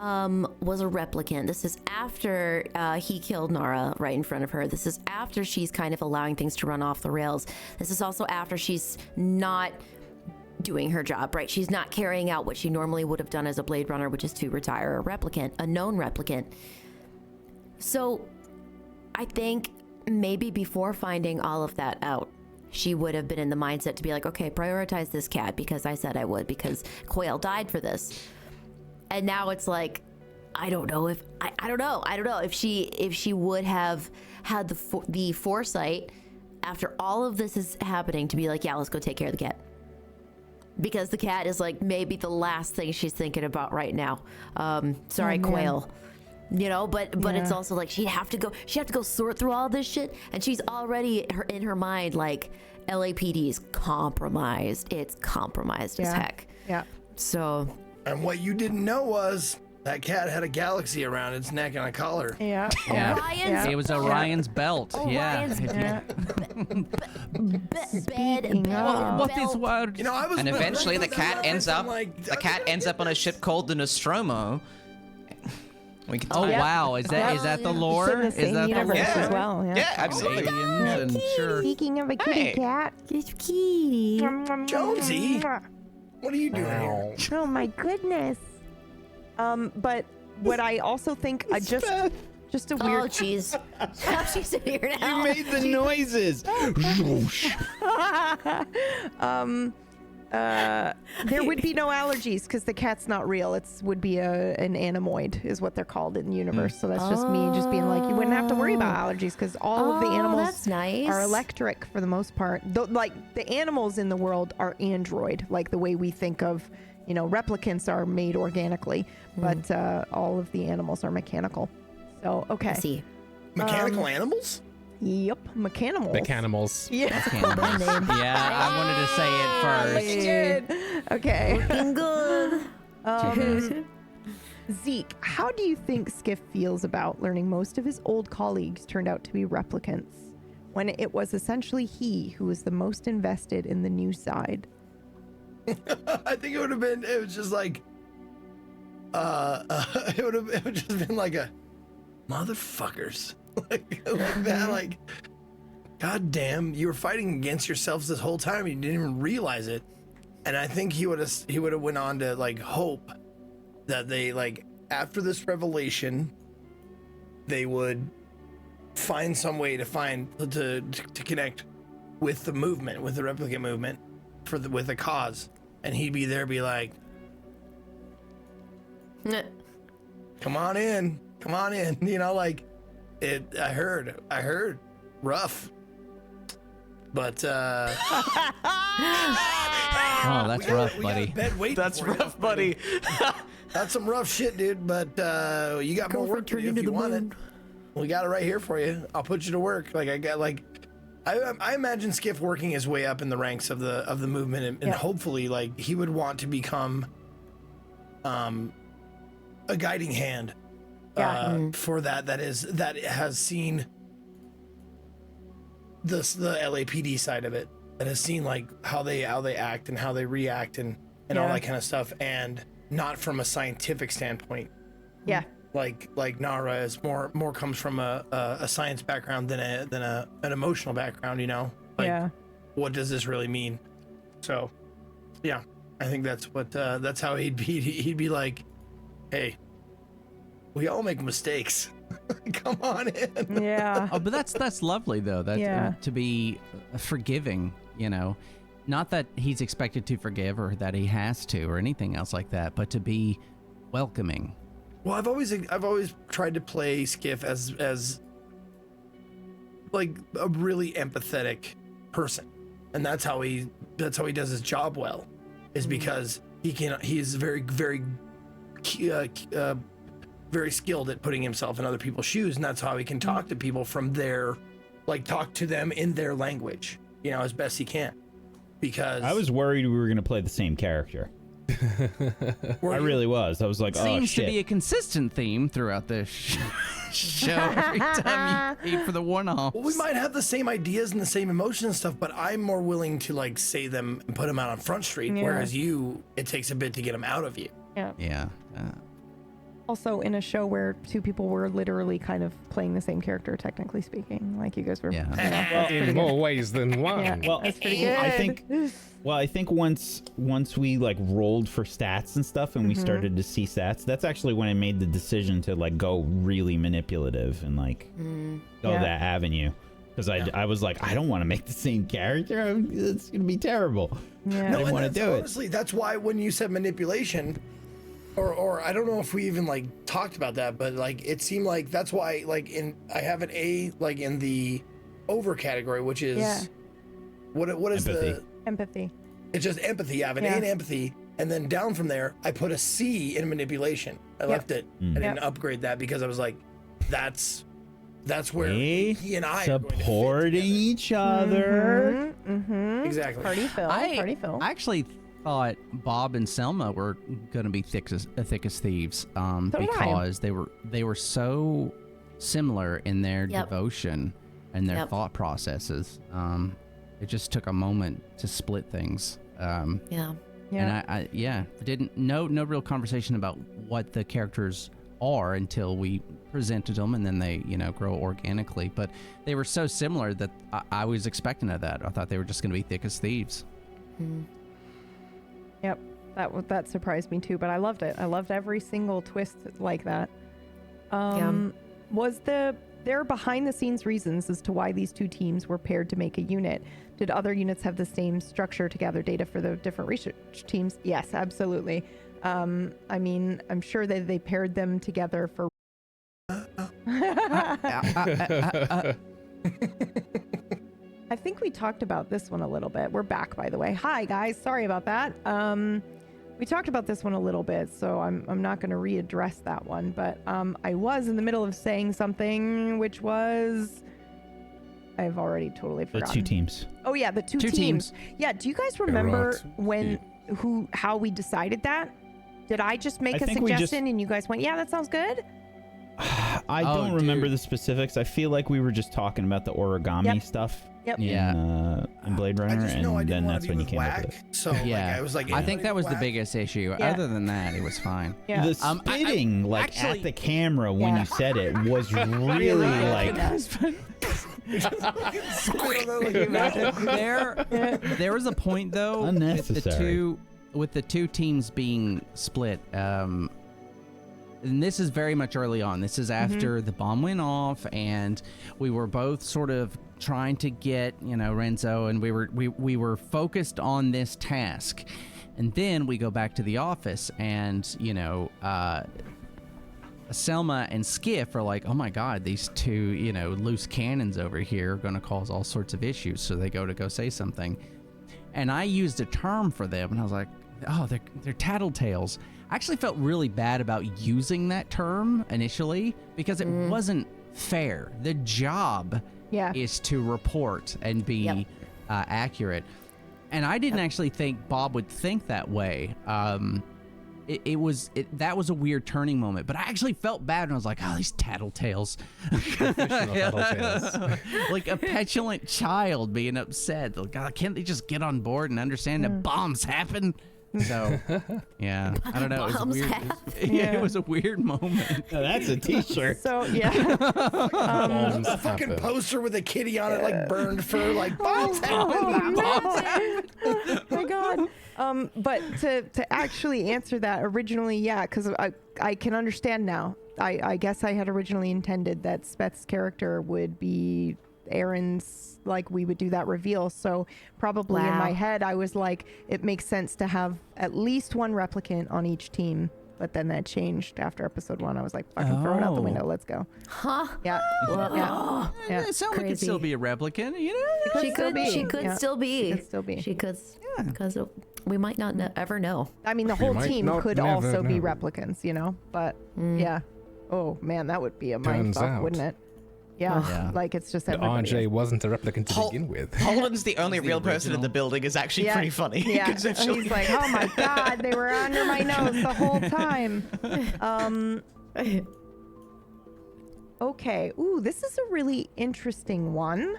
was a replicant. This is after he killed Nara right in front of her. This is after she's kind of allowing things to run off the rails. This is also after she's not doing her job, right? She's not carrying out what she normally would have done as a Blade Runner, which is to retire a replicant, a known replicant. So I think maybe before finding all of that out, she would have been in the mindset to be like, okay, prioritize this cat because I said I would, because Quayle died for this. And now it's like, I don't know if she would have had the foresight after all of this is happening to be like, yeah, let's go take care of the cat. Because the cat is like maybe the last thing she's thinking about right now. Sorry, Quayle. You know, but it's also like she'd have to go sort through all this shit, and she's already in her mind like LAPD is compromised. It's compromised as heck. Yeah. So. And what you didn't know was that cat had a galaxy around its neck and a collar. Yeah. Orion's, It was Orion's belt. Orion's Yeah. Speaking of- What is words? You know, I was. And eventually the I was cat looking ends at up it, the cat ends up on a ship called the Nostromo. We can Oh talk. wow, is that the It's lore? in the Is same that the universe lore? as well. Yeah. Yeah, absolutely. Aliens and sure. Speaking of a kitty Hey. cat. It's kitty. Jonesy. What are you doing here? Oh my goodness. But what I also think just a Oh weird jeez. She's in here now. You made the noises. there would be no allergies because the cat's not real. It would be an animoid is what they're called in the universe. So that's just me just being like, you wouldn't have to worry about allergies because all of the animals that's nice. are electric for the most part. Like the animals in the world are android, like the way we think of, you know, replicants are made organically, but all of the animals are mechanical. So, okay. I see. Mechanical animals? Yep, mechanimals. Mechanicals. Yeah. Yeah, I wanted to say it first. Okay. Looking good. Zeke, how do you think Skiff feels about learning most of his old colleagues turned out to be replicants when it was essentially he who was the most invested in the new side? I think it was just like, it would just been like a motherfuckers. like that, like, god damn, you were fighting against yourselves this whole time and you didn't even realize it. And I think he would have went on to like hope that they, like, after this revelation, they would find some way to connect with the movement, with the replicant movement, with the cause, and he'd be there, be like, come on in, you know, like it. I heard, rough, but Oh, that's rough, we buddy. got a bed waiting That's for you. rough, buddy. That's some rough shit, dude. But you got more work to do if you want it. We got it right here for you. I'll put you to work. Like I imagine Skiff working his way up in the ranks of the movement, and hopefully, like, he would want to become a guiding hand for that has seen the LAPD side of it, that has seen like how they act and how they react and all that kind of stuff, and not from a scientific standpoint. Yeah. Like Nara is more comes from a science background than an emotional background, you know? Like, what does this really mean? So, yeah, I think that's what that's how he'd be like, hey, we all make mistakes. Come on in. Yeah. Oh, but that's lovely though. That to be forgiving, you know, not that he's expected to forgive or that he has to or anything else like that, but to be welcoming. Well, I've always tried to play Skiff as like a really empathetic person, and that's how he does his job well, is because he's very skilled at putting himself in other people's shoes, and that's how he can talk to people from their, like, talk to them in their language, you know, as best he can. Because I was worried we were going to play the same character. I really was. I was like, oh, Seems shit. to be a consistent theme throughout this show every time you eat for the one-offs. Well, we might have the same ideas and the same emotions and stuff, but I'm more willing to, like, say them and put them out on Front Street, whereas you, it takes a bit to get them out of you. Yeah. Also, in a show where two people were literally kind of playing the same character, technically speaking, like you guys were. Yeah. In more ways than one. Yeah. Well, That's pretty good. I think once we like rolled for stats and stuff, and we started to see stats, that's actually when I made the decision to like go really manipulative and like go that avenue. Because I was like, I don't want to make the same character. It's gonna be terrible. Yeah. I didn't want to do it. Honestly, that's why when you said manipulation, or I don't know if we even like talked about that, but like it seemed like that's why like I have an A like in the over category, which is what is Empathy. It's just empathy. I have an A in empathy, and then down from there, I put a C in manipulation. I left it. I didn't upgrade that because I was like, that's where he and I supporting each other. Exactly. Party Phil. I actually thought Bob and Selma were going to be thick as thieves because they were so similar in their devotion and their thought processes. It just took a moment to split things. And I didn't no real conversation about what the characters are until we presented them, and then they grow organically. But they were so similar that I was expecting of that. I thought they were just going to be thick as thieves. Yep, that surprised me too, but I loved it. I loved every single twist like that. Was there behind the scenes reasons as to why these two teams were paired to make a unit? Did other units have the same structure to gather data for the different research teams? Yes, absolutely. I mean, I'm sure that they paired them together for I think we talked about this one a little bit. We're back, by the way. Hi, guys. Sorry about that. We talked about this one a little bit, so I'm not going to readdress that one. But I was in the middle of saying something, which was... I've already totally forgotten. The two teams. Oh, yeah, the two teams. Yeah, do you guys remember how we decided that? Did I just make a suggestion and you guys went, yeah, that sounds good? I don't remember the specifics. I feel like we were just talking about the origami stuff. Yep. In Blade Runner, and then that's when you came up with it. So I was like, I think that was the biggest issue. Yeah. Other than that, it was fine. Yeah. The spitting, at the camera when you said it, was really like. There was a point though unnecessary with the two teams being split. And this is very much early on. This is after the bomb went off, and we were both sort of trying to get Renzo, and we were focused on this task. And then we go back to the office, and Selma and Skiff are like, oh my god, these two loose cannons over here are going to cause all sorts of issues. So they go say something, and I used a term for them, and I was like, oh, they're tattletales. I actually felt really bad about using that term initially because it wasn't fair. The job is to report and be accurate. And I didn't actually think Bob would think that way. That was a weird turning moment, but I actually felt bad, and I was like, oh, these tattletales. Like a petulant child being upset. Like, God, can't they just get on board and understand that bombs happen? So, yeah, I don't know. It was a weird, it was a weird moment. Oh, that's a t-shirt. So, a fucking poster with a kitty on it, like burned fur, like bombs happen. Oh my god. But to actually answer that originally, because I can understand now. I guess I had originally intended that Speth's character would be Aaron's, like we would do that reveal. So probably in my head, I was like, it makes sense to have at least one replicant on each team. But then that changed after episode 1. I was like, fucking throw it out the window. Let's go. Huh? Yeah. Selma could still be a replicant, She could still be. She could still be. She could. Because We might not ever know. I mean, the We whole might team not could never also be know. replicants, you know? But yeah. Oh, man, that would be a Turns mindfuck, out. wouldn't it? Yeah. Yeah. Like, it's just The everybody. RJ wasn't a replicant to Hol- begin with. Holland's the only the real person in original. the building is actually Yeah. pretty funny. Yeah. conceptually. He's like, oh my God, they were under my nose the whole time. Okay. Ooh, this is a really interesting one.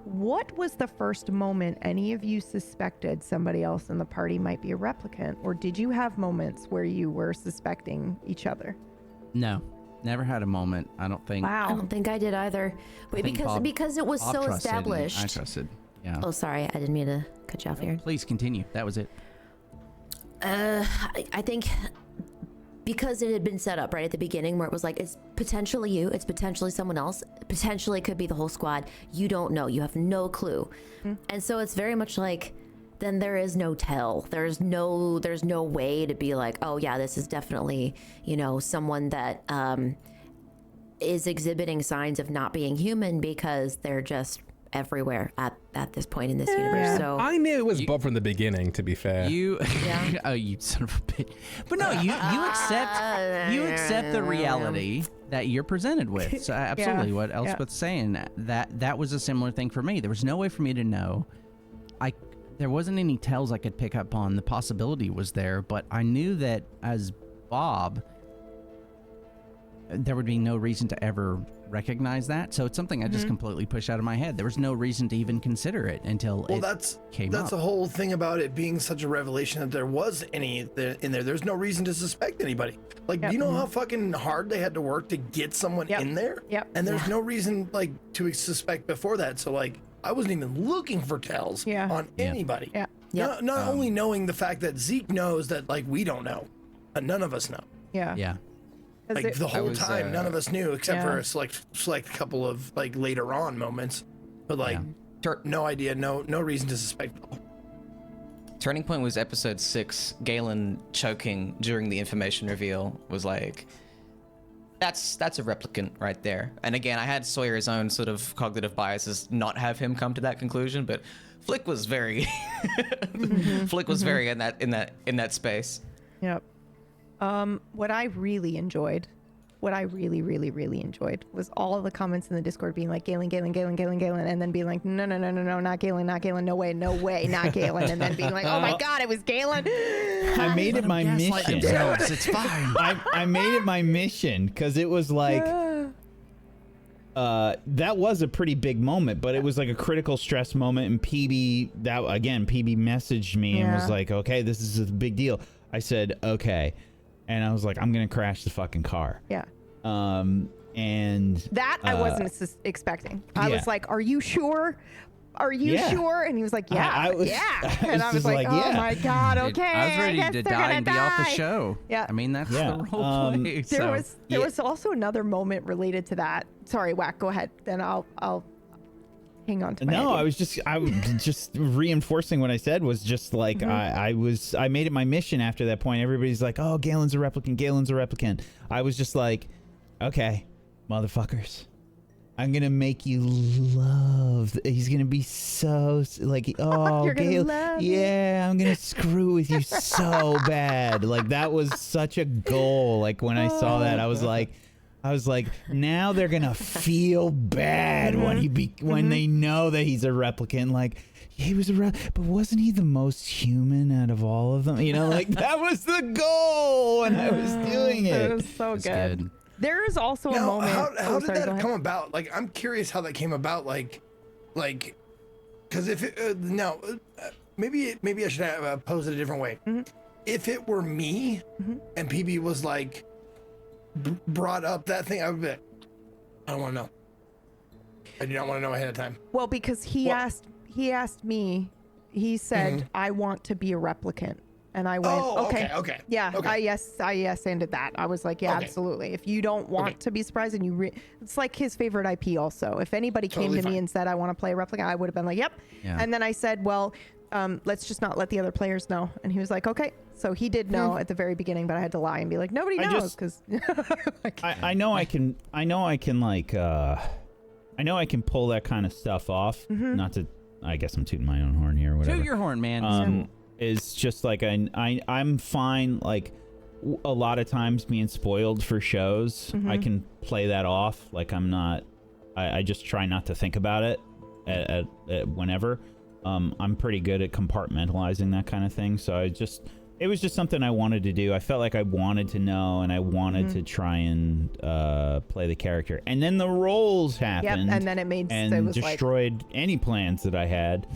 What was the first moment any of you suspected somebody else in the party might be a replicant? Or did you have moments where you were suspecting each other? No, never had a moment. I don't think. I Wow. don't think I did either. Wait, think because it was Bob so trusted and established. I trusted. Yeah. Oh, sorry, I didn't mean to cut you off here. Please continue. That was it. I think because it had been set up right at the beginning where it was like, it's potentially you, it's potentially someone else, potentially it could be the whole squad. You don't know. You have no clue. And so it's very much like, then there is no tell. There's no way to be like, oh yeah, this is definitely, someone that is exhibiting signs of not being human because they're just everywhere at this point in this universe. So I knew it was Bob from the beginning, to be fair. You, Yeah. oh, you son of a bitch! But no, you accept the reality that you're presented with. So absolutely, what Elspeth's saying, that was a similar thing for me. There was no way for me to know. There wasn't any tells I could pick up on. The possibility was there, but I knew that as Bob, there would be no reason to ever recognize that. So it's something I just completely pushed out of my head. There was no reason to even consider it until came that's up. the whole thing about it being such a revelation that there was any in there. There's no reason to suspect anybody. Like, do you know how fucking hard they had to work to get someone in there? Yep. And there's no reason like to suspect before that. So like, I wasn't even looking for tells on anybody. Yeah. Not only knowing the fact that Zeke knows that like we don't know, but none of us know. Yeah. Yeah. Like the whole time, none of us knew except for Yeah. a select couple of like later on moments, but like no idea, no reason to suspect. Turning point was episode 6. Galen choking during the information reveal was like, that's a replicant right there. And again, I had Sawyer's own sort of cognitive biases not have him come to that conclusion, but Flick was very Flick was very in that space. Yep. What I really enjoyed, really enjoyed was all of the comments in the Discord being like, Galen, and then being like, no, not Galen, no way, not Galen, and then being like, oh my God, it was Galen. I made it my mission. It's fine. I made it my mission because it was like that was a pretty big moment, but it was like a critical stress moment. And PB messaged me and was like, okay, this is a big deal. I said, okay. And I was like, I'm going to crash the fucking car. Yeah. And that I wasn't expecting. I was like, are you sure? Are you sure? And he was like, yeah. And I was like, oh my God, okay. I was ready guess to they're die gonna and be off the show. Yeah. I mean, that's the role play. There was also another moment related to that. Sorry, Whack, go ahead. Then I'll hang on to my idea. I was just reinforcing what I said was just like I made it my mission after that point. Everybody's like, oh, Galen's a replicant. I was just like, okay, motherfuckers, I'm gonna make you love. He's gonna be so like, oh, You're gonna Galen, love yeah, I'm gonna screw with you so bad. Like that was such a goal. Like when I saw that, I was like, now they're gonna feel bad when they know that he's a replicant. Like he was but wasn't he the most human out of all of them? You know, like that was the goal, and I was doing it. It was so good. There is also a moment. How did that come about? Like, I'm curious how that came about. Like, because if it, maybe I should have posed it a different way. If it were me and PB was like brought up that thing, I would be like, I don't want to know. I do not want to know ahead of time. Well, because he asked me, he said, I want to be a replicant. And I went, okay. Yeah, okay. I yes-anded that. I was like, yeah, Okay. absolutely. If you don't want to be surprised and it's like his favorite IP also. If anybody came to me and said, I want to play a replicant, I would have been like, yep. Yeah. And then I said, well, let's just not let the other players know. And he was like, okay. So he did know at the very beginning, but I had to lie and be like, nobody knows because I know I can pull that kind of stuff off. Not to I guess I'm tooting my own horn here, or whatever. Toot your horn, man. Is just like I'm fine. Like a lot of times being spoiled for shows, I can play that off. Like I'm not. I just try not to think about it at whenever. I'm pretty good at compartmentalizing that kind of thing. So it was just something I wanted to do. I felt like I wanted to know, and I wanted to try and play the character. And then the roles happened. Yep, and then it was destroyed any plans that I had.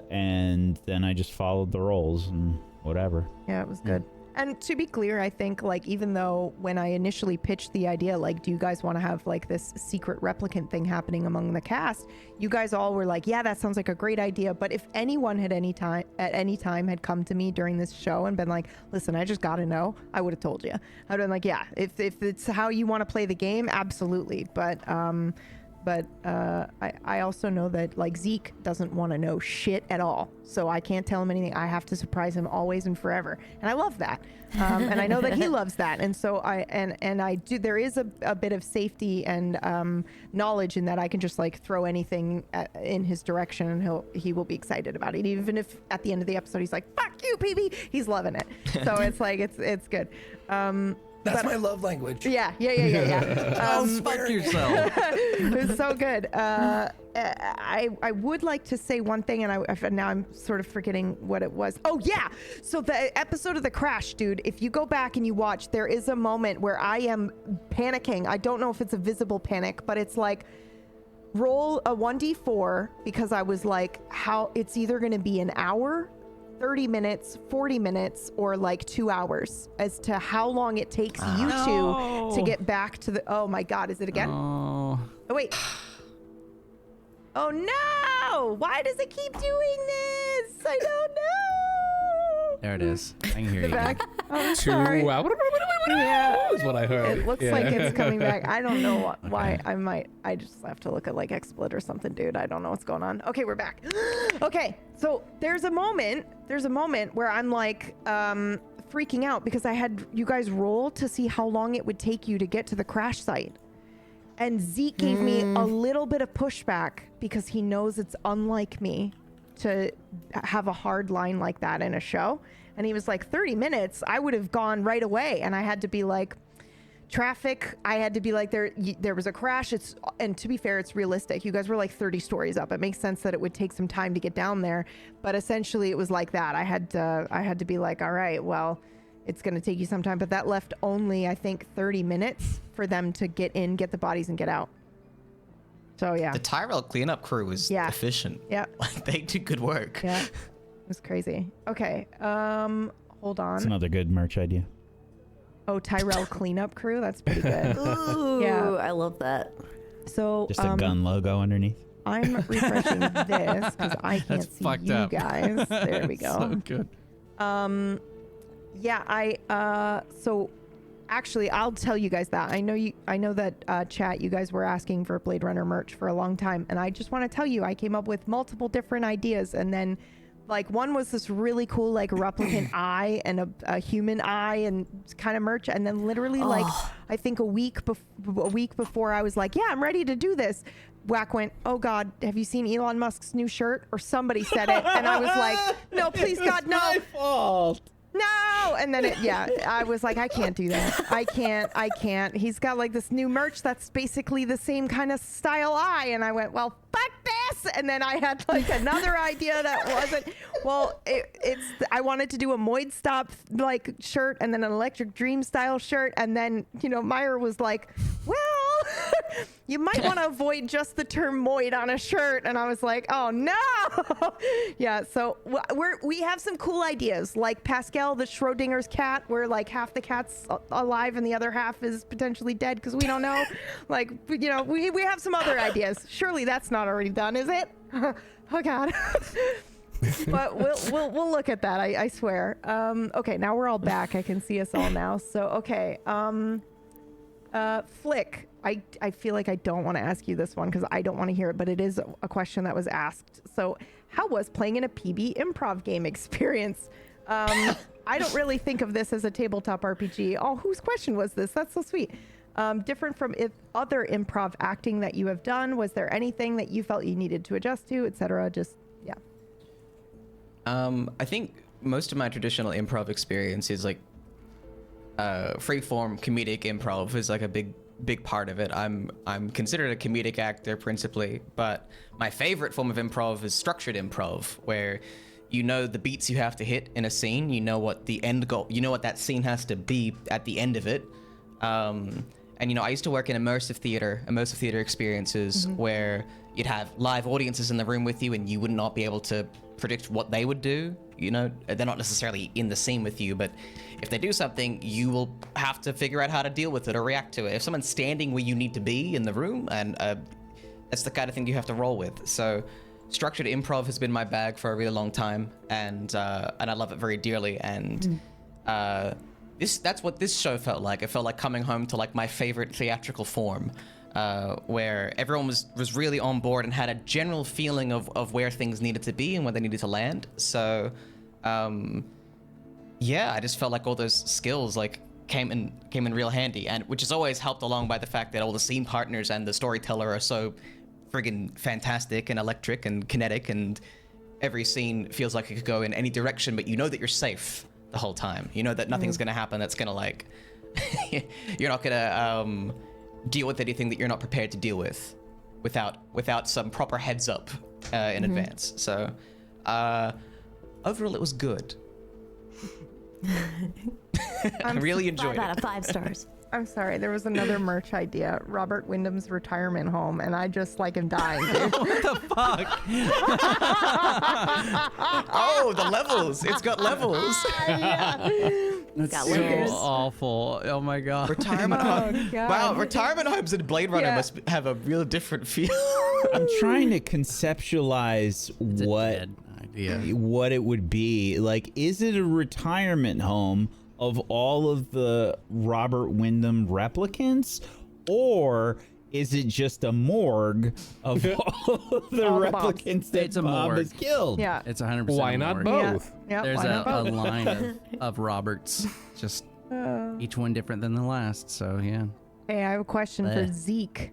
And then I just followed the roles and whatever. Yeah, it was good. And to be clear, I think, like, even though when I initially pitched the idea, like, do you guys want to have, like, this secret replicant thing happening among the cast? You guys all were like, yeah, that sounds like a great idea. But if anyone at any time had come to me during this show and been like, listen, I just got to know, I would have told you. I'd been like, yeah, if it's how you want to play the game, absolutely. But I also know that, like, Zeke doesn't want to know shit at all. So I can't tell him anything. I have to surprise him always and forever. And I love that. And I know that he loves that. And so I do, there is a bit of safety and knowledge in that I can just, like, throw anything in his direction and he will be excited about it. Even if at the end of the episode he's like, fuck you, PB, he's loving it. So it's like, it's good. That's my love language. Yeah. Fuck yourself. It was so good. I would like to say one thing, and now I'm sort of forgetting what it was. Oh, yeah. So the episode of the crash, dude, if you go back and you watch, there is a moment where I am panicking. I don't know if it's a visible panic, but it's like, roll a 1d4, because I was like, how it's either going to be an hour, 30 minutes, 40 minutes, or like 2 hours as to how long it takes you to get back to the... Oh my God, is it again? Oh, wait. Oh no! Why does it keep doing this? I don't know. There it is. I can hear you. Back. Oh, 2 sorry. hours. Yeah. Is what I heard. It looks like it's coming back. I don't know why. I just have to look at like XSplit or something, dude. I don't know what's going on. Okay, we're back. Okay, so there's a moment where I'm like freaking out because I had you guys roll to see how long it would take you to get to the crash site. And Zeke gave me a little bit of pushback because he knows it's unlike me to have a hard line like that in a show. And he was like, 30 minutes, I would have gone right away. And I had to be like, traffic, I had to be like, there was a crash. And to be fair, it's realistic. You guys were like 30 stories up. It makes sense that it would take some time to get down there. But essentially it was like that. I had to be like, all right, well, it's going to take you some time. But that left only, I think, 30 minutes for them to get in, get the bodies, and get out. So, yeah. The Tyrell cleanup crew was efficient. Yeah. Like, they did good work. Yeah. It was crazy. Okay. Hold on. It's another good merch idea. Oh, Tyrell cleanup crew? That's pretty good. Ooh, yeah. I love that. So just a gun logo underneath. I'm refreshing this because I can't see you up. guys. There we go. So good. Yeah, so actually I'll tell you guys that. I know that chat, you guys were asking for Blade Runner merch for a long time, and I just want to tell you I came up with multiple different ideas, and then like one was this really cool like replicant eye and a human eye and kind of merch, and then literally like I think a week before I was like, yeah, I'm ready to do this, Whack went, oh God, have you seen Elon Musk's new shirt? Or somebody said it, and I was like, no, please God, no. My fault. No. And then I was like, I can't do that. I can't. He's got like this new merch that's basically the same kind of style eye. And I went, well, fuck this. And then I had like another idea that wasn't, well, I wanted to do a Moid Stop like shirt and then an Electric Dream style shirt. And then, Meyer was like, well, you might want to avoid just the term Moid on a shirt. And I was like, oh no. Yeah. So we have some cool ideas, like Pascal, the Schrodinger's cat, where like half the cat's alive and the other half is potentially dead because we don't know. Like, we have some other ideas. Surely that's not already done, is it? Oh God. But we'll look at that. I swear. Okay. Now we're all back. I can see us all now. So, okay. Flick, I feel like I don't want to ask you this one because I don't want to hear it, but it is a question that was asked. So how was playing in a PB improv game experience? I don't really think of this as a tabletop RPG. Oh, whose question was this? That's so sweet. Different from other improv acting that you have done, was there anything that you felt you needed to adjust to, etc.? Just, yeah. I think most of my traditional improv experience is like free-form comedic improv is like a big part of it. I'm considered a comedic actor principally, but my favorite form of improv is structured improv, where you know the beats you have to hit in a scene, you know what the end goal, you know what that scene has to be at the end of it. And you know, I used to work in immersive theater experiences where you'd have live audiences in the room with you, and you would not be able to predict what they would do. You know, they're not necessarily in the scene with you, but if they do something, you will have to figure out how to deal with it or react to it. If someone's standing where you need to be in the room, and that's the kind of thing you have to roll with. So structured improv has been my bag for a really long time, and I love it very dearly. And that's what this show felt like. It felt like coming home to like my favorite theatrical form, where everyone was really on board and had a general feeling of where things needed to be and where they needed to land. So yeah, I just felt like all those skills like came in real handy, and which is always helped along by the fact that all the scene partners and the storyteller are so friggin' fantastic and electric and kinetic, and every scene feels like it could go in any direction, but you know that you're safe the whole time. You know that nothing's gonna happen that's gonna like you're not gonna deal with anything that you're not prepared to deal with without some proper heads up in advance. So overall it was good. I really enjoyed 5 out it. of 5 stars. I'm sorry, there was another merch idea, Robert Wyndham's retirement home, and I just like am dying. Dude. What the fuck? Oh, the levels. It's got levels. That's Got so layers. awful. Oh my god. Retirement home. God. Wow, retirement homes in Blade Runner Yeah. must have a real different feel. I'm trying to conceptualize It's a what dead idea. what it would be. Like, is it a retirement home of all of the Robert Wyndham replicants, or is it just a morgue of all of the All the Bobs. replicants that It's a Bob morgue. has killed? Yeah. It's 100%. Why not morgue. both? Yeah. There's why a not both? line of Roberts, just each one different than the last. So yeah. Hey, I have a question for Bleh. Zeke.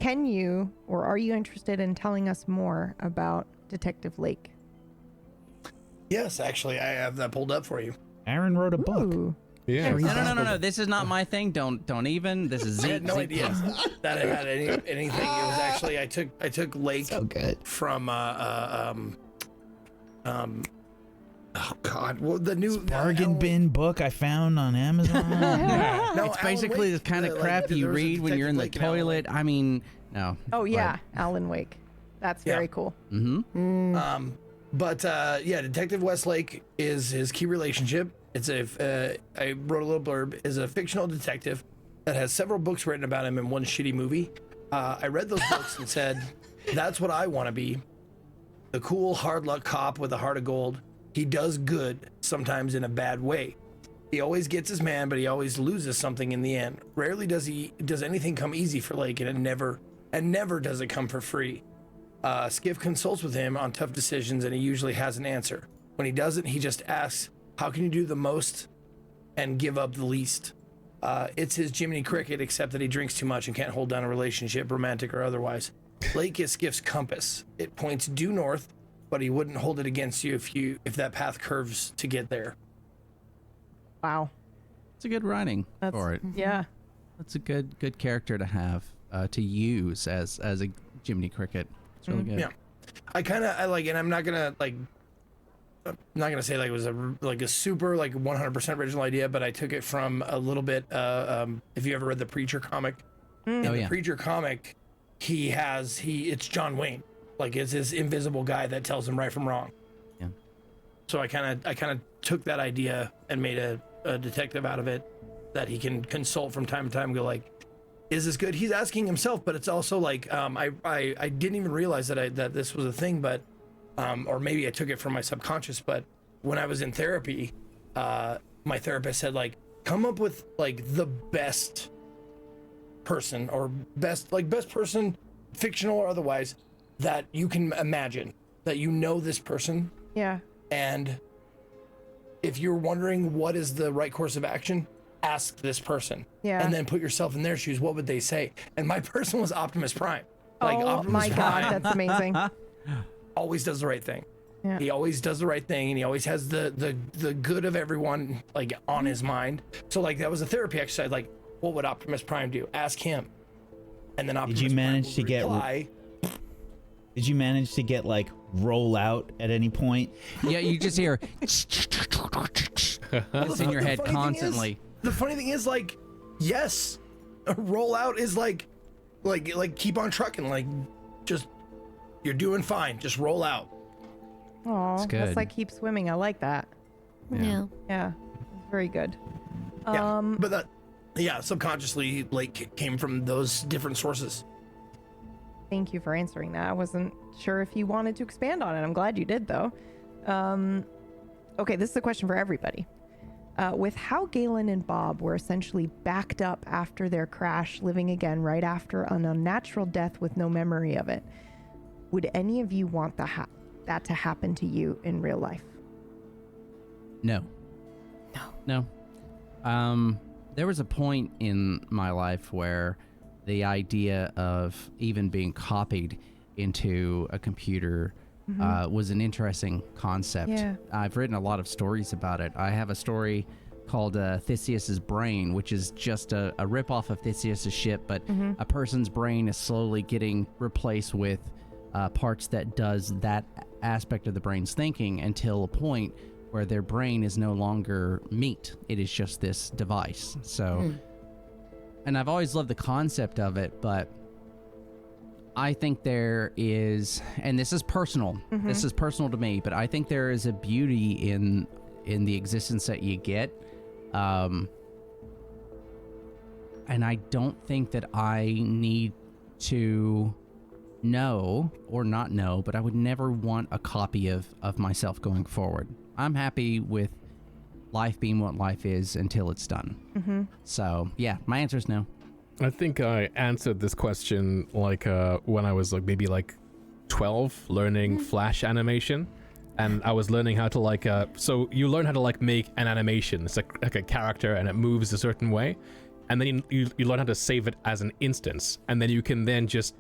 Can you, or are you interested in telling us more about Detective Lake? Yes, actually, I have that pulled up for you. Aaron wrote a book. Ooh. Yeah. No. This is not my thing. Don't even. This is I Zeke. had no Zeke, idea please. that it had anything. It was actually I took Lake So good. from oh god, well the new Bargain bin book I found on Amazon. No, It's basically the kind of crap you read when you're in the toilet. I mean, no. Oh yeah, Alan Wake. That's Yeah. very cool. Mm-hmm. But yeah, Detective Westlake is his key relationship. It's I wrote a little blurb, is a fictional detective that has several books written about him and one shitty movie. I read those books and said, that's what I want to be. The cool, hard luck cop with a heart of gold. He does good, sometimes in a bad way. He always gets his man, but he always loses something in the end. Rarely does anything come easy for Lake, and never does it come for free. Skiff consults with him on tough decisions, and he usually has an answer. When he doesn't, he just asks, how can you do the most and give up the least? It's his Jiminy Cricket, except that he drinks too much and can't hold down a relationship, romantic or otherwise. Lake is Skiff's compass. It points due north, but he wouldn't hold it against you if that path curves to get there. Wow. It's a good writing That's, for it. Yeah. That's a good character to have to use as a Jiminy Cricket. It's really good. Yeah. I like, and I'm not gonna say like it was a super like 100% original idea, but I took it from a little bit. If you ever read the Preacher comic, in the Preacher comic, it's John Wayne, like it's his invisible guy that tells him right from wrong. Yeah. So I kind of took that idea and made a detective out of it that he can consult from time to time and go like, is this good? He's asking himself, but it's also like I didn't even realize that this was a thing, but or maybe I took it from my subconscious. But when I was in therapy, my therapist said like, come up with like the best person or best person, fictional or otherwise, that you can imagine, that you know this person. Yeah. And if you're wondering what is the right course of action, ask this person. Yeah. And then put yourself in their shoes. What would they say? And my person was Optimus Prime. Like Oh Optimus my God, Prime that's amazing. always does the right thing. Yeah. He always does the right thing, and he always has the good of everyone like on his mind. So like that was a therapy exercise. Like, what would Optimus Prime do? Ask him. And then Optimus Did you manage to get? reply, Did you manage to get like roll out at any point? Yeah, you just hear it's in your head funny thing constantly. the funny thing is, like, yes, a rollout is like keep on trucking. Like, just you're doing fine. Just roll out. Oh, That's good. that's like keep swimming. I like that. Yeah. Yeah, very good. Yeah, but that, yeah, subconsciously like came from those different sources. Thank you for answering that. I wasn't sure if you wanted to expand on it. I'm glad you did, though. Okay, this is a question for everybody. With how Galen and Bob were essentially backed up after their crash, living again right after an unnatural death with no memory of it, would any of you want that to happen to you in real life? No. There was a point in my life where the idea of even being copied into a computer was an interesting concept. Yeah. I've written a lot of stories about it. I have a story called Theseus's Brain, which is just a ripoff of Theseus's ship, but a person's brain is slowly getting replaced with parts that does that aspect of the brain's thinking until a point where their brain is no longer meat. It is just this device. So, and I've always loved the concept of it, but I think there is, and this is personal, this is personal to me, but I think there is a beauty in the existence that you get. And I don't think that I need to know or not know, but I would never want a copy of myself going forward. I'm happy with life being what life is until it's done. So yeah, my answer is no. I think I answered this question like when I was like maybe like 12, learning Flash animation, and I was learning how to like so you learn how to like make an animation. It's like a character and it moves a certain way, and then you learn how to save it as an instance, and then you can then just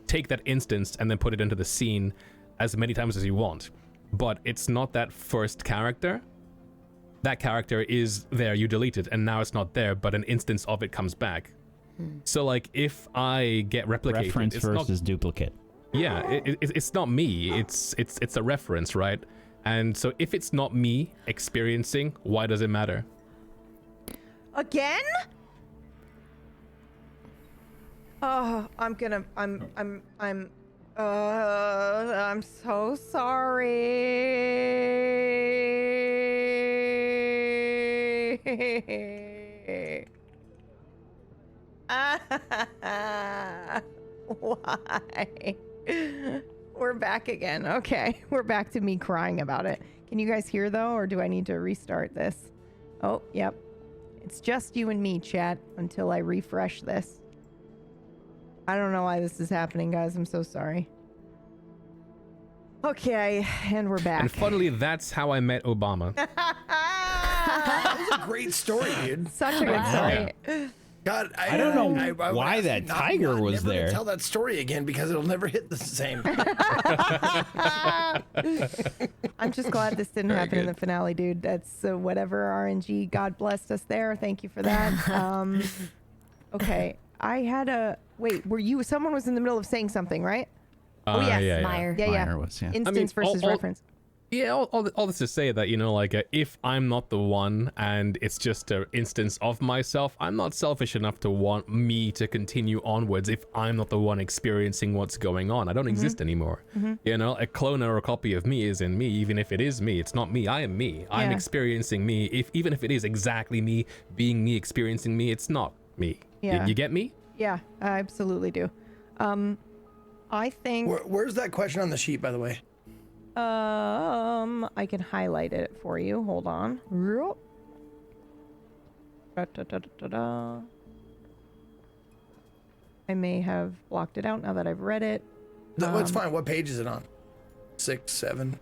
take that instance and then put it into the scene as many times as you want. But it's not that first character. That character is there, you delete it, and now it's not there, but an instance of it comes back. So like if I get replicated, Reference it's versus not, duplicate. yeah, it's not me. It's a reference, right? And so if it's not me experiencing, why does it matter? Again? Oh, I'm so sorry. Why? We're back again. Okay, we're back to me crying about it. Can you guys hear though, or do I need to restart this? Oh, yep. It's just you and me, chat, until I refresh this. I don't know why this is happening, guys. I'm so sorry. Okay, and we're back. And funnily, that's how I met Obama. That was a great story, dude. Such a good story. God, I don't know I would why ask that you tiger was never to there. tell that story again because it'll never hit the same. I'm just glad this didn't happen in the finale, dude. That's whatever RNG. God blessed us there. Thank you for that. Okay, I had a wait. Were you? Someone was in the middle of saying something, right? Oh yes, yeah, Meyer. Yeah, Meyer was, yeah. Instance versus reference. Yeah, all this to say that, you know, like if I'm not the one and it's just an instance of myself, I'm not selfish enough to want me to continue onwards if I'm not the one experiencing what's going on. I don't exist anymore. You know, a clone or a copy of me is in me, even if it is me. It's not me. I am me. I'm experiencing me. Even if it is exactly me, being me, experiencing me, it's not me. Yeah. You get me? Yeah, I absolutely do. I think Where's that question on the sheet, by the way? I can highlight it for you. Hold on. I may have blocked it out now that I've read it. No, it's fine. What page is it on? 6, 7?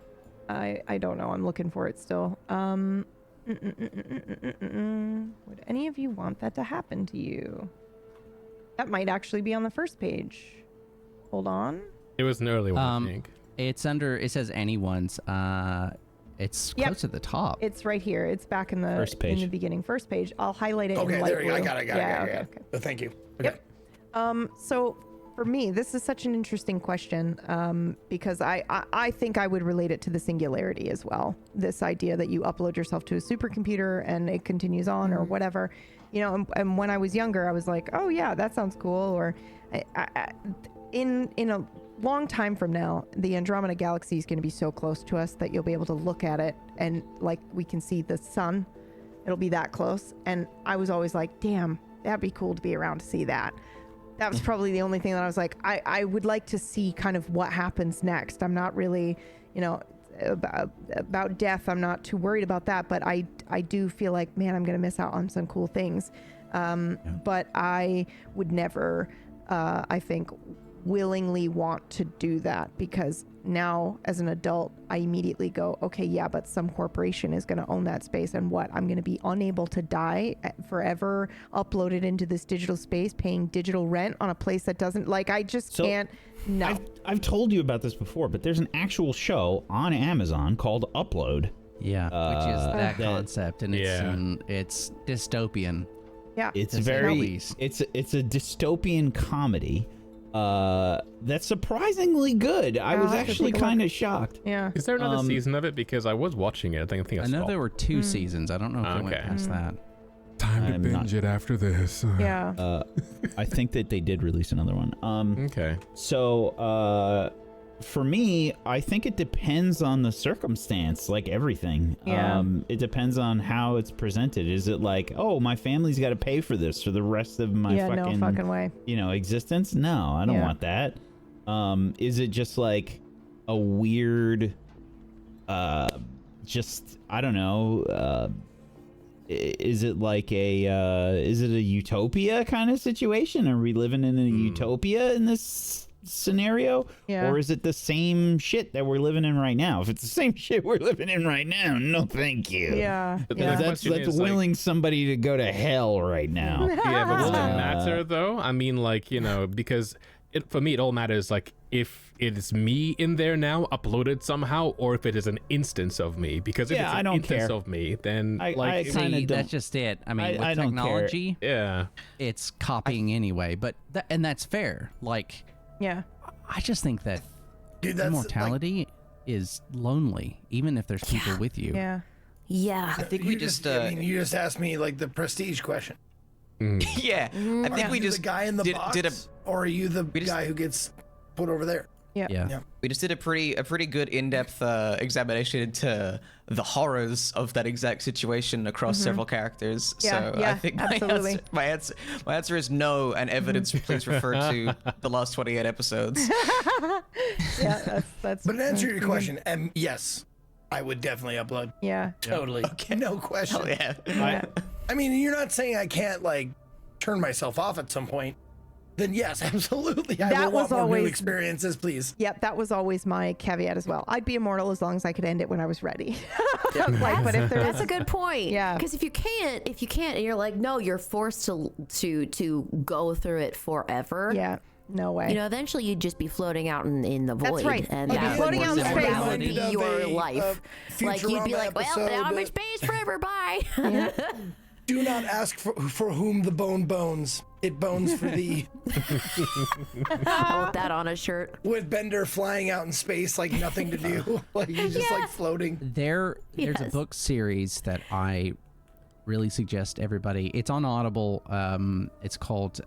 I don't know. I'm looking for it still. Would any of you want that to happen to you? That might actually be on the first page. Hold on. It was an early one, I think. It's under. It says anyone's. It's Yep. close to the top. It's right here. It's back in the First page. in the beginning. First page. I'll highlight it. Okay, in light there you go. I blue. got it. Okay. Oh, thank you. Okay. Yep. So for me, this is such an interesting question because I think I would relate it to the singularity as well. This idea that you upload yourself to a supercomputer and it continues on or whatever, you know. And when I was younger, I was like, oh yeah, that sounds cool. Or in a long time from now, the Andromeda Galaxy is going to be so close to us that you'll be able to look at it and like we can see the sun. It'll be that close. And I was always like, damn, that'd be cool to be around to see that. That was probably the only thing that I was like, I would like to see kind of what happens next. I'm not really, you know, about death. I'm not too worried about that, but I do feel like, man, I'm going to miss out on some cool things. But I would never, I think, willingly want to do that because now as an adult, I immediately go, okay, yeah, but some corporation is going to own that space and what? I'm going to be unable to die forever, uploaded into this digital space, paying digital rent on a place that doesn't, like, I just can't. No. I've told you about this before, but there's an actual show on Amazon called Upload. Yeah, which is that concept, and it's dystopian. Yeah. It's To say the very least. it's a dystopian comedy that's surprisingly good. I was I'll have to actually take a look. kind of shocked. Yeah. Is there another season of it? Because I was watching it. I think I I know stopped. there were 2 seasons. I don't know if they went Okay. past that. Time I'm not- it after this. Yeah. I think that they did release another one. Okay. So for me, I think it depends on the circumstance, like everything. Yeah. It depends on how it's presented. Is it like, oh, my family's got to pay for this for the rest of my Yeah, no fucking way. existence? No, I don't Yeah. want that. Is it just like a weird, just, I don't know, is it like is it a utopia kind of situation? Are we living in a utopia in this scenario? Yeah. Or is it the same shit that we're living in right now? If it's the same shit we're living in right now, no thank you. Yeah. The Yeah. That's question is, like- willing somebody to go to hell right now. Yeah, but will it matter though? I mean, like, you know, because for me, it all matters, like, if it is me in there now, uploaded somehow, or if it is an instance of me. Because if Yeah, it's I an don't instance care. of me, then, I like, kinda See, don't- that's just it. I mean, with I don't care. technology, yeah. it's copying anyway. But and that's fair. Like, Yeah. I just think that Dude, that's immortality is lonely, even if there's people with you. Yeah. Yeah. I think you we just I mean, you just asked me like the prestige question. yeah. I think Are we you just the guy in the box, did a or are you the just- guy who gets put over there? Yeah. Yeah. we just did a pretty good in-depth examination into the horrors of that exact situation across several characters. Yeah, So yeah, I think absolutely. my answer is no, and evidence please refer to the last 28 episodes. Yeah. That's. But to answer your question, yes, I would definitely upload. Yeah. Totally. No question. Hell yeah. Yeah. I mean, you're not saying I can't like turn myself off at some point. Then yes, absolutely. I That will want was more new always- experiences, please. Yep, that was always my caveat as well. I'd be immortal as long as I could end it when I was ready. Like, but if there That's was, a good point. Yeah. Because if you can't, and you're like, no, you're forced to go through it forever. yeah, no way. You know, eventually you'd just be floating out in the void. That's right. And You'd be that floating would, out in and space. that would be Kind of your a, life. Like you'd be Futurama like, well, now I'm in episode. space forever. Bye. Do not ask for whom the bone bones. It bones for thee. I'll put that on a shirt. With Bender flying out in space like nothing to do. Like he's just like floating. There's a Yes. book series that I really suggest everybody. It's on Audible. It's called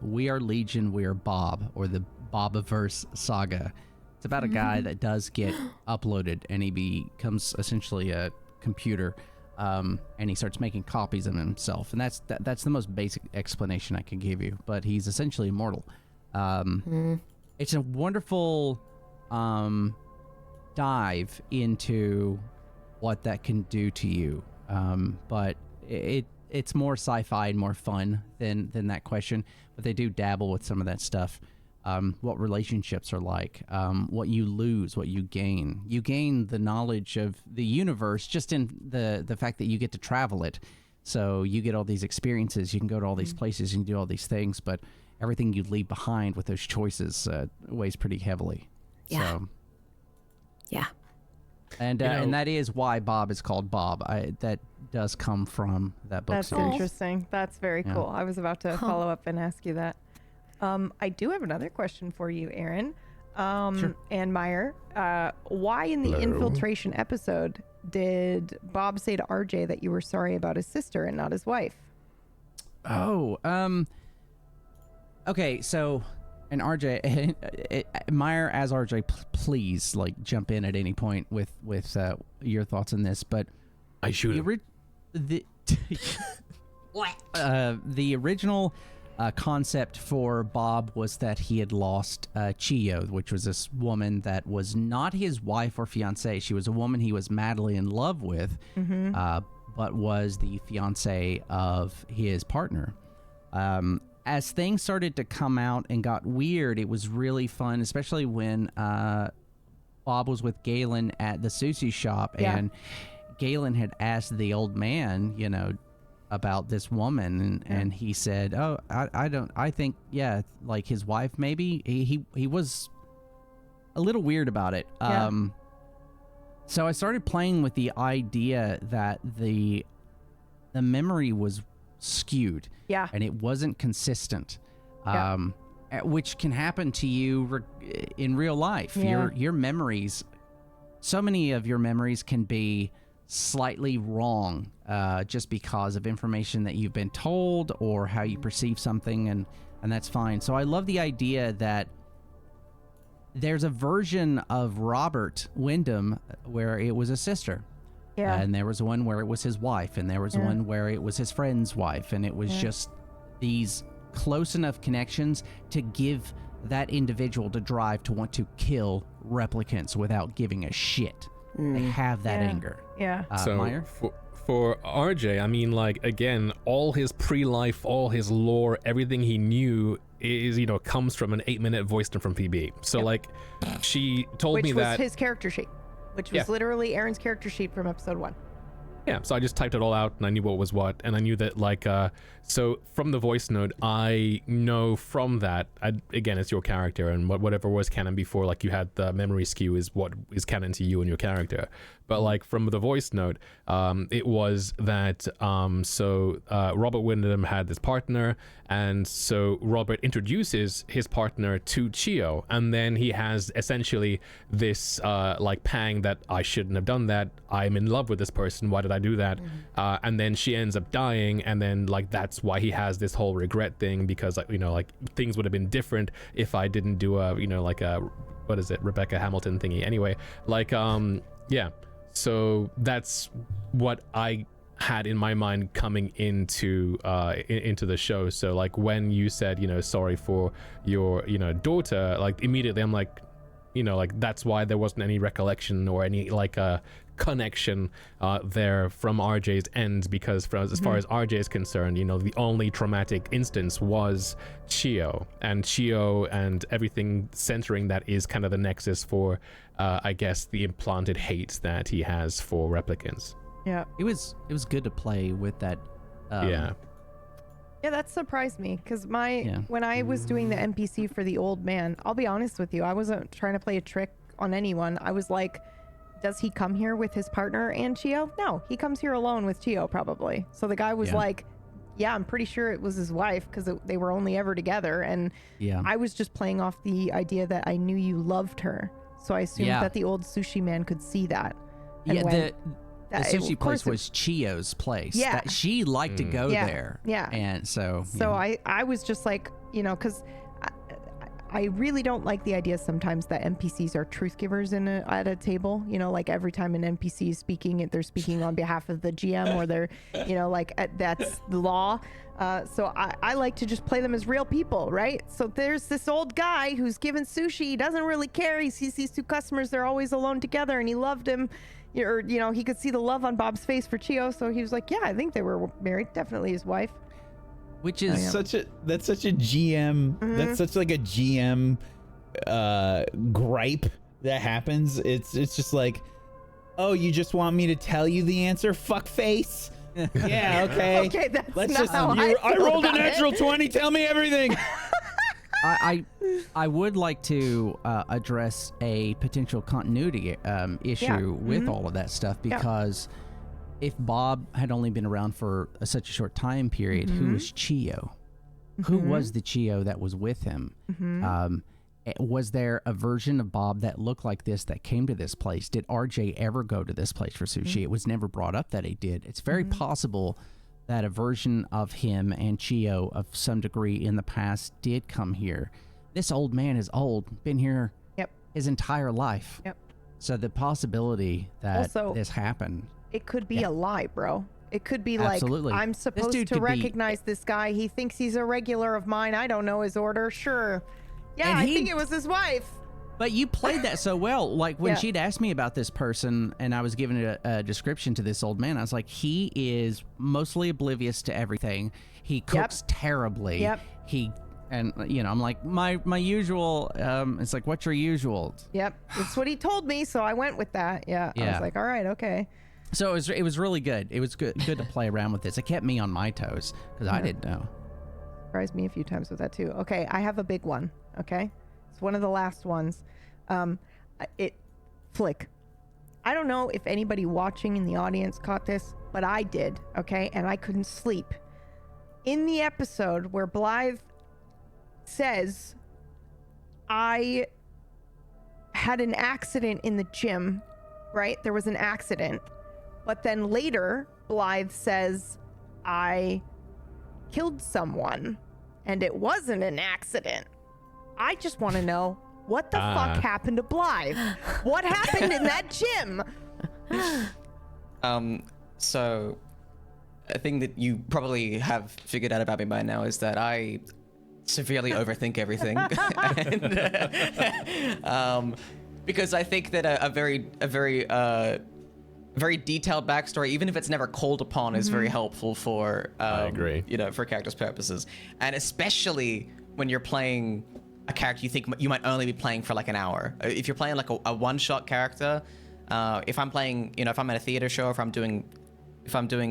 We Are Legion, We Are Bob, or the Bobaverse Saga. It's about a guy that does get uploaded, and he becomes essentially a computer, and he starts making copies of himself. And that's the most basic explanation I can give you. But he's essentially immortal. It's a wonderful dive into what that can do to you. But it's more sci-fi and more fun than that question. But they do dabble with some of that stuff. what relationships are like, what you lose, what you gain. You gain the knowledge of the universe just in the fact that you get to travel it. So you get all these experiences, you can go to all these places and do all these things, but everything you leave behind with those choices weighs pretty heavily. Yeah. So, yeah. and and that is why Bob is called Bob. That does come from that book That's series. interesting. That's very cool. I was about to follow up and ask you that. I do have another question for you, Aaron. Sure. And Meyer. Why in the infiltration episode did Bob say to RJ that you were sorry about his sister and not his wife? Oh, okay, so, and RJ, Meyer as RJ, please, like, jump in at any point with your thoughts on this, but I shoot him. The original concept for Bob was that he had lost Chio, which was this woman that was not his wife or fiancée. She was a woman he was madly in love with, but was the fiancée of his partner. As things started to come out and got weird, it was really fun, especially when Bob was with Galen at the sushi shop, and Galen had asked the old man, you know, about this woman, and he said, "Oh, I think, yeah, like his wife, maybe." He was a little weird about it. So I started playing with the idea that the memory was skewed, and it wasn't consistent, which can happen to you in real life. Your memories, so many of your memories can be slightly wrong just because of information that you've been told or how you perceive something, and that's fine. So I love the idea that there's a version of Robert Wyndham where it was a sister, and there was one where it was his wife, and there was one where it was his friend's wife, and it was just these close enough connections to give that individual the drive to want to kill replicants without giving a shit. They have that anger. So Meyer? for RJ, I mean, like, again, all his pre-life, all his lore, everything he knew is, you know, comes from an 8-minute voice from PB. So like, she told me that, which was his character sheet, which was literally Aaron's character sheet from episode 1. Yeah, so I just typed it all out and I knew what was what, and I knew that, like, so from the voice note, I know from that, again, it's your character, and whatever was canon before, like, you had the memory skew is what is canon to you and your character. But, like, from the voice note, it was that, Robert Wyndham had this partner, and so Robert introduces his partner to Chio, and then he has essentially this, like, pang that I shouldn't have done that, I'm in love with this person, why did I do that? And then she ends up dying, and then, like, that's why he has this whole regret thing, because, like, you know, like, things would have been different if I didn't do a, you know, like a, what is it, Rebecca Hamilton thingy. Anyway, like, yeah. So that's what I had in my mind coming into the show. So, like, when you said, you know, sorry for your, you know, daughter, like, immediately I'm like, you know, like, that's why there wasn't any recollection or any, like, connection there from RJ's end, because as far as RJ is concerned, you know, the only traumatic instance was Chio and everything centering that is kind of the nexus for I guess the implanted hate that he has for replicants. It was good to play with that. Yeah, that surprised me, because when I was doing the NPC for the old man, I'll be honest with you, I wasn't trying to play a trick on anyone. I was like, does he come here with his partner and Chio? No, he comes here alone with Chio, probably. So the guy was like, yeah, I'm pretty sure it was his wife, because they were only ever together. And I was just playing off the idea that I knew you loved her. So I assumed that the old sushi man could see that. And the sushi place was Chio's place. That she liked to go there. And so I was just like, you know, because I really don't like the idea sometimes that NPCs are truth givers at a table. You know, like, every time an NPC is speaking, they're speaking on behalf of the GM, or they're, you know, like, that's the law. So I like to just play them as real people, right? So there's this old guy who's given sushi. He doesn't really care. He sees these two customers. They're always alone together, and he loved him. Or, you know, he could see the love on Bob's face for Chio. So he was like, yeah, I think they were married. Definitely his wife. Which is that's such a GM. That's such like a GM gripe that happens. It's just like, oh, you just want me to tell you the answer? Fuck face. Yeah, okay. Okay, that's Let's not just. how I feel rolled a about it. natural 20. Tell me everything. I would like to address a potential continuity issue with all of that stuff, because if Bob had only been around for such a short time period, who was Chio? Who was the Chio that was with him? Was there a version of Bob that looked like this that came to this place? Did RJ ever go to this place for sushi? It was never brought up that he did. It's very possible that a version of him and Chio of some degree in the past did come here. This old man is old, been here his entire life. So the possibility that Also, this happened. It could be a lie, bro. It could be Absolutely. like, I'm supposed dude to could be- recognize this guy. He thinks he's a regular of mine. I don't know his order. Sure. Yeah, And I he- think it was his wife. But you played that so well. Like when Yeah. she'd asked me about this person and I was giving a description to this old man, I was like, he is mostly oblivious to everything. He cooks terribly. He, and you know, I'm like, my usual, it's like, what's your usual? That's what he told me, so I went with that. I Yeah. was like, all right, okay. So it was really good. It was good to play around with this. It kept me on my toes because I didn't know. Surprised me a few times with that too. Okay, I have a big one. Okay, it's one of the last ones. Flick. I don't know if anybody watching in the audience caught this, but I did. Okay, and I couldn't sleep. In the episode where Blythe says, I had an accident in the gym, right? There was an accident. But then later, Blythe says, I killed someone and it wasn't an accident. I just want to know, what the fuck happened to Blythe? What happened in that gym? So a thing that you probably have figured out about me by now is that I severely overthink everything. And, because I think that a very detailed backstory, even if it's never called upon, is very helpful for I agree. you know, for characters' purposes, and especially when you're playing a character you think you might only be playing for like an hour. If you're playing like a one-shot character, if I'm playing, you know, if I'm at a theater show, if I'm doing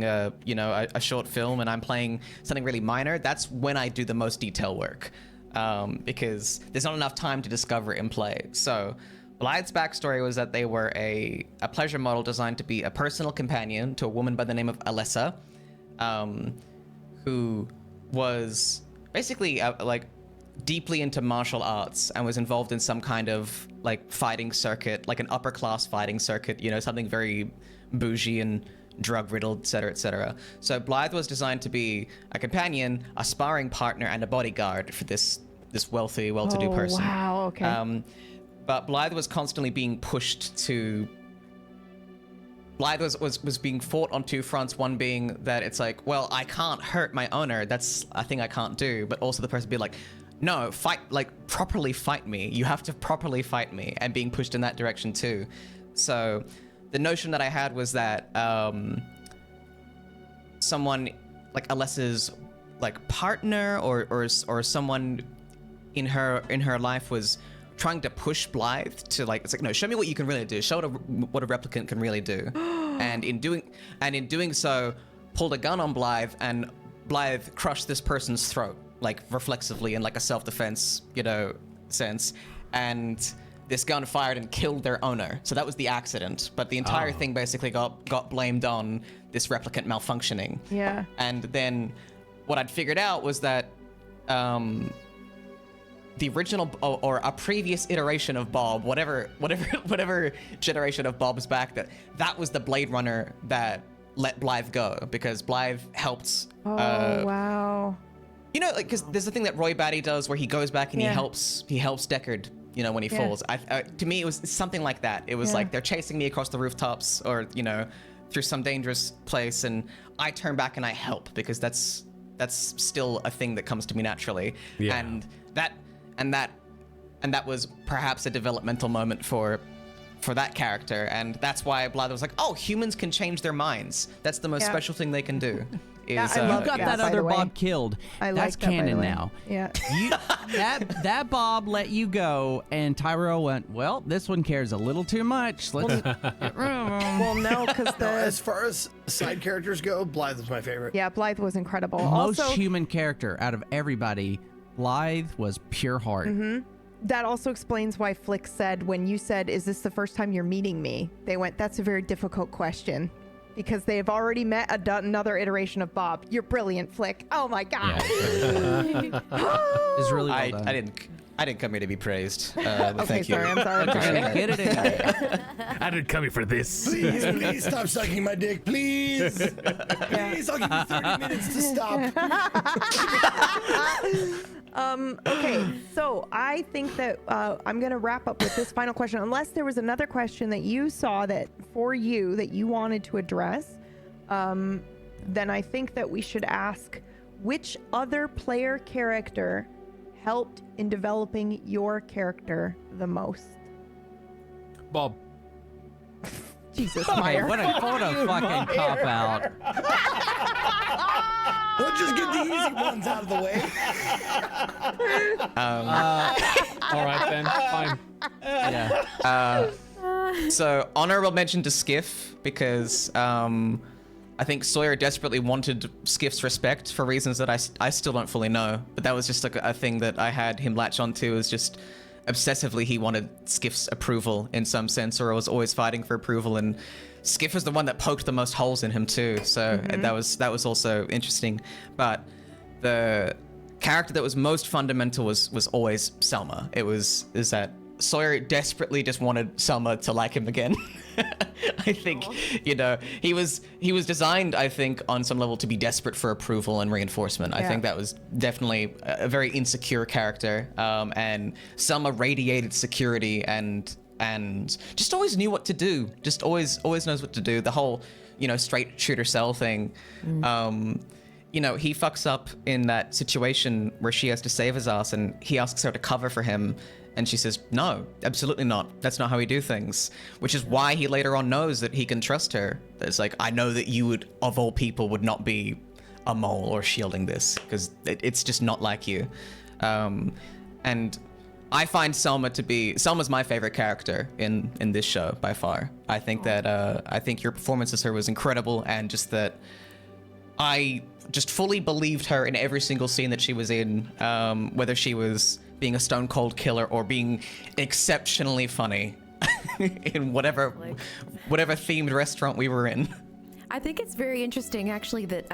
a, you know, a short film and I'm playing something really minor, that's when I do the most detail work, because there's not enough time to discover it in play. So Blythe's backstory was that they were a pleasure model designed to be a personal companion to a woman by the name of Alessa, who was basically like deeply into martial arts and was involved in some kind of like fighting circuit, like an upper class fighting circuit, you know, something very bougie and drug riddled, etc., etc. So Blythe was designed to be a companion, a sparring partner, and a bodyguard for this wealthy, well-to-do person. Wow, okay. But Blythe was constantly being pushed to. Blythe was being fought on two fronts. One being that it's like, well, I can't hurt my owner. That's a thing I can't do. But also the person being like, no, fight, like properly fight me. You have to properly fight me, and being pushed in that direction too. So the notion that I had was that someone like Alessa's like partner or someone in her life was trying to push Blythe to like, it's like, no, show me what you can really do. Show what a replicant can really do. and in doing so, pulled a gun on Blythe, and Blythe crushed this person's throat, like reflexively in like a self-defense, you know, sense. And this gun fired and killed their owner. So that was the accident. But the entire thing basically got blamed on this replicant malfunctioning. Yeah. And then what I'd figured out was that the original or a previous iteration of Bob, whatever generation of Bob's back, that was the Blade Runner that let Blythe go, because Blythe helped. Wow. You know, like, because there's the thing that Roy Batty does where he goes back and he helps Deckard, you know, when he falls. To me, it was something like that. It was like they're chasing me across the rooftops, or you know, through some dangerous place, and I turn back and I help, because that's still a thing that comes to me naturally. Yeah. And that was perhaps a developmental moment for that character, and that's why Blythe was like, oh, humans can change their minds. That's the most special thing they can do, is I love You got that, that by the other way. Bob killed. I That's like that, by the canon way. now. Yeah. You, that Bob let you go, and Tyrell went, well, this one cares a little too much. Let's get rid of him. Well, no, because As far as side characters go, Blythe was my favorite. yeah, Blythe was incredible. Most Also, human character out of everybody, Blythe was pure heart. that also explains why Flick said, when you said, "Is this the first time you're meeting me?" They went, "That's a very difficult question." Because they have already met another iteration of Bob. You're brilliant, Flick. Oh my God. It's really well done. I didn't come here to be praised. But Okay, thank you. sorry. I'm sorry. Get it in there. I didn't come here for this. Please stop sucking my dick, please. Please, I'll give you 30 minutes to stop. Okay, so I think that I'm going to wrap up with this final question. Unless there was another question that you saw that for you that you wanted to address, then I think that we should ask which other player character helped in developing your character the most. Bob. Jesus, Okay, Meyer. what a fucking cop out. Let's just get the easy ones out of the way. All right then, fine. Yeah. So honorable mention to Skiff because I think Sawyer desperately wanted Skiff's respect for reasons that I still don't fully know. But that was just like a thing that I had him latch onto, is just obsessively he wanted Skiff's approval in some sense, or was always fighting for approval. And Skiff was the one that poked the most holes in him too. So that was also interesting. But the character that was most fundamental was always Selma. Is that Sawyer desperately just wanted Selma to like him again. I think, he was designed, I think, on some level to be desperate for approval and reinforcement. I think that was definitely a very insecure character. And Selma radiated security and just always knew what to do. Just always knows what to do. The whole, straight shooter cell thing. He fucks up in that situation where she has to save his ass and he asks her to cover for him. And she says, no, absolutely not. That's not how we do things. Which is why he later on knows that he can trust her. It's like, I know that you would, of all people, would not be a mole or shielding this, because it's just not like you. And I find Selma's my favorite character in this show by far. I think I think your performance as her was incredible, and just that I just fully believed her in every single scene that she was in, whether she was being a stone cold killer or being exceptionally funny in whatever themed restaurant we were in. I think it's very interesting, actually, that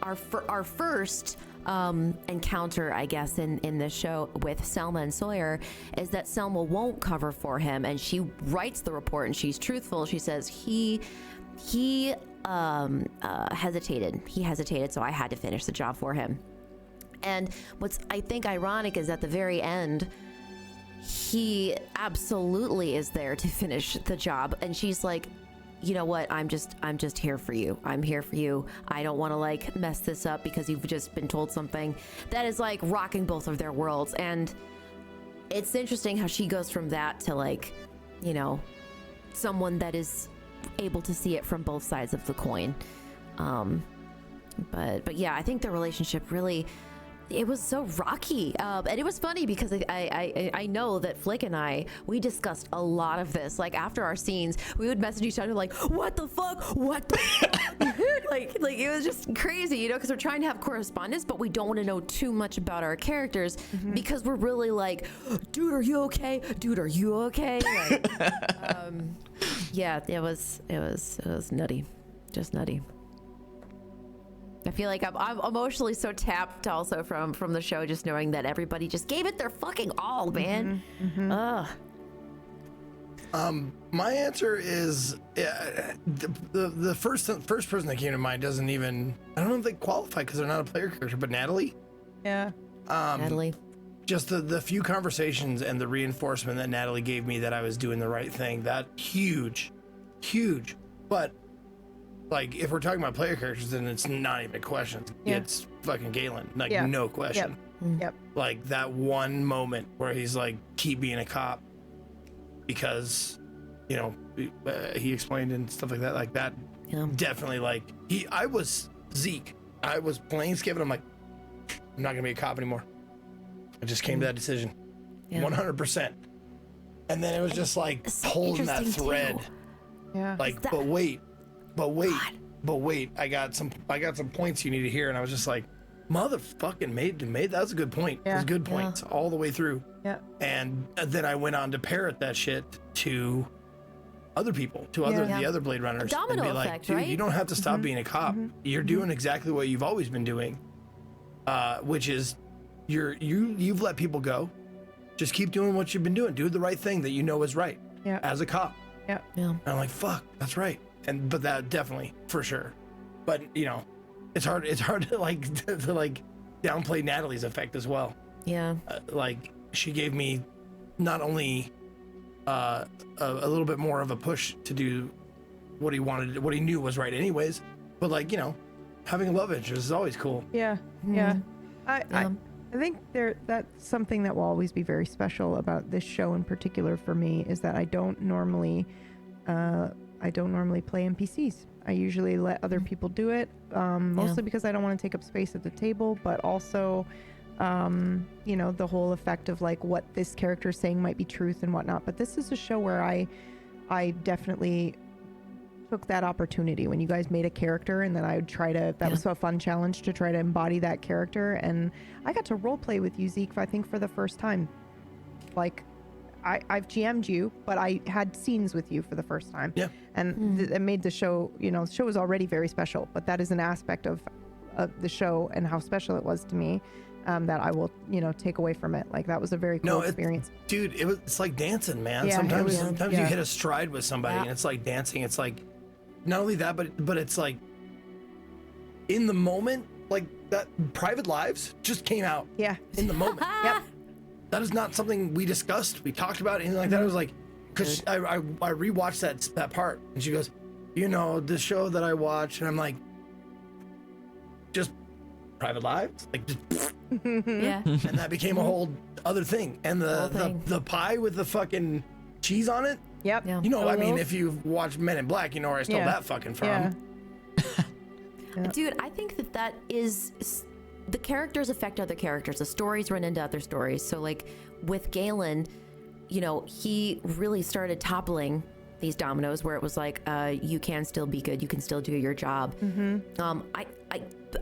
our first encounter, I guess, in this show with Selma and Sawyer is that Selma won't cover for him, and she writes the report, and she's truthful. She says he hesitated. He hesitated, so I had to finish the job for him. And what's, I think, ironic is at the very end, he absolutely is there to finish the job. And she's like, you know what? I'm just here for you. I'm here for you. I don't want to mess this up because you've just been told something. That is rocking both of their worlds. And it's interesting how she goes from that to someone that is able to see it from both sides of the coin. But yeah, I think the relationship really, it was so rocky, and it was funny because I know that Flick and we discussed a lot of this. After our scenes, we would message each other what the fuck, what the fuck? It was just crazy, because we're trying to have correspondence, but we don't want to know too much about our characters because we're really dude, are you okay? Dude, are you okay? Yeah, it was nutty, just nutty. I feel like I'm emotionally so tapped also from the show, just knowing that everybody just gave it their fucking all, man. Ugh. My answer is the first person that came to mind doesn't even, I don't know if they qualify because they're not a player character, but Natalie. Yeah. Natalie. Just the few conversations and the reinforcement that Natalie gave me that I was doing the right thing, that huge. But if we're talking about player characters, then it's not even a question. Yeah. It's fucking Galen, no question. Yep. That one moment where he's keep being a cop because, he explained and stuff like that. That Yeah. definitely I was Zeke. I was playing Skiff, and I'm like, I'm not gonna be a cop anymore. I just came to that decision, 100%. And then it was just like holding that thread. Yeah. Like, but wait. I got some points you need to hear, and I was just like, motherfucking made. That was a good point. Yeah. It was good points all the way through. Yeah. And then I went on to parrot that shit to other people, to the other Blade Runners, Domino and be like, effect, dude, right? you don't have to stop being a cop. You're doing exactly what you've always been doing, which is you've let people go. Just keep doing what you've been doing. Do the right thing that you know is right as a cop. Yeah. And I'm like, fuck, that's right. But that definitely, for sure. But you know, it's hard to like to like downplay Natalie's effect as well. Yeah. Like she gave me not only a little bit more of a push to do what he wanted, what he knew was right anyways, but like, you know, having a love interest is always cool. Yeah. I think that's something that will always be very special about this show in particular for me, is that I don't normally play NPCs. I usually let other people do it, mostly because I don't want to take up space at the table, but also, you know, the whole effect of like what this character is saying might be truth and whatnot. But this is a show where I definitely took that opportunity when you guys made a character, and then I would try to, that was a fun challenge to try to embody that character. And I got to role play with you, Zeke, I think for the first time. Like, I've GM'd you, but I had scenes with you for the first time. Yeah. And it made the show, you know, the show was already very special, but that is an aspect of the show and how special it was to me, that I will, you know, take away from it. Like, that was a very cool experience. Dude, it's like dancing, man. Yeah, sometimes you hit a stride with somebody and it's like dancing. It's like, not only that, but it's like in the moment, like that Private Lives just came out. Yeah. In the moment. Yep. That is not something we discussed. We talked about anything like that. It was like, because I rewatched that part, and she goes, you know, the show that I watch, and I'm like, just Private Lives, like, just, Yeah. and that became a whole other thing. And the pie with the fucking cheese on it. Yep. Yeah. You know, I mean, if you've watched Men in Black, you know where I stole that fucking from. Yeah. Dude, I think that is the characters affect other characters. The stories run into other stories. So like with Galen, you know, he really started toppling these dominoes where it was like, you can still be good. You can still do your job.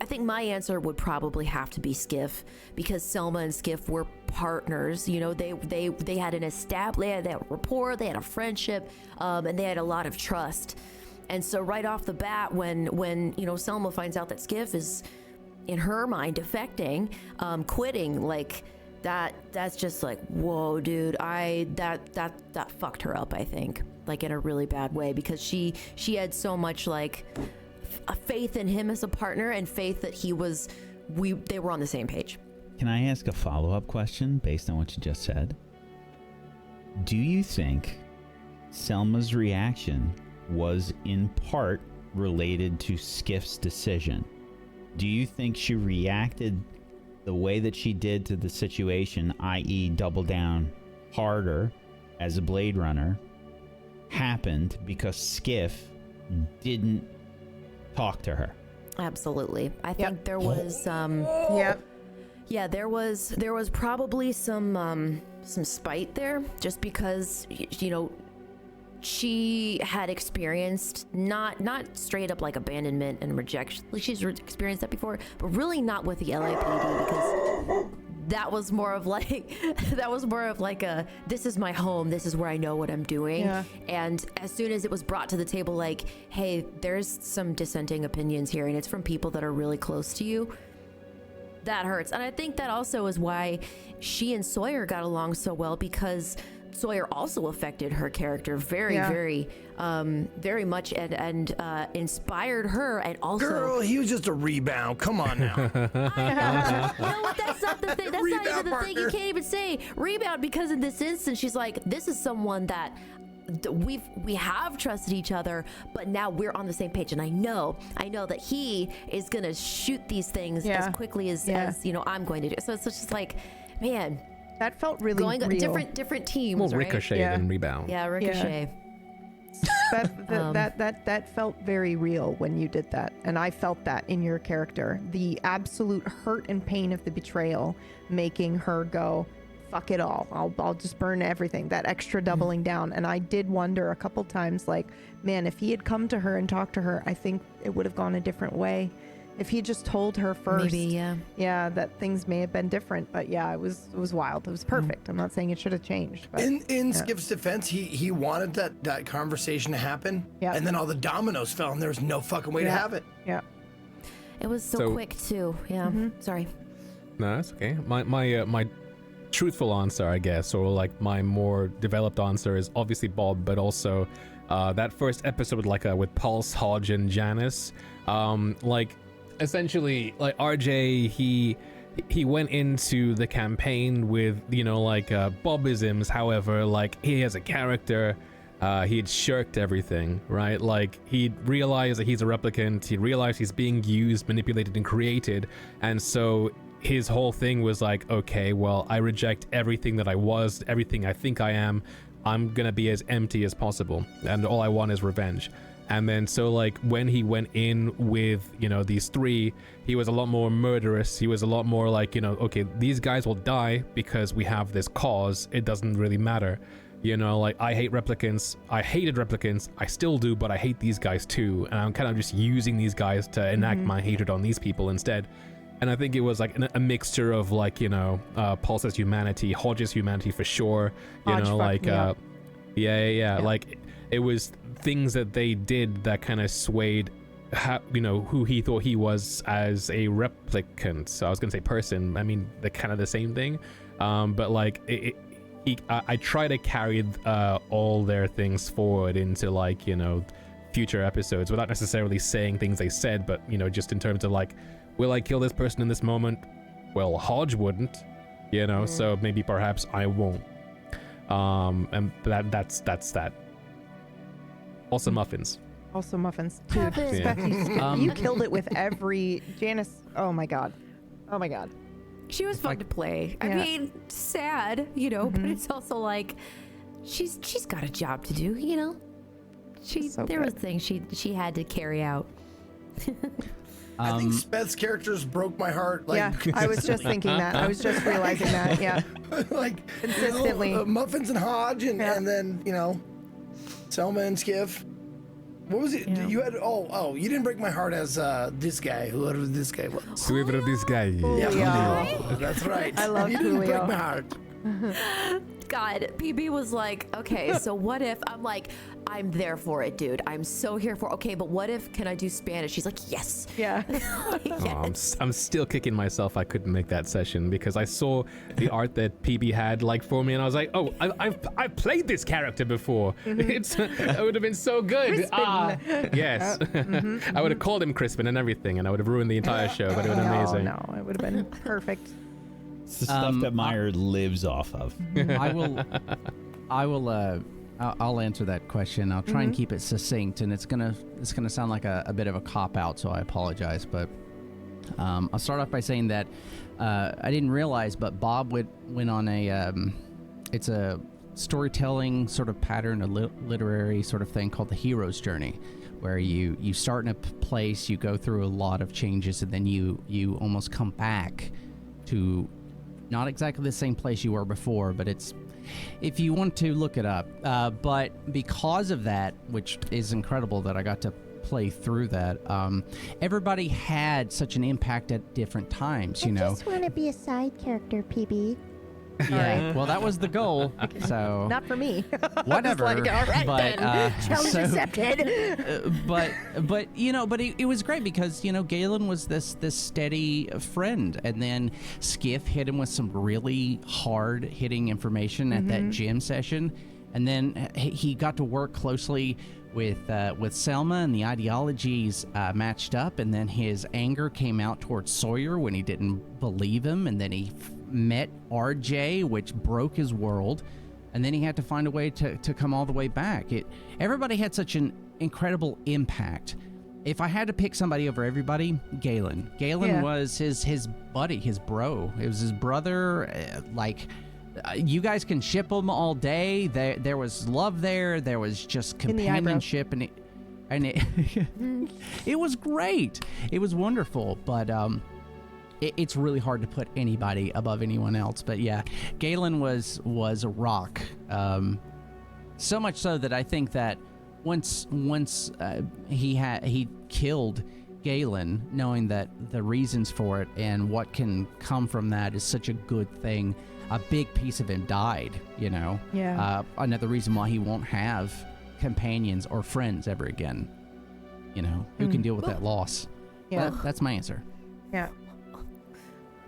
I think my answer would probably have to be Skiff, because Selma and Skiff were partners. You know, they had they had that rapport, they had a friendship, and they had a lot of trust. And so right off the bat, when you know, Selma finds out that Skiff is, in her mind, defecting, quitting, like that's just like, whoa, dude, that fucked her up, I think, like in a really bad way, because she had so much like a faith in him as a partner, and faith that they were on the same page. Can I ask a follow-up question based on what you just said? Do you think Selma's reaction was in part related to Skiff's decision? Do you think she reacted the way that she did to the situation, i.e. double down harder as a Blade Runner, happened because Skiff didn't talk to her? Absolutely. I think there was yeah, there was probably some spite there, just because, you know, she had experienced not straight up like abandonment and rejection. Like, she's experienced that before, but really not with the LAPD, because that was more of like a, this is my home, this is where I know what I'm doing. Yeah. And as soon as it was brought to the table, like, hey, there's some dissenting opinions here, and it's from people that are really close to you, that hurts. And I think that also is why she and Sawyer got along so well, because Sawyer also affected her character very much, and inspired her, and also, girl, he was just a rebound. Come on now. You know what? That's not the thing. That's not even the thing. You can't even say rebound, because in this instance, she's like, this is someone that we have trusted each other, but now we're on the same page, and I know that he is gonna shoot these things as quickly as you know I'm going to do. So it's just like, man. That felt really going real. different teams. Well, right? Ricochet and Rebound. Yeah, Ricochet. Beth, that felt very real when you did that, and I felt that in your character. The absolute hurt and pain of the betrayal, making her go, "Fuck it all! I'll just burn everything." That extra doubling down, and I did wonder a couple times, like, man, if he had come to her and talked to her, I think it would have gone a different way. If he just told her first, Maybe, yeah, that things may have been different. But yeah, it was wild. It was perfect. I'm not saying it should have changed. But, in Skip's defense, he wanted that conversation to happen, and then all the dominoes fell, and there was no fucking way to have it. Yeah, it was so quick too. Yeah, sorry. No, that's okay. My truthful answer, I guess, or like my more developed answer is obviously Bob, but also that first episode, like with Pulse, Hodge, and Janice, like. Essentially, like RJ, he went into the campaign with, you know, like Bobisms. However, like he has a character, he had shirked everything, right? Like he realized that he's a replicant. He realized he's being used, manipulated, and created, and so his whole thing was like, okay, well, I reject everything that I was, everything I think I am. I'm gonna be as empty as possible, and all I want is revenge. And then so like when he went in with, you know, these three, he was a lot more murderous. He was a lot more like, you know, okay, these guys will die because we have this cause. It doesn't really matter. You know, like I hate replicants. I hated replicants. I still do, but I hate these guys too. And I'm kind of just using these guys to enact my hatred on these people instead. And I think it was like a mixture of like, you know, Pulse's humanity, Hodge's humanity for sure. You know, like, yeah. Like it was things that they did that kind of swayed you know, who he thought he was as a replicant. So I was gonna say person, I mean the kind of the same thing, but like I try to carry all their things forward into like, you know, future episodes without necessarily saying things they said, but you know, just in terms of like, will I kill this person in this moment? Well, Hodge wouldn't, you know, so maybe perhaps I won't. And that's that. Also muffins. Also muffins. Dude, you killed it with every Janice. Oh my god. She was fun to play. I mean, sad, you know, but it's also like she's got a job to do, you know. There were things she had to carry out. I think Speth's characters broke my heart. Like, yeah, I was just thinking that. I was just realizing that. Yeah, like consistently. Muffins and Hodge, and then you know, Selma and Skiff. What was it? Yeah. You had you didn't break my heart as this guy. Whoever this guy was. Whoever this guy is. Yeah, that's right. I love you didn't break Julio. my heart. God, PB was like, okay, so what if, I'm like, I'm there for it, dude. I'm so here for, okay, but what if, can I do Spanish? She's like, yes. Yeah. Yes. I'm still kicking myself I couldn't make that session because I saw the art that PB had like for me and I was like, oh, I've played this character before. It would have been so good. Yes. I would have called him Crispin and everything and I would have ruined the entire show, but it would have been amazing. No, it would have been perfect. It's the stuff that Meyer lives off of. I'll answer that question. I'll try and keep it succinct, and it's gonna sound like a bit of a cop out, so I apologize. But I'll start off by saying that I didn't realize, but Bob went on it's a storytelling sort of pattern, a literary sort of thing called the hero's journey, where you start in a place, you go through a lot of changes, and then you almost come back to not exactly the same place you were before, but it's, if you want to look it up. But because of that, which is incredible that I got to play through that, everybody had such an impact at different times, you know. I just want to be a side character, PB. Yeah, well, that was the goal. So Not for me. whatever. Like, all right, but then. Challenge accepted. but you know, but it was great because, you know, Galen was this steady friend, and then Skiff hit him with some really hard hitting information at that gym session, and then he got to work closely with Selma, and the ideologies matched up, and then his anger came out towards Sawyer when he didn't believe him, and then he met RJ, which broke his world, and then he had to find a way to come all the way back. Everybody had such an incredible impact. If I had to pick somebody over everybody, Galen was his buddy, his bro. It was his brother. Like, you guys can ship them all day. There was love there. There was just companionship, and it was great. It was wonderful, but it's really hard to put anybody above anyone else. But yeah, Galen was a rock. So much so that I think that once he killed Galen, knowing that the reasons for it and what can come from that is such a good thing. A big piece of him died, you know. Yeah. Another reason why he won't have companions or friends ever again. You know, who can deal with that loss? Yeah. That's my answer. Yeah.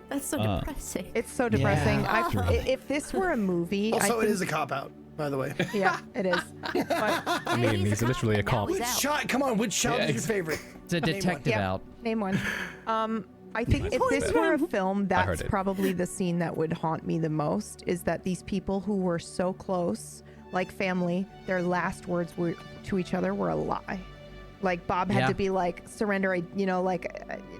That's so depressing. It's so depressing. Yeah. If this were a movie, Also, it is a cop out, by the way. Yeah, it is. But I mean, he's literally a cop. Which child is your favorite? It's a detective out. name one. I think if this were a film, that's probably the scene that would haunt me the most, is that these people who were so close, like family, their last words to each other were a lie. Like Bob had to be like, surrender,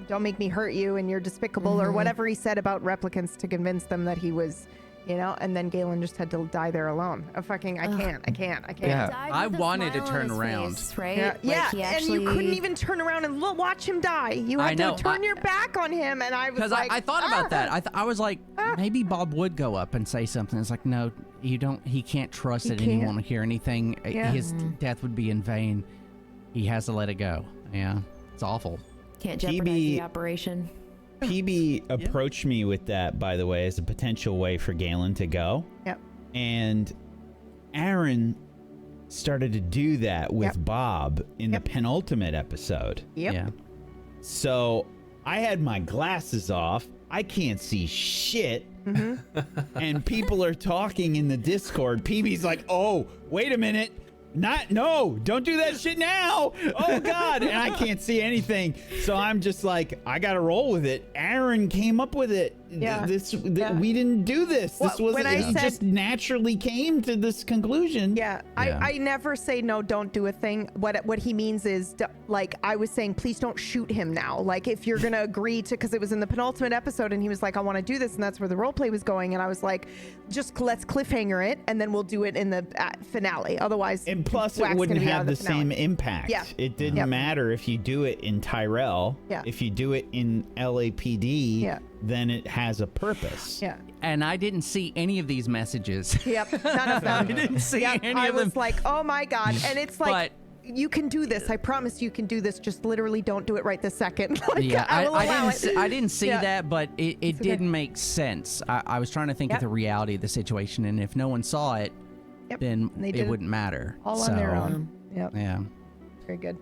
don't make me hurt you and you're despicable, or whatever he said about replicants to convince them that he was, and then Galen just had to die there alone. I can't. Yeah. I wanted to turn around. Face, right? Yeah, Like and you couldn't even turn around and watch him die. You had to turn your back on him, and I was because like... I thought about that. I was like, maybe Bob would go up and say something. It's like, no, you don't. He can't trust that anyone will hear anything. Yeah. His death would be in vain. He has to let it go. Yeah, it's awful. Can't jeopardize the operation. PB approached me with that, by the way, as a potential way for Galen to go. Yep. And Aaron started to do that with Bob in the penultimate episode. Yep. Yeah. So I had my glasses off. I can't see shit. And people are talking in the Discord. PB's like, oh, wait a minute. No, don't do that shit now. Oh, God. And I can't see anything. So I'm just like, I got to roll with it. Aaron came up with it. Yeah. We didn't do this. This was just naturally came to this conclusion. Yeah. I never say no, don't do a thing. What he means is, like, I was saying, please don't shoot him now. Like, if you're going to agree to, because it was in the penultimate episode and he was like, I want to do this. And that's where the role play was going. And I was like, just let's cliffhanger it and then we'll do it in the finale. Otherwise, and plus it wouldn't have the same impact. Yeah. It didn't matter if you do it in Tyrell. Yeah. If you do it in LAPD, then it has a purpose. Yeah. And I didn't see any of these messages. Yep. None of them. I didn't see any of them. I was like, oh my God. And it's like, you can do this. I promise you can do this. Just literally don't do it right this second. I didn't see that, but it didn't make sense. I was trying to think of the reality of the situation, and if no one saw it, then it wouldn't matter. All on their own. Yep. Yeah. Very good.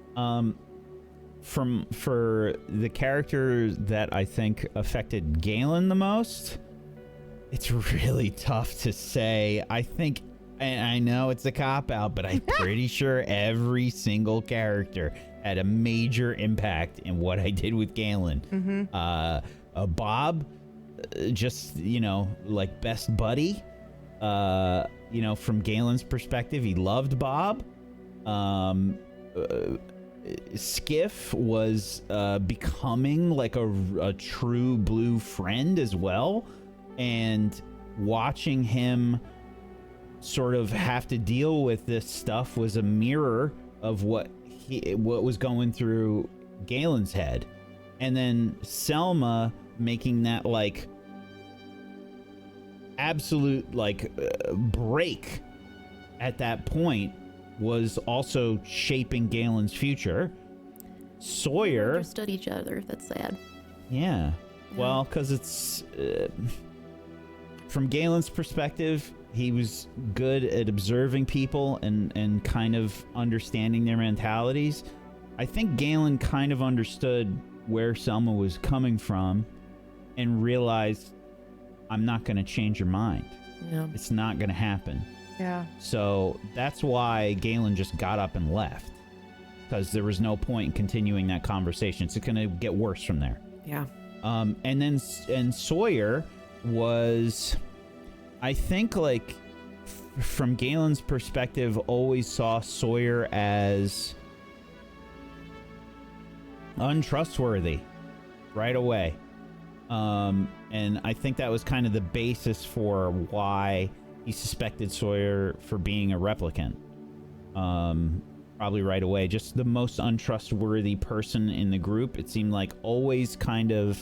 For the character that I think affected Galen the most, it's really tough to say. I think, and I know it's a cop-out, but I'm pretty sure every single character had a major impact in what I did with Galen. Bob, just, like best buddy. From Galen's perspective, he loved Bob. Skiff was becoming like a true blue friend as well, and watching him sort of have to deal with this stuff was a mirror of what was going through Galen's head. And then Selma making that like absolute break at that point was also shaping Galen's future. Sawyer Understood each other. That's sad. Yeah. Well, because it's from Galen's perspective, he was good at observing people and kind of understanding their mentalities. I think Galen kind of understood where Selma was coming from and realized, I'm not going to change your mind. Yeah. It's not going to happen. Yeah. So that's why Galen just got up and left, because there was no point in continuing that conversation. It's going to get worse from there. Yeah. And Sawyer was, I think, from Galen's perspective, always saw Sawyer as untrustworthy right away. And I think that was kind of the basis for why he suspected Sawyer for being a replicant. Probably right away. Just the most untrustworthy person in the group. It seemed like always kind of...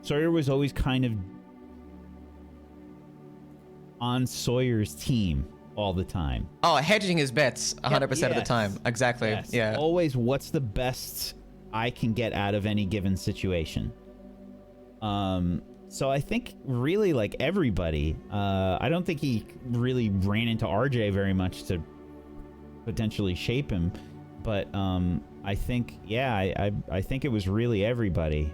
Sawyer was always kind of on Sawyer's team all the time. Oh, hedging his bets 100% of the time. Exactly. Yes. Yeah. Always, what's the best I can get out of any given situation? So I think really like everybody, I don't think he really ran into RJ very much to potentially shape him, but I think, yeah, I think it was really everybody.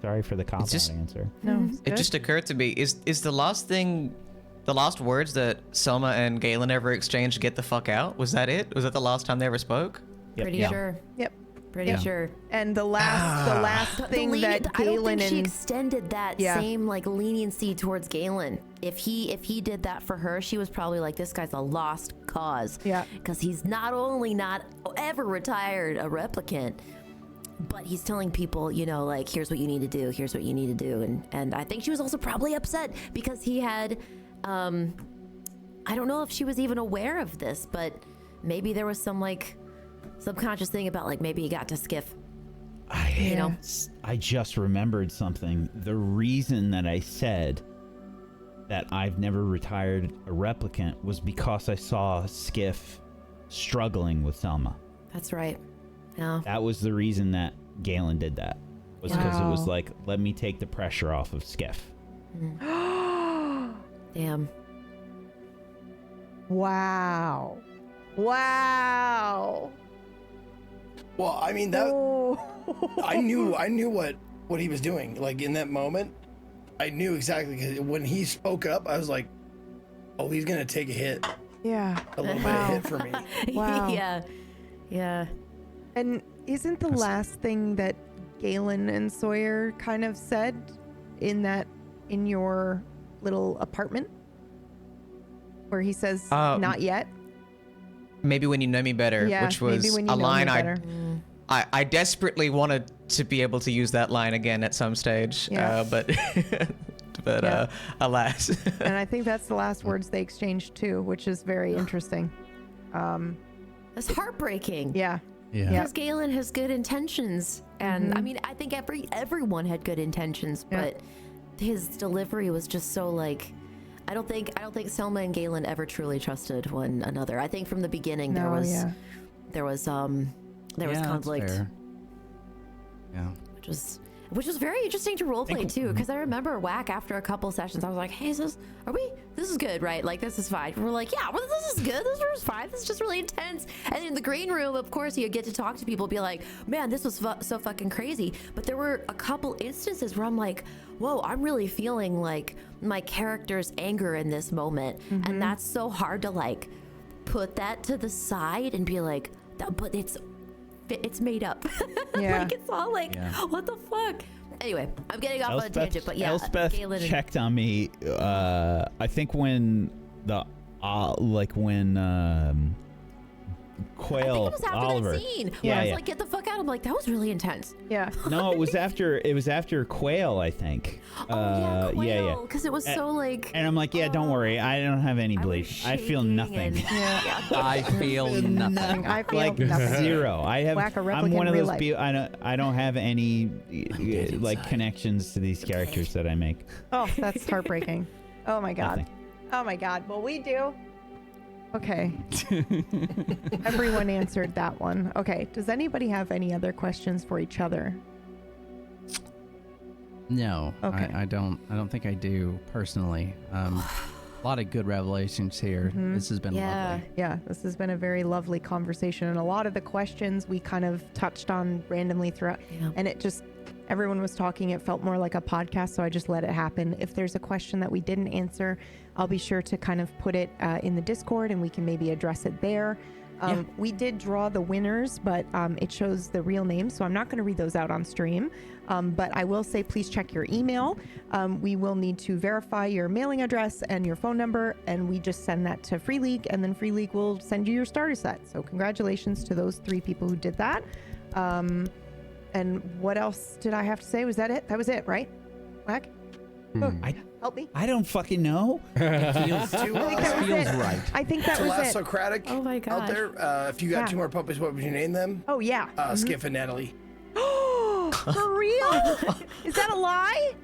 Sorry for the cop-out answer. No, It just occurred to me, is the last words that Selma and Galen ever exchanged, "get the fuck out"? Was that it? Was that the last time they ever spoke? Pretty sure. Yep. Pretty sure. And the last thing that I don't Galen think she and extended that same like leniency towards Galen. If he did that for her, she was probably like, this guy's a lost cause. Yeah. Because he's not only not ever retired a replicant, but he's telling people, you know, like, here's what you need to do, here's what you need to do. And I think she was also probably upset because he had, I don't know if she was even aware of this, but maybe there was some like subconscious thing about like maybe he got to Skiff. You know? I just remembered something. The reason that I said that I've never retired a replicant was because I saw Skiff struggling with Selma. That's right. Yeah. That was the reason that Galen did that. Was because it was like, let me take the pressure off of Skiff. Damn. Wow. Well, I mean that. I knew what he was doing. Like in that moment, I knew exactly, because when he spoke up, I was like, "Oh, he's gonna take a hit." Yeah. A little bit of hit for me. Wow. Yeah. And isn't the last thing that Galen and Sawyer kind of said in your little apartment, where he says, "Not yet"? Maybe when you know me better, Yeah, which was maybe when you a know line me better. I desperately wanted to be able to use that line again at some stage, Yeah. but Yeah. Alas. And I think that's the last words they exchanged too, which is very interesting. That's heartbreaking. Yeah. Yeah. Because Galen has good intentions, and I mean, I think everyone had good intentions, but his delivery was just so like, I don't think Selma and Galen ever truly trusted one another. I think from the beginning there was conflict. Fair. Yeah. Which was very interesting to roleplay too, because I remember Whack after a couple sessions, I was like, "Hey, this is good, right? Like, this is fine." And we're like, "Yeah, well, this is good. This is fine. This is just really intense." And in the green room, of course, you get to talk to people, be like, "Man, this was so fucking crazy." But there were a couple instances where I'm like, "Whoa, I'm really feeling like my character's anger in this moment," and that's so hard to like put that to the side and be like, "But it's made up." Yeah. Like, it's all like, what the fuck? Anyway, I'm getting off on a tangent, but yeah, Elspeth Galen and checked on me. I think when Quail, I think it was after Oliver. that scene. Yeah, Where I was yeah. like, "Get the fuck out!" I'm like, that was really intense. Yeah. No, it was after Quail, I think. Oh Quail, yeah. because it was so like. And I'm like, yeah, don't worry, I don't have any bleed. I feel nothing. I feel nothing. I feel Like nothing. zero. Whack a replicant I'm one of in real those life. people. I don't have any like connections to these characters that I make. Oh, that's heartbreaking. Oh my god. Nothing. Oh my god. Well, we do. Okay. Everyone answered that one. Okay. Does anybody have any other questions for each other? No, Okay. I don't think I do personally. A lot of good revelations here. This has been lovely. Yeah, this has been a very lovely conversation, and a lot of the questions we kind of touched on randomly throughout, and everyone was talking, it felt more like a podcast, so I just let it happen. If there's a question that we didn't answer, I'll be sure to kind of put it in the Discord, and we can maybe address it there. We did draw the winners, but it shows the real names, so I'm not going to read those out on stream. But I will say, please check your email. We will need to verify your mailing address and your phone number, and we just send that to Free League, and then Free League will send you your starter set. So congratulations to those 3 people who did that. And what else did I have to say? Was that it? That was it, right? Whack? Help me. I don't fucking know. Feels right. I think that To was last it. Socratic Oh my out gosh. there, if you got Yeah. 2 more puppies, what would you name them? Oh, yeah. Skiff and Natalie. For real? Is that a lie?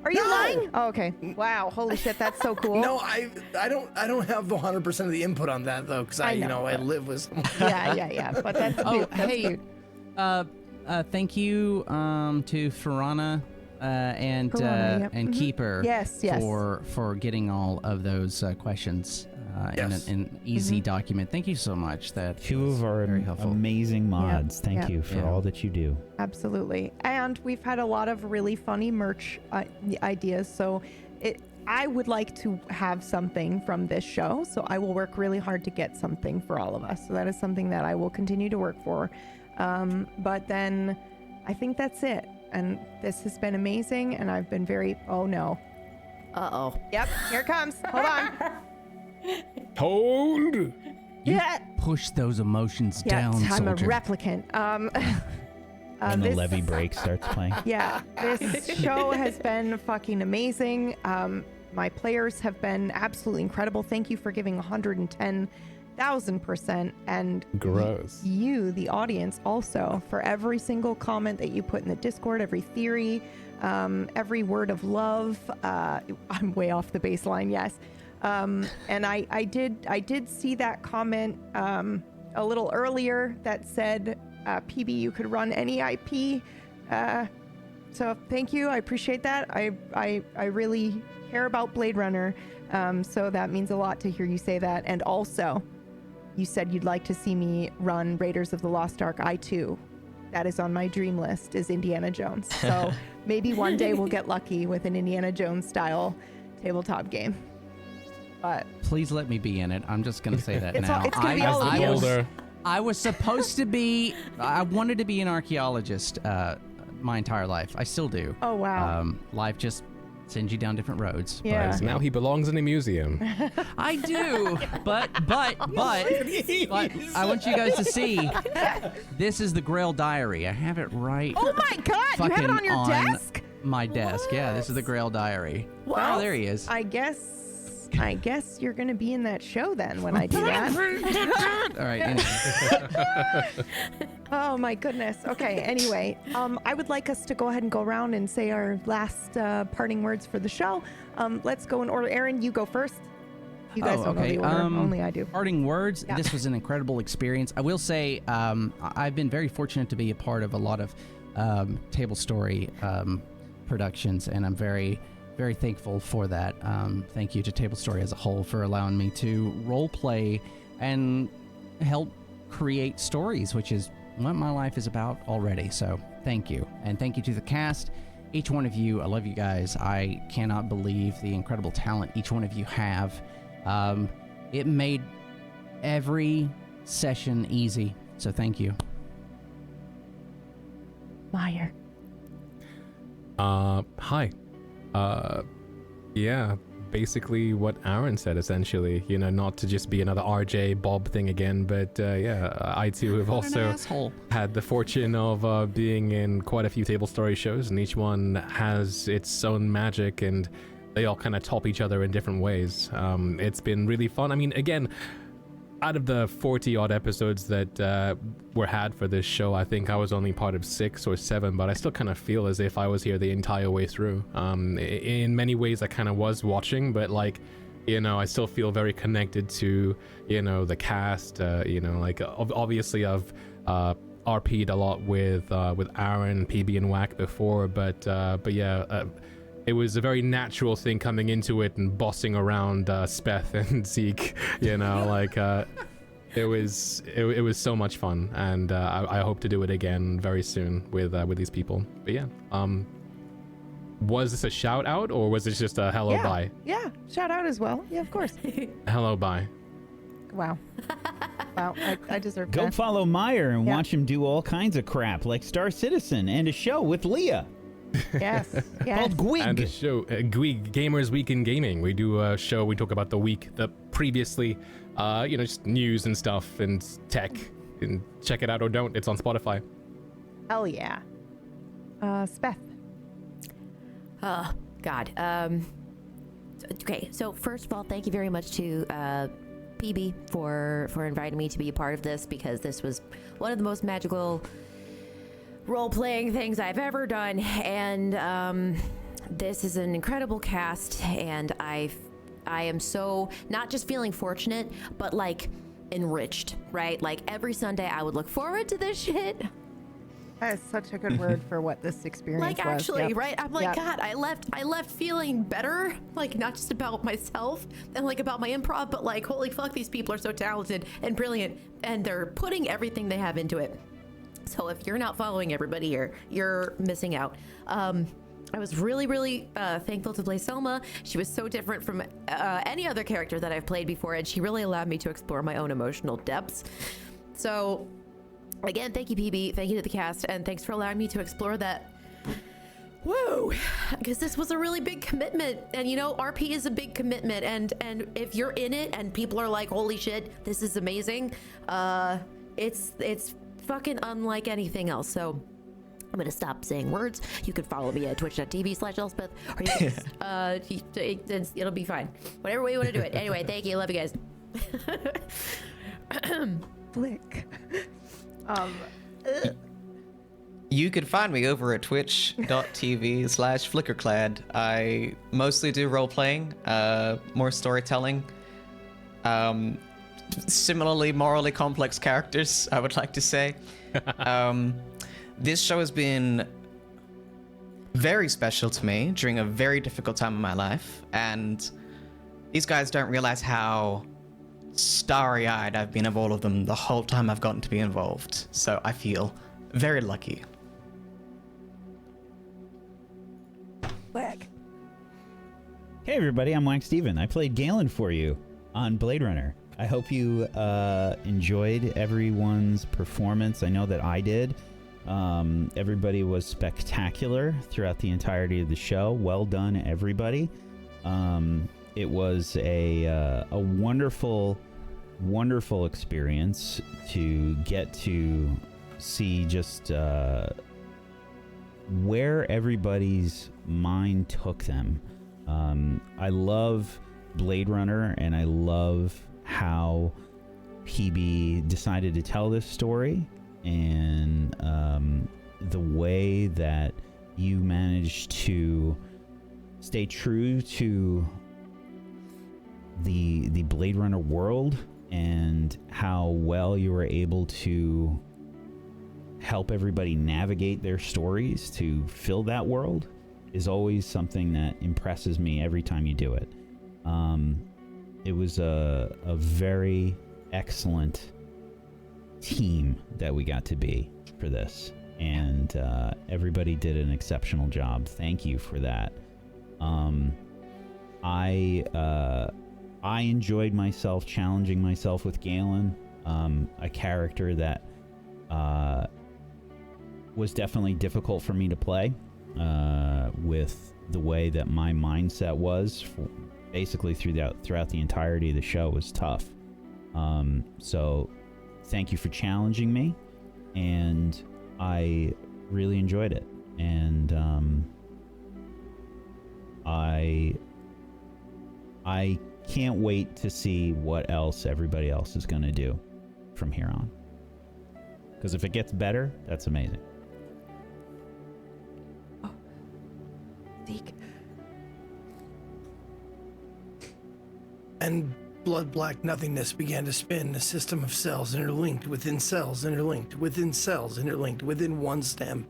Are you No. lying? Oh, okay. Wow. Holy shit. That's so cool. No, I don't have 100% of the input on that though, because I live with someone. Yeah. But that's Oh, cute. That's hey, cute. thank you to Farana and Farana, yep. and Keeper Yes. for getting all of those questions in Yes. an easy document. Thank you so much. That 2 of our very helpful. amazing mods. Thank yeah. you for Yeah. all that you do. Absolutely. And we've had a lot of really funny merch ideas. So I would like to have something from this show. So I will work really hard to get something for all of us. So that is something that I will continue to work for. But then I think that's it. And this has been amazing. And I've been oh no. Uh-oh. Yep. Here it comes. Hold on. Hold. Yeah. Push those emotions down, I'm soldier. a replicant. When the this- levy break starts playing. Yeah, this show has been fucking amazing. My players have been absolutely incredible. Thank you for giving 110,000%. And Gross. you, the audience, also for every single comment that you put in the Discord, every theory, every word of love. I'm way off the baseline, yes. And I did see that comment a little earlier that said, PB, you could run any IP. So thank you. I appreciate that. I really care about Blade Runner. So that means a lot to hear you say that. And also, you said you'd like to see me run Raiders of the Lost Ark. I too. That is on my dream list, is Indiana Jones. So maybe one day we'll get lucky with an Indiana Jones style tabletop game. But Please let me be in it. I'm just gonna say that It's now. all- it's gonna be all of you. Older. I was supposed to be. I wanted to be an archaeologist my entire life. I still do. oh wow. Life just sends you down different roads. Yeah. But, Now he belongs in a museum. I do, but I want you guys to see. This is the Grail Diary. I have it right. Oh my God! You have it fucking on your desk? My desk. Yeah, this is the Grail Diary. Wow, there he is. I guess you're gonna be in that show then when I do that. All right. Anyway. Oh my goodness. Okay. Anyway, I would like us to go ahead and go around and say our last parting words for the show. Let's go in order. Aaron, you go first. You guys don't know the order. Only I do. Parting words. Yeah. This was an incredible experience. I will say I've been very fortunate to be a part of a lot of table story productions, and I'm very, very thankful for that. Thank you to Table Story as a whole for allowing me to role play and help create stories, which is what my life is about already. So thank you. And thank you to the cast, each one of you. I love you guys. I cannot believe the incredible talent each one of you have. It made every session easy. So thank you. Meyer. Hi. Yeah, basically what Aaron said, essentially. You know, not to just be another RJ Bob thing again, but I too have also had the fortune of being in quite a few table story shows, and each one has its own magic, and they all kind of top each other in different ways. It's been really fun. I mean, again, out of the 40 odd episodes that were had for this show, I think I was only part of 6 or 7, but I still kind of feel as if I was here the entire way through. In many ways, I kind of was watching, but like, you know, I still feel very connected to, you know, the cast. You know, like obviously I've RP'd a lot with Aaron, PB, and Whack before, but yeah. It was a very natural thing coming into it and bossing around Speth and Zeke, you know, like it was so much fun, and I hope to do it again very soon with these people. But yeah, was this a shout out or was this just a hello bye? Yeah, shout out as well. Yeah, of course. Hello bye. Wow. Wow, I deserve Go that. follow Meyer and watch him do all kinds of crap like Star Citizen and a show with Leah. Yes. Called Gwig. And a show, Gwig, Gamers Week in Gaming. We do a show, we talk about the week that previously, you know, just news and stuff and tech. And check it out or don't, it's on Spotify. Hell yeah. Speth. Oh, God. Okay, so first of all, thank you very much to PB for inviting me to be a part of this, because this was one of the most magical role-playing things I've ever done, and this is an incredible cast, and I am so not just feeling fortunate, but like enriched, right? Like every Sunday I would look forward to this shit. That is such a good word for what this experience Like was. actually, Yep. right? I'm like, Yep. God, I left feeling better, like not just about myself and like about my improv, but like, holy fuck, these people are so talented and brilliant, and they're putting everything they have into it. So if you're not following everybody here, you're missing out. I was really, really thankful to play Selma. She was so different from any other character that I've played before, and she really allowed me to explore my own emotional depths. So again, thank you, PB. Thank you to the cast, and thanks for allowing me to explore that. Whoa, because this was a really big commitment, and you know, RP is a big commitment, and if you're in it and people are like, holy shit, this is amazing, it's fucking unlike anything else. So I'm gonna stop saying words. You can follow me at twitch.tv/Elspeth, or you can, it'll be fine. Whatever way you want to do it. Anyway, thank you. Love you guys. Flick. You can find me over at twitch.tv/flickerclad. I mostly do role-playing, more storytelling, similarly morally complex characters, I would like to say. This show has been very special to me during a very difficult time in my life, and these guys don't realize how starry-eyed I've been of all of them the whole time I've gotten to be involved. So I feel very lucky. Flick. Hey everybody, I'm Wax Steven. I played Galen for you on Blade Runner. I hope you enjoyed everyone's performance. I know that I did. Everybody was spectacular throughout the entirety of the show. Well done, everybody. It was a wonderful, wonderful experience to get to see just where everybody's mind took them. I love Blade Runner, and I love how PB decided to tell this story, and the way that you managed to stay true to the Blade Runner world, and how well you were able to help everybody navigate their stories to fill that world is always something that impresses me every time you do it. It was a very excellent team that we got to be for this, and everybody did an exceptional job. Thank you for that. I enjoyed myself challenging myself with Galen, a character that was definitely difficult for me to play, with the way that my mindset was basically throughout the entirety of the show was tough. So thank you for challenging me, and I really enjoyed it. And I can't wait to see what else everybody else is going to do from here on. Because if it gets better, that's amazing. Oh. Zeke. And blood-black nothingness began to spin, a system of cells interlinked within cells, interlinked within cells, interlinked within one stem,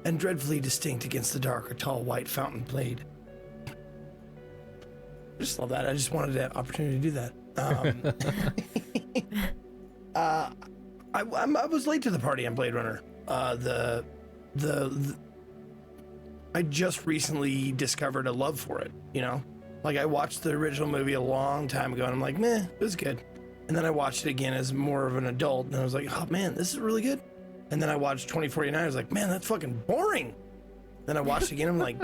and dreadfully distinct against the dark, a tall white fountain played. I just love that. I just wanted the opportunity to do that. I was late to the party on Blade Runner. I just recently discovered a love for it, you know? Like, I watched the original movie a long time ago, and I'm like, meh, it was good. And then I watched it again as more of an adult, and I was like, oh man, this is really good. And then I watched 2049, I was like, man, that's fucking boring. Then I watched it again, I'm like,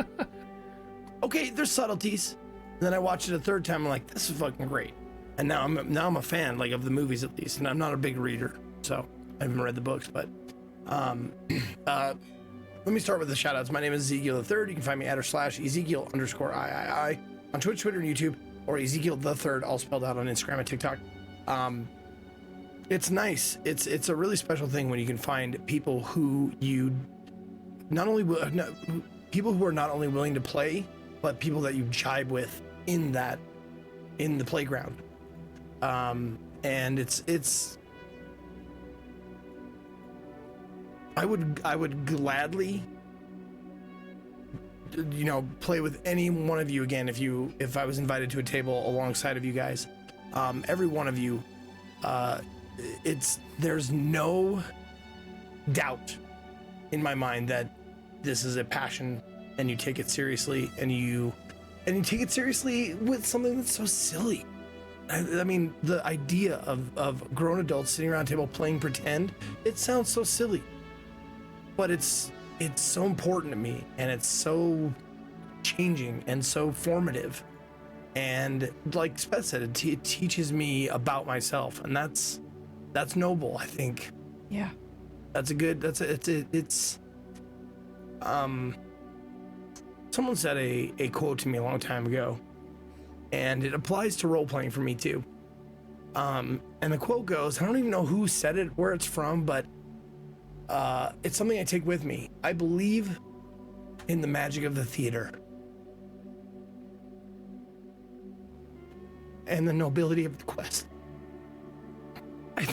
okay, there's subtleties. And then I watched it a third time, I'm like, this is fucking great. And now I'm a fan, like, of the movies at least, and I'm not a big reader, so I haven't read the books, but Let me start with the shout outs. My name is Ezekiel the Third. You can find me at or slash Ezekiel_III on Twitch, Twitter, and YouTube, or Ezekiel the Third, all spelled out on Instagram and TikTok. It's nice. It's a really special thing when you can find people who you people who are not only willing to play, but people that you jibe with in the playground. And it's I would gladly, play with any one of you again if I was invited to a table alongside of you guys. Every one of you, there's no doubt in my mind that this is a passion, and you take it seriously, and you take it seriously with something that's so silly. I mean, the idea of grown adults sitting around a table playing pretend, it sounds so silly, but it's so important to me, and it's so changing and so formative. And like Speth said, it teaches me about myself, and that's noble, I think. Yeah. Someone said a quote to me a long time ago, and it applies to role-playing for me too. And the quote goes, I don't even know who said it, where it's from, but it's something I take with me. I believe in the magic of the theater and the nobility of the quest. I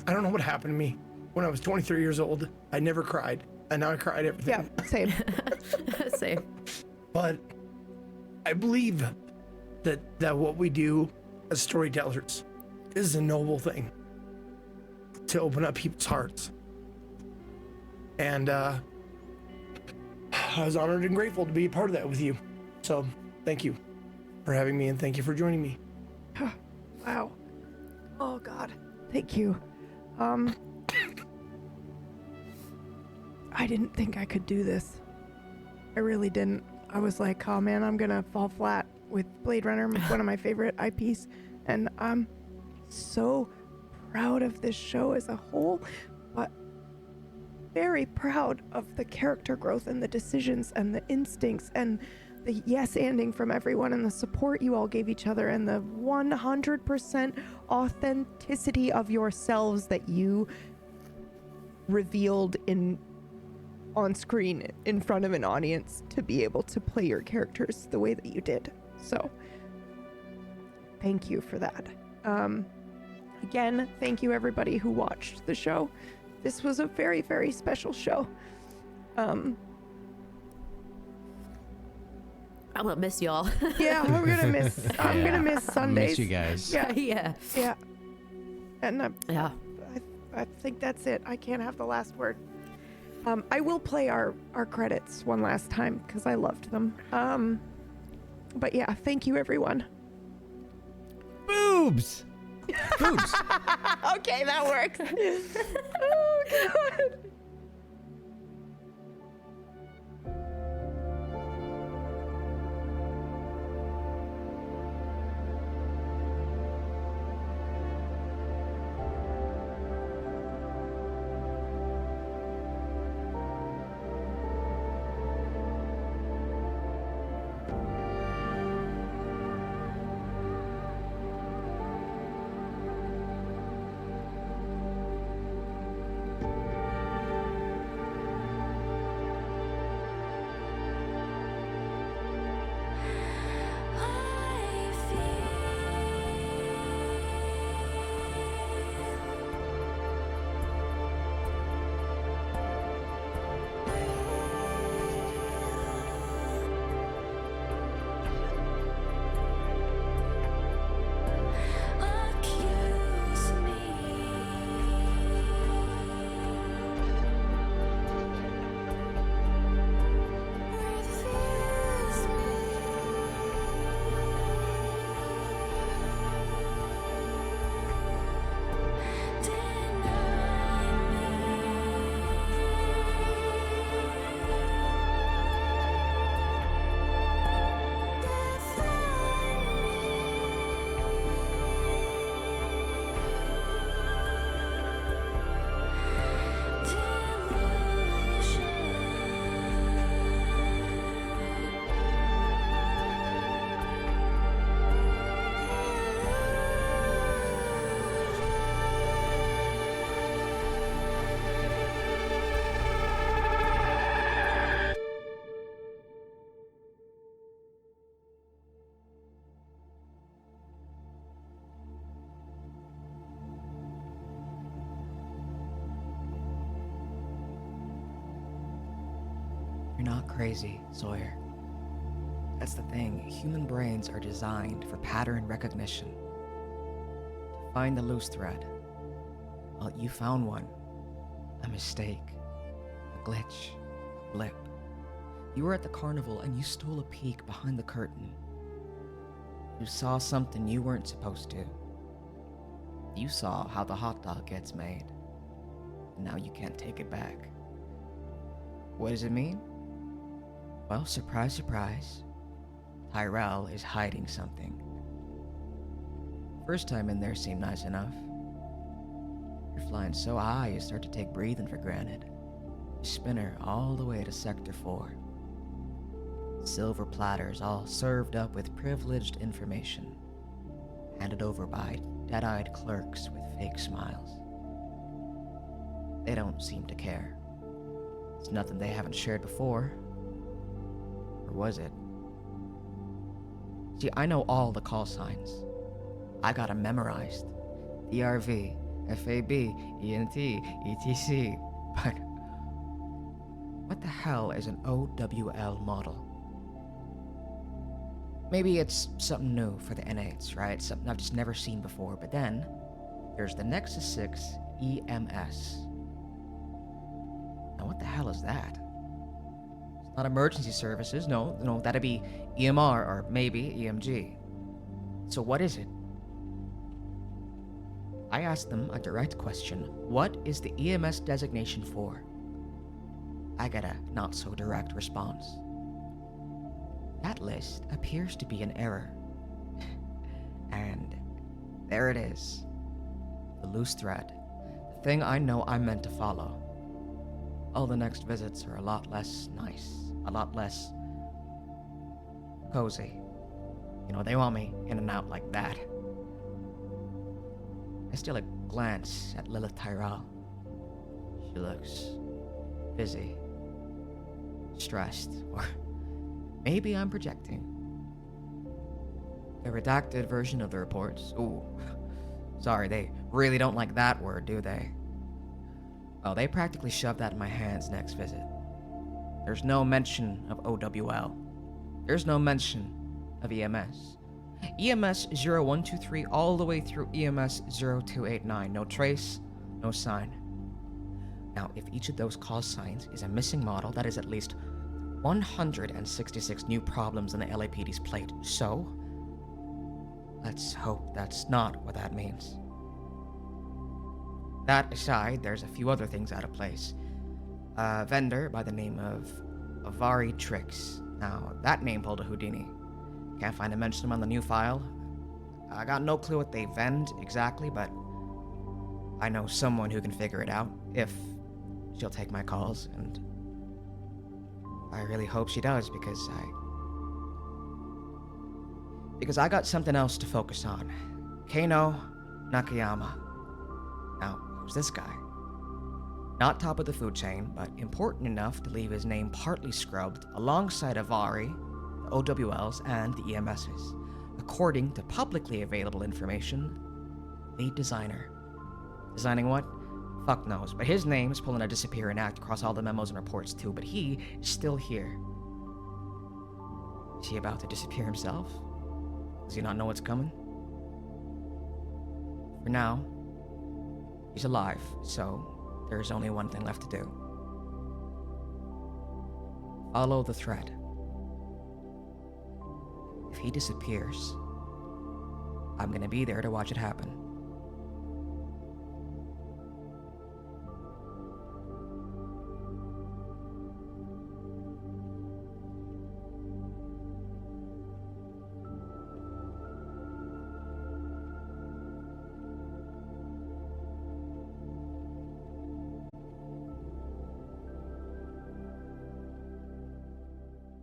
don't know what happened to me when I was 23 years old. I never cried, and now I cried everything. Yeah, same. Same. But I believe that what we do as storytellers is a noble thing, to open up people's hearts. And I was honored and grateful to be a part of that with you. So thank you for having me, and thank you for joining me. Wow. Oh God. Thank you. I didn't think I could do this. I really didn't. I was like, oh man, I'm gonna fall flat with Blade Runner, one of my favorite IPs. And I'm so proud of this show as a whole, but very proud of the character growth and the decisions and the instincts and the yes-anding from everyone and the support you all gave each other and the 100% authenticity of yourselves that you revealed on screen in front of an audience to be able to play your characters the way that you did. So thank you for that. Again, thank you everybody who watched the show. This was a very, very special show. I'm gonna miss y'all. Yeah, I'm gonna miss Sundays. Miss you guys. Yeah. Yeah. And Yeah. I think that's it. I can't have the last word. I will play our credits one last time because I loved them. But yeah, thank you everyone. Boobs. Boobs. Okay, that works. Oh God. You're not crazy, Sawyer. That's the thing. Human brains are designed for pattern recognition. To find the loose thread. Well, you found one. A mistake. A glitch. A blip. You were at the carnival and you stole a peek behind the curtain. You saw something you weren't supposed to. You saw how the hot dog gets made. And now you can't take it back. What does it mean? Well, surprise, surprise. Tyrell is hiding something. First time in there seemed nice enough. You're flying so high you start to take breathing for granted. You spin her all the way to Sector 4. Silver platters all served up with privileged information, handed over by dead-eyed clerks with fake smiles. They don't seem to care. It's nothing they haven't shared before. Or was it? See, I know all the call signs. I got 'em memorized. DRV, FAB, ENT, ETC. But what the hell is an OWL model? Maybe it's something new for the N8s, right? Something I've just never seen before. But then there's the Nexus 6 EMS. Now what the hell is that? It's not emergency services. No, that'd be EMR or maybe EMG. So what is it? I asked them a direct question. What is the EMS designation for? I get a not so direct response. That list appears to be an error. And there it is. The loose thread. The thing I know I'm meant to follow. All the next visits are a lot less nice. A lot less cozy. You know, they want me in and out like that. I steal a glance at Lilith Tyrell. She looks busy, stressed, or maybe I'm projecting. A redacted version of the reports. Ooh, sorry, they really don't like that word, do they? Well, they practically shoved that in my hands next visit. There's no mention of OWL. There's no mention of EMS. EMS 0123 all the way through EMS 0289. No trace, no sign. Now, if each of those call signs is a missing model, that is at least 166 new problems on the LAPD's plate. So, let's hope that's not what that means. That aside, there's a few other things out of place. A vendor by the name of Avari Tricks. Now, that name pulled a Houdini. Can't find a mention on the new file. I got no clue what they vend exactly, but I know someone who can figure it out, if she'll take my calls, and I really hope she does, because I got something else to focus on. Kano Nakayama. Now, who's this guy? Not top of the food chain, but important enough to leave his name partly scrubbed alongside Avari, the OWLs, and the EMSs. According to publicly available information, lead designer. Designing what? Fuck knows, but his name is pulling a disappearing act across all the memos and reports too, but he is still here. Is he about to disappear himself? Does he not know what's coming? For now, he's alive, so there's only one thing left to do. Follow the thread. If he disappears, I'm gonna be there to watch it happen.